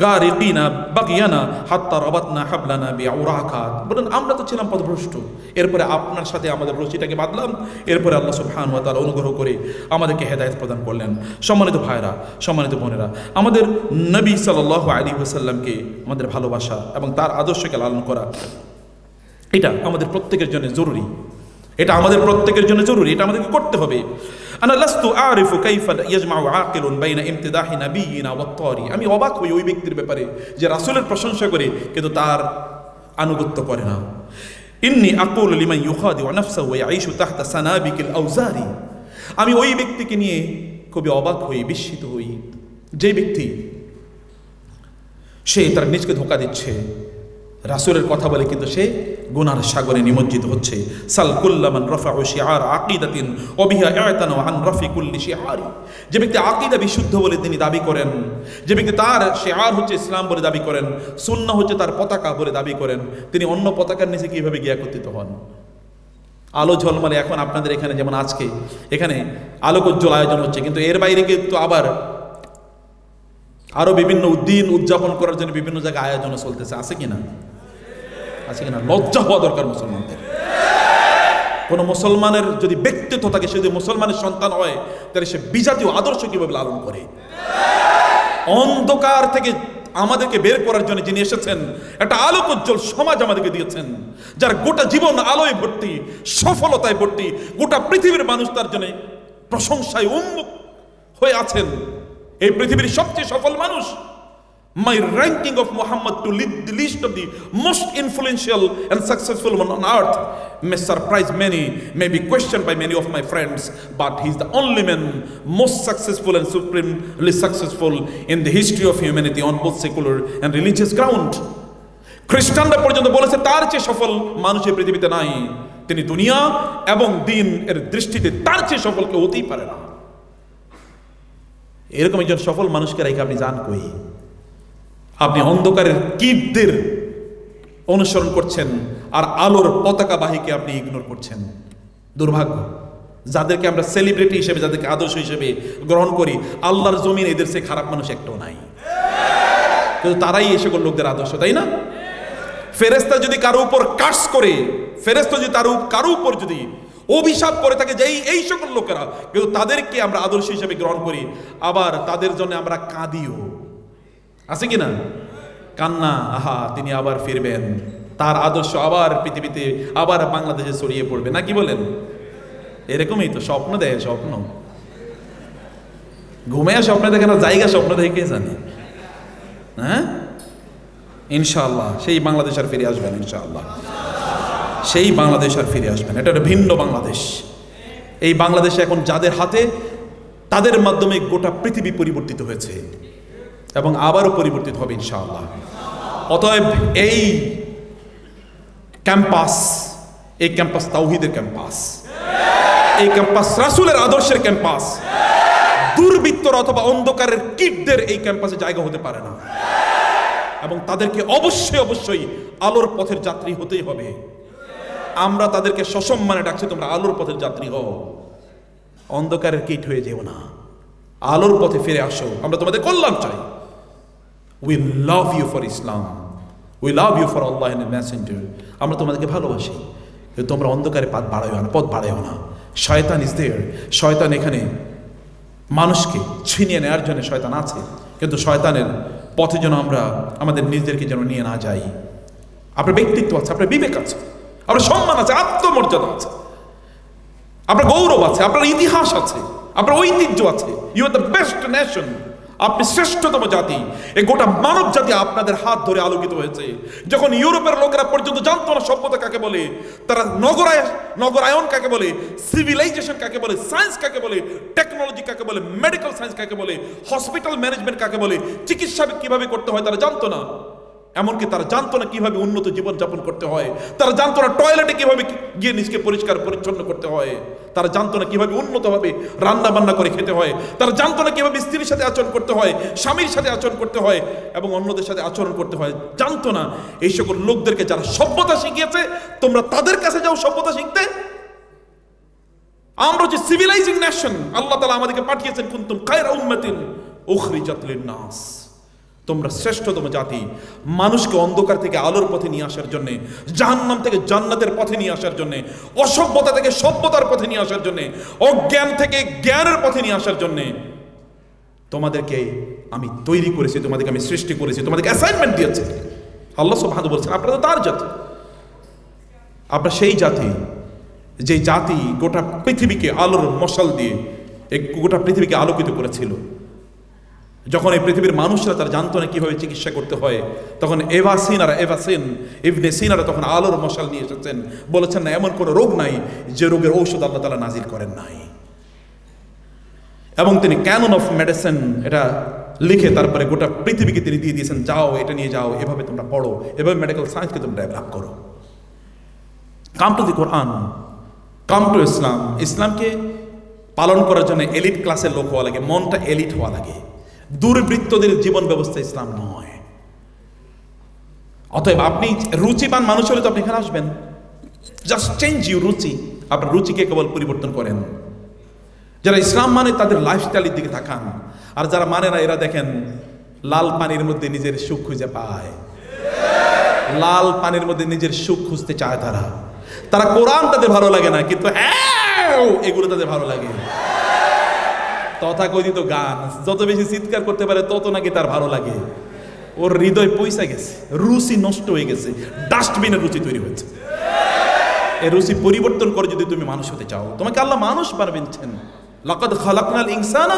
গারিকিনা বাগিয়ানা হাত্তা রাবাতনা হাবলানা বিআউরাকাত। বলেন, আমরা তো ছিলাম পথভ্রষ্ট, এরপরে আপনার সাথে আমাদের রশিটাকে বাঁধলাম, এরপরে আল্লাহ সুবহানাহু ওয়া তাআলা অনুগ্রহ করে আমাদেরকে হেদায়েত প্রদান করলেন। সম্মানিত ভাইরা, সম্মানিত বোনেরা, আমাদের নবী সাল্লাল্লাহু আলাইহি ওয়াসাল্লামকে আমাদের ভালোবাসা এবং তার আদর্শকে লালন করা, এটা আমাদের প্রত্যেকের জন্য জরুরি। এটা আমাদের প্রত্যেকের জন্য জরুরি, এটা আমাদেরকে করতে হবে। আনা লাস্তু আরিফু কাইফা ইয়াজমাউ আকিলুন বাইনা ইমতিদাহি নাবিয়িনা ওয়াত তারি। আমি অবাক হই ওই ব্যক্তির ব্যাপারে যে রাসূলের প্রশংসা করে কিন্তু তার আনুগত্য করে না। ইন্নী আকুলু লিমান ইউখাদি ওয়া নাফসাহু ওয়া ইয়াঈশু তাহতা সানাবিকিল আউজারি। আমি ওই ব্যক্তিকে নিয়ে খুবই অবাক হই, বিস্মিত হই, যে ব্যক্তি সে তার নিজকে ধোঁকা দিচ্ছে, রাসূলের কথা বলে কিন্তু সে গুনার সাগরে নিমজ্জিত হচ্ছে। সাল কুল্লামান রাফাউ শিআর আকিদাতিন ওয়া বিহা ইআতানা আন রাফি কুল্লি শিআরি। যে ব্যক্তি আকীদা বিশুদ্ধ বলে তিনি দাবি করেন, যে ব্যক্তি তার শিআর হচ্ছে ইসলাম বলে দাবি করেন, সুন্নাহ হচ্ছে তার পতাকা বলে দাবি করেন, তিনি অন্য পতাকার নিচে কিভাবে গিয়ে একত্রিত হন? আলো ঝলমলে এখন আপনাদের এখানে যেমন আজকে এখানে আলোকোজ্জ্বল আয়োজন হচ্ছে, কিন্তু এর বাইরে কিন্তু আবার আরো বিভিন্ন দিন উদযাপন করার জন্য বিভিন্ন জায়গায় আয়োজন চলতেছে। আছে কিনা? আছে কিনা? লজ্জা হওয়া দরকার মুসলমানদের। কোন মুসলমানের যদি ব্যক্তিত্ব থাকে, সে যদি মুসলমানের সন্তান হয়, তাহলে সে বিজাতীয় আদর্শ কিভাবে লালন করে। অন্ধকার থেকে আমাদেরকে বের করার জন্য যিনি এসেছেন, একটা আলোকোজ্জ্বল সমাজ আমাদেরকে দিয়েছেন, যার গোটা জীবন আলোয় ভর্তি, সফলতায় ভর্তি, গোটা পৃথিবীর মানুষ তার জন্য প্রশংসায় উন্মুখ হয়ে আছেন। এই পৃথিবীর সবচেয়ে সফল মানুষ। My ranking of Muhammad to lead the list of the most influential and successful man on earth may surprise many, may be questioned by many of my friends, but he's the only man most successful and supremely successful in the history of humanity on both secular and religious ground. খ্রিস্টানরা পর্যন্ত বলেছে তার চেয়ে সফল মানুষ এই পৃথিবীতে নাই। তিনি দুনিয়া এবং দিন এর দৃষ্টিতে তার চেয়ে সফল কেউ হতেই পারে না। এরকম একজন সফল মানুষকে রেখে আপনি যান কই? আপনি অন্ধকারের কীটদের অনুসরণ করছেন, আর আলোর পতাকাবাহীকে আপনি ইগনোর করছেন। দুর্ভাগ্য। যাদেরকে আমরা সেলিব্রিটি হিসেবে, যাদেরকে আদর্শ হিসেবে গ্রহণ করি, আল্লাহর জমিন এদের সে খারাপ মানুষ একটাও নাই, কিন্তু তারাই এই সকল লোকদের আদর্শ, তাই না? ফেরেশতা যদি কারো উপর কার্স করে, ফেরেশতা যদি কারো উপর যদি অভিশাপ করে থাকে যে এই সকল লোকেরা, কিন্তু তাদেরকে আমরা আদর্শ হিসেবে গ্রহণ করি, আবার তাদের জন্য আমরা কাঁদিও। আছে কি না? কান্না, আহা তিনি আবার ফিরবেন, তার আদর্শ আবার পৃথিবীতে, আবার বাংলাদেশে ছড়িয়ে পড়বে, না কি বলেন? এরকমই তো স্বপ্ন দেয়, স্বপ্ন ঘুমে স্বপ্ন দেখে না, জায়গা স্বপ্ন দেখে কে জানে। হ্যাঁ, ইনশাআল্লাহ সেই বাংলাদেশ আর ফিরে আসবেন, ইনশাআল্লাহ সেই বাংলাদেশ আর ফিরে আসবেন। এটা একটা ভিন্ন বাংলাদেশ। এই বাংলাদেশে এখন যাদের হাতে, তাদের মাধ্যমে গোটা পৃথিবী পরিবর্তিত হয়েছে এবং আবারও পরিবর্তিত হবে ইনশাআল্লাহ। অতএব এই ক্যাম্পাস তাওহীদের ক্যাম্পাস, এই ক্যাম্পাস রাসূলের আদর্শের ক্যাম্পাস। দুর্বৃত্তর অথবা অন্ধকারের কীটদের এই ক্যাম্পাসে জায়গা হতে পারে না, এবং তাদেরকে অবশ্যই আলোর পথের যাত্রী হতেই হবে। আমরা তাদেরকে সসম্মানে ডাকছি, তোমরা আলোর পথের যাত্রী হও, অন্ধকারের কীট হয়ে যেও না, আলোর পথে ফিরে আসো। আমরা তোমাদের কল্যাণ চাই। We love you for Islam, we love you for Allah and messenger. আমরা তোমাদেরকে ভালোবাসি, কিন্তু তোমরা অন্ধকারে পথ বাড়াইও না। শয়তান ইজ দেয়ার। শয়তান এখানে মানুষকে ছিনিয়ে নেওয়ার জন্য শয়তান আছে, কিন্তু শয়তানের পথে যেন আমরা আমাদের নিজেদেরকে যেন নিয়ে না যাই। আপনার ব্যক্তিত্ব আছে, আপনার বিবেক আছে, আপনার সম্মান আছে, আত্মমর্যাদা আছে, আপনার গৌরব আছে, আপনার ইতিহাস আছে, আপনার ঐতিহ্য আছে। You are the best nation. আপনি শ্রেষ্ঠতম জাতি। এই গোটা মানব জাতি আপনাদের হাত ধরে আলোকিত হয়েছে। যখন ইউরোপের লোকেরা পর্যন্ত জানতো না সভ্যতা কাকে বলে, তারা নগরায়ন কাকে বলে, সিভিলাইজেশন কাকে বলে, সায়েন্স কাকে বলে, টেকনোলজি কাকে বলে, মেডিকেল সায়েন্স কাকে বলে, হসপিটাল ম্যানেজমেন্ট কাকে বলে, চিকিৎসা কিভাবে করতে হয় তারা জানতো না। এমনকি তারা জানতো না কিভাবে উন্নত জীবনযাপন করতে হয়, তারা জানতো না টয়লেটে কিভাবে গিয়ে নিজকে পরিষ্কার পরিচ্ছন্ন করতে হয়, তারা জানতো না কিভাবে উন্নতভাবে রান্না বান্না করে খেতে হয়, তারা জানতো না কিভাবে স্ত্রীর সাথে আচরণ করতে হয়, স্বামীর সাথে আচরণ করতে হয় এবং অন্যদের সাথে আচরণ করতে হয়, জানতো না। এই সকল লোকদেরকে যারা সভ্যতা শিখিয়েছে, তোমরা তাদের কাছে যাও সভ্যতা শিখতে। আমরা যে সিভিলাইজিং নেশন, আল্লাহ তাআলা আমাদেরকে পাঠিয়েছেন, কুনতুম খায়রা উম্মাতিন উখরিজাত লিন-নাস, তোমরা শ্রেষ্ঠতম জাতি। মানুষকে অন্ধকার থেকে আলোর পথে নিয়ে আসার জন্য, জাহান্নাম থেকে জান্নাতের পথে নিয়ে আসার জন্য, অসভ্যতা থেকে সভ্যতার পথে নিয়ে আসার জন্য, অজ্ঞান থেকে জ্ঞানের পথে নিয়ে আসার জন্য তোমাদেরকে আমি তৈরি করেছি, তোমাদেরকে আমি সৃষ্টি করেছি, তোমাদেরকে অ্যাসাইনমেন্ট দিয়েছি। আল্লাহ সুবহানাহু বলছেন আপনারা তার জাতি, আপনারা সেই জাতি যে জাতি গোটা পৃথিবীকে আলোর মশাল দিয়ে গোটা পৃথিবীকে আলোকিত করেছিল। যখন এই পৃথিবীর মানুষরা তারা জানতো না কিভাবে চিকিৎসা করতে হয়, তখন ইবনে সিনারা তখন আলোর মশাল নিয়ে এসেছেন, বলেছেন না এমন কোনো রোগ নাই যে রোগের ঔষধ আল্লাহ তাআলা নাজিল করেন নাই। এবং তিনি ক্যানন অফ মেডিসিন এটা লিখে তারপরে গোটা পৃথিবীকে তিনি দিয়ে দিয়েছেন, যাও এটা নিয়ে যাও, এভাবে তোমরা পড়ো, এভাবে মেডিকেল সায়েন্সকে তোমরা ডেভেলপ করো। Come to the Quran, come to Islam. ইসলামকে পালন করার জন্য এলিট ক্লাসের লোক হওয়া লাগে, মনটা এলিট হওয়া লাগে। দুর্বৃত্তদের জীবন ব্যবস্থা ইসলাম নয়। অতএব আপনি রুচিবান মানুষ হলে তো আপনি এখানে আসবেন। জাস্ট চেঞ্জ ইউর রুচি, আপনার রুচিকে কেবল পরিবর্তন করেন। যারা ইসলাম মানে তাদের লাইফস্টাইলের দিকে তাকান, আর যারা মানে না এরা দেখেন লাল পানির মধ্যে নিজের সুখ খুঁজে পায়, লাল পানির মধ্যে নিজের সুখ খুঁজতে চায়। তারা কোরআন তাদের ভালো লাগে না, কিন্তু এগুলো তাদের ভালো লাগে। তথাকথিত গান যত বেশি চিৎকার করতে পারে তত নাকি তার ভালো লাগে। ওর হৃদয় পয়সা গেছে, রুচি নষ্ট হয়ে গেছে, ডাস্টবিনের রুচি তৈরি হয়েছে। এই রুচি পরিবর্তন করে যদি তুমি মানুষ হতে চাও, তোমাকে আল্লাহ মানুষ বানাবেন। লাকাদ খালাকনাল ইনসানা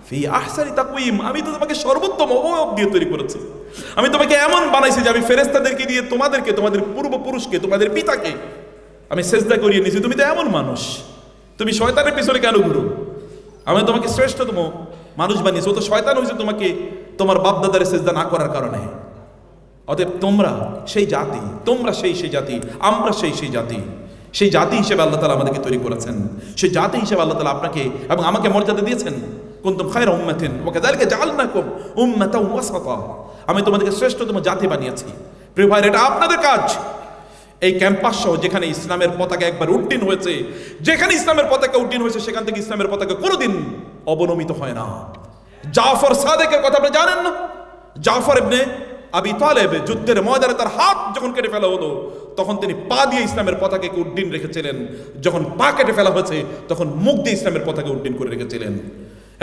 ফি আহসানি তাকওয়িম। আমি তো তোমাকে সর্বোত্তম অবয়ব দিয়ে তৈরি করেছি। আমি তোমাকে এমন বানাইছি যে আমি ফেরেশতাদেরকে দিয়ে তোমাদেরকে, তোমাদের পূর্বপুরুষকে, তোমাদের পিতাকে আমি সেজদা করিয়ে নিয়েছি। তুমি তো এমন মানুষ, তুমি শয়তানের পিছনে কেন ঘুরো? আমি তোমাকে শ্রেষ্ঠতম মানুষ বানিয়েছি। ও তো শয়তান হয়েছে তোমাকে তোমার বাপদাদারে সেজদা না করার কারণে। অতএব তোমরা সেই জাতি, তোমরা সেই জাতি, আমরা সেই জাতি। সেই জাতি হিসেবে আল্লাহ তাআলা আমাদেরকে তৈরি করেছেন। সেই জাতি হিসেবে আল্লাহ তাআলা আপনাকে এবং আমাকে মর্যাদা দিয়েছেন। কুনতুম খায়রা উম্মাতিন ওয়া কাযালিকা জাআলনাকুম উম্মাতাও ওয়াসাতা। আমি তোমাদেরকে শ্রেষ্ঠতম জাতি বানিয়েছি, প্রিয় ভাই, এটা আপনাদের কাজ। এই ক্যাম্পাস সহ যেখানে ইসলামের পতাকা একবার উড্ডীন হয়েছে, যেখানে ইসলামের পতাকা উড্ডীন হয়েছে, সেখান থেকে ইসলামের পতাকা কোনোদিন অবনমিত হয় না। জাফর সাদেকের কথা আপনি জানেন না? জাফর ইবনে আবি তালেব যুদ্ধের ময়দানে তার হাত যখন কেটে ফেলা হলো, তখন তিনি পা দিয়ে ইসলামের পতাকাকে উড্ডীন রেখেছিলেন। যখন পা কেটে ফেলা হয়েছে, তখন মুখ দিয়ে ইসলামের পতাকা উড্ডীন করে রেখেছিলেন।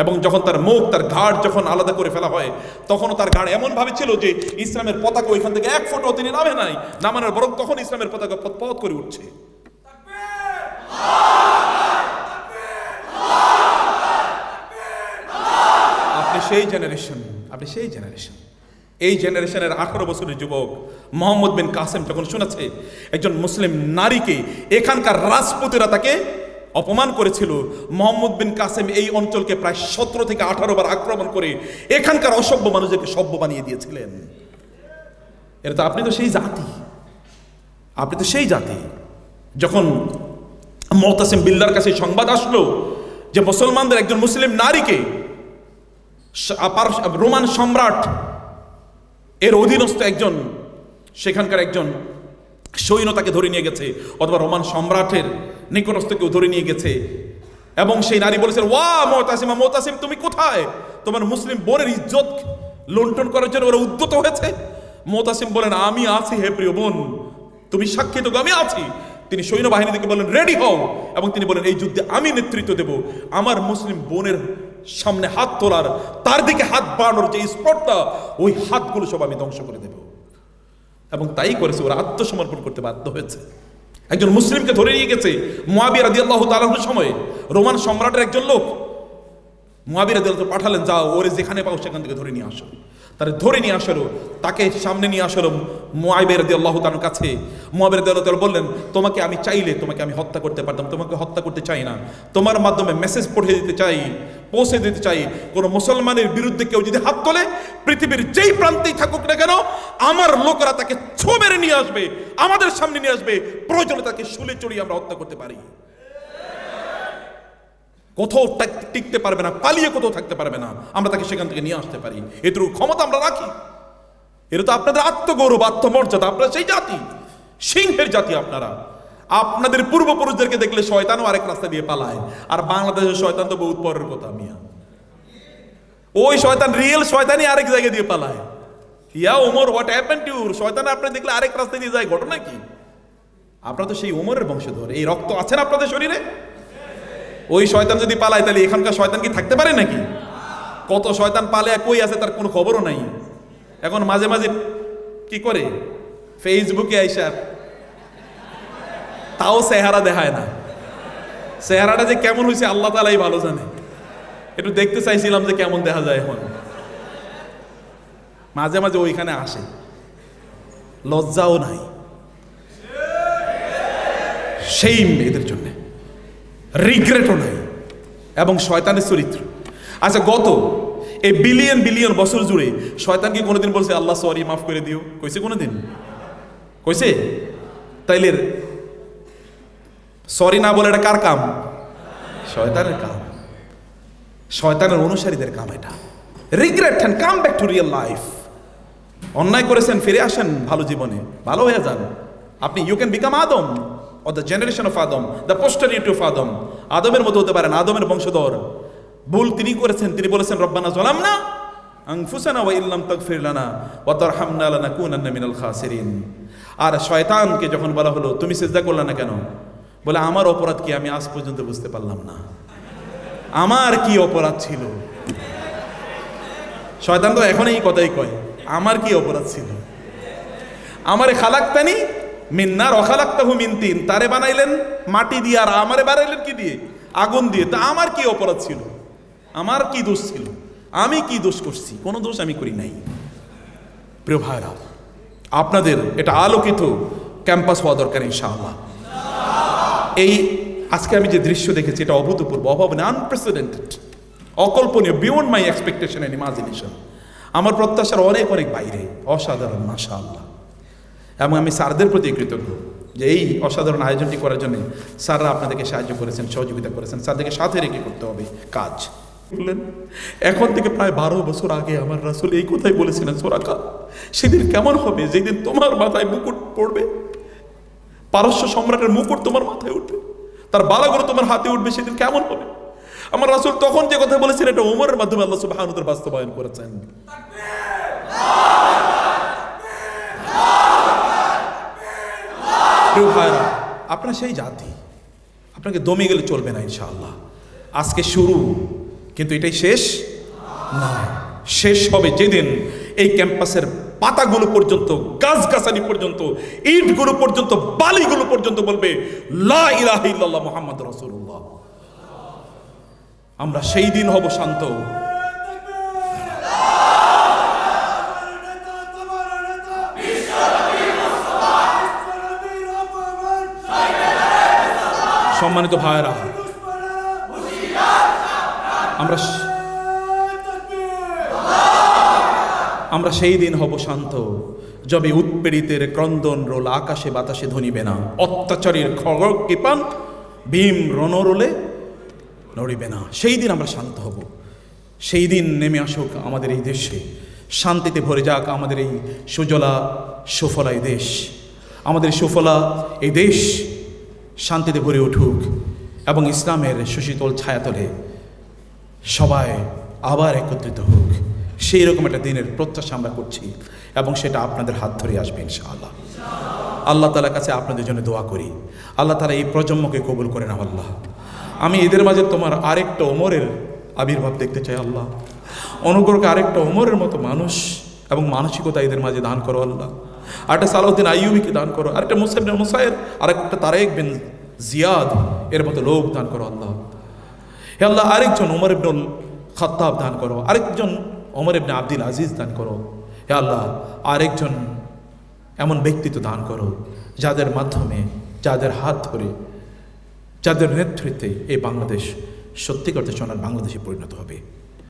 এবং যখন তার মুখ, তার ঘাড় যখন আলাদা করে ফেলা হয়, তখনও তার ঘাড় এমন ভাবে ছিল যে ইসলামের পতাকা ওইখান থেকে এক ফুটও তিনি নামানোর বরং তখন ইসলামের পতাকা পথ করে উঠছে। আপনি সেই জেনারেশন। এই জেনারেশনের 18 বছরের যুবক মোহাম্মদ বিন কাসেম যখন শুনেছে একজন মুসলিম নারীকে এখানকার রাজপুতেরা তাকে অপমান করেছিল, মোহাম্মদ বিন কাসেম এই অঞ্চলকে প্রায় 17 থেকে 18 বার আক্রমণ করে এখানকার অসভ্য মানুষদেরকে সভ্য বানিয়ে দিয়েছিলেন। এটা তো আপনি তো সেই জাতি। যখন মুতাসিম বিল্লাহর কাছে সংবাদ আসলো যে মুসলমানদের একজন মুসলিম নারীকে রোমান সম্রাট এর অধীনস্থ একজন, সেখানকার একজন সৈন্য তাকে ধরে নিয়ে গেছে, অথবা রোমান সম্রাটের নিকটস্থ কেউ ধরে নিয়ে গেছে, এবং সেই নারী বলেছে, ওয়া মুতাসিম, তুমি কোথায়? তোমার মুসলিম বোনের ইজ্জত লুণ্ঠন করার জন্য ওরা উদ্যত হয়েছে। মুতাসিম বলেন, আমি আছি হে প্রিয় বোন, তুমি সাক্ষী তো, আমি আছি। তিনি সৈন্যবাহিনী থেকে বলেন, রেডি হও, এবং তিনি বলেন, এই যুদ্ধে আমি নেতৃত্ব দেব। আমার মুসলিম বোনের সামনে হাত তোলার, তার দিকে হাত বাড়ানোর যে স্পর্ধা, ওই হাতগুলো সব আমি ধ্বংস করে দেব। এবং তাই করেছে, ওরা আত্মসমর্পণ করতে বাধ্য হয়েছে। একজন মুসলিমকে ধরে নিয়ে গেছে মুআবিয়া রাদিয়াল্লাহু তাআলার সময়, রোমান সম্রাটের একজন লোক। মুআবিয়া রাদিয়াল্লাহু পাঠালেন, যাও ওরে যেখানে পাও সেখান থেকে ধরে নিয়ে আসো। তারা ধরে নিয়ে আসলো, তাকে সামনে নিয়ে আসলো মুআবিয়া রাদিয়াল্লাহু তাআলার কাছে। মুআবিয়া রাদিয়াল্লাহু তাআলা বললেন, তোমাকে আমি চাইলে তোমাকে আমি হত্যা করতে পারতাম, তোমাকে হত্যা করতে চাই না। তোমার মাধ্যমে মেসেজ পৌঁছে দিতে চাই, কোন মুসলমানের বিরুদ্ধে কেউ যদি হাত তোলে, পৃথিবীর যেই প্রান্তেই থাকুক না কেন, আমার লোকেরা তাকে ছো মেরে নিয়ে আসবে, আমাদের সামনে নিয়ে আসবে, প্রয়োজনে তাকে শুলে চড়িয়ে আমরা হত্যা করতে পারি। কোথাও টিকতে পারবে না, পালিয়ে কোথাও থাকতে পারবে না, আমরা তাকে সেখান থেকে নিয়ে আসতে পারি। এটুকু ক্ষমতা আমরা রাখি। এটা তো আপনাদের আত্মগৌরব, আত্মমর্যাদা। আপনারা সেই জাতি, সিংহের জাতি আপনারা। আপনাদের পূর্বপুরুষদেরকে দেখলে শয়তানও আরেক রাস্তা দিয়ে পালায়, আর বাংলাদেশের শয়তান তো বহুত পরের কথা। মিয়া, ওই শয়তান, রিয়েল শয়তানই আরেক জায়গা দিয়ে পালায়। ইয়া Omar, what happened to you? শয়তান আপনি দেখলে আরেক রাস্তা দিয়ে যায়, ঘটনা কি? আপনারা তো সেই ওমরের বংশধর, এই রক্ত আছে না আপনাদের শরীরে? ওই শয়তান যদি পালায়, তাহলে এখানকার শয়তান কি থাকতে পারে নাকি? কত শয়তান পালে, কই আছে তার কোনো খবরও নাই। এখন মাঝে মাঝে কি করে, ফেসবুকে আইসা, তাও চেহারা দেখায় না। চেহারাটা যে কেমন হয়েছে আল্লাহ তাআলাই ভালো জানে। একটু দেখতে চাইছিলাম যে কেমন দেখা যায়। এখন মাঝে মাঝে ওইখানে আসে, লজ্জাও নাই, সেইম এদের জন্য, রিগ্রেটও নাই, এবং শয়তানের চরিত্র। আচ্ছা, গত এই বিলিয়ন বছর জুড়ে শয়তান কি কোনোদিন বলছে আল্লাহ সরি, মাফ করে দিও? কইছে কোনোদিন? কইছে? তাইলে সরি না বলে এটা কার কাম? শয়তানের কাম, শয়তানের অনুসারীদের কাম এটা। Regret and come back to real life. অন্যায় করেছেন, ফিরে আসেন ভালো জীবনে, ভালো হয়ে যান আপনি। You can become Adam, or the generation of Adam, the posterity of Adam. আদমের মতো হতে পারেন, আদমের বংশধর। ভুল তিনি করেছেন, তিনি বলেছেন, রব্বানা যালামনা আনফুসানা ওয়া ইল্লাম তাগফির লানা ওয়া তারহামনা লানাকুনান্না মিনাল খাসিরিন। আর শয়তানকে যখন বলা হলো, তুমি সিজদা করলে না কেন? বলে, আমার অপরাধ কি আমি আজ পর্যন্ত বুঝতে পারলাম না, আমার কি অপরাধ ছিল। শয়তান তো এখন এই কথাই কয়, আমার কি অপরাধ ছিল। আমারে খালাকতানি মিন নার ওয়া খালাকতাহু মিন তিন, তারে বানাইলেন মাটি দিয়ে, আর আমারে বানাইলেন কি দিয়ে? আগুন দিয়ে। তা আমার কি অপরাধ ছিল, আমার কি দোষ ছিল, আমি কি দোষ করছি? কোনো দোষ আমি করি নাই। প্রিয় ভাইরা, আপনাদের এটা আলোকিত ক্যাম্পাস হওয়া দরকার ইনশাআল্লাহ। এই আজকে আমি যে দৃশ্য দেখেছি, এটা অভূতপূর্ব, অভাবনীয়, আনপ্রেসিডেন্টেড, অকল্পনীয়, beyond my expectation and imagination. আমার প্রত্যাশার অনেক বাইরে, অসাধারণ, মাশাআল্লাহ। এবং আমি স্যারদের প্রতি কৃতজ্ঞ যে এই অসাধারণ আয়োজনটি করার জন্য স্যাররা আপনাদেরকে সাহায্য করেছেন, সহযোগিতা করেছেন। স্যারদেরকে সাথে রেখে করতে হবে কাজ। বললেন এখন থেকে প্রায় 12 বছর আগে আমার রাসূল এই কথাই বলেছিলেন, সুরাকা, সেদিন কেমন হবে যেদিন তোমার মাথায় মুকুট পড়বে, পারস্য সম্রাটের মুকুট তোমার মাথায় উঠবে, তার বালাগুলো তোমার হাতে উঠবে, সেদিন কেমন হবে। আমার রাসূল তখন যে কথা বলেছিলেন এটা ওমরের মাধ্যমে আল্লাহ সুবহানাহু ওয়া তাআলা বাস্তবায়ন করেছেন। প্রিয় ভাইরা, আপনার সেই জাতি, আপনাকে দমে গেলে চলবে না ইনশাআল্লাহ। আজকে শুরু, কিন্তু এটাই শেষ না। শেষ হবে যেদিন এই ক্যাম্পাসের পাতাগুলো পর্যন্ত, গাছগাছালি পর্যন্ত, ইটগুলো পর্যন্ত, বালিগুলো পর্যন্ত বলবে লা ইলাহা ইল্লাল্লাহ মুহাম্মাদুর রাসূলুল্লাহ। আমরা সেই দিন হব শান্ত। সম্মানিত ভাইরা, আমরা সেই দিন হব শান্ত যবে উৎপীড়িতের ক্রন্দন রোল আকাশে বাতাসে ধ্বনিবে না, অত্যাচারীর খড়গ কৃপান ভীম রণরোলে নড়িবে না। সেই দিন আমরা শান্ত হব। সেই দিন নেমে আসুক আমাদের এই দেশে, শান্তিতে ভরে যাক আমাদের এই সুজলা সুফলা এই দেশ। আমাদের সুফলা এই দেশ শান্তিতে ভরে উঠুক এবং ইসলামের সুশীতল ছায়াতলে সবাই আবার একত্রিত হোক। সেই রকম একটা দিনের প্রত্যাশা আমরা করছি এবং সেটা আপনাদের হাত ধরে আসবে ইনশাআল্লাহ। আল্লাহ তাআলার কাছে আপনাদের জন্য দোয়া করি, আল্লাহ তাআলা এই প্রজন্মকে কবুল করে নাও আল্লাহ। আমি এদের মাঝে তোমার আরেকটা ওমরের আবির্ভাব দেখতে চাই আল্লাহ। অনুগ্রহকে আরেকটা ওমরের মতো মানুষ এবং মানসিকতা এদের মাঝে দান করো আল্লাহ। আরেকটা সালাউদ্দিন আইয়ুবীকে দান করো, আরেকটা মুসা ইবনে মুসাইর, আরেকটা তারেক বিন জিয়াদ এর মতো লোক দান করো আল্লাহ। হে আল্লাহ, আরেকজন ওমর ইবনুল খাত্তাব দান করো, আরেকজন ওমর ইবনে আব্দুল আজিজ দান করো। হে আল্লাহ, আরেকজন এমন ব্যক্তিত্ব দান করো যাদের মাধ্যমে, যাদের হাত ধরে, যাদের নেতৃত্বে এই বাংলাদেশ সত্যিকার সোনার বাংলাদেশে পরিণত হবে।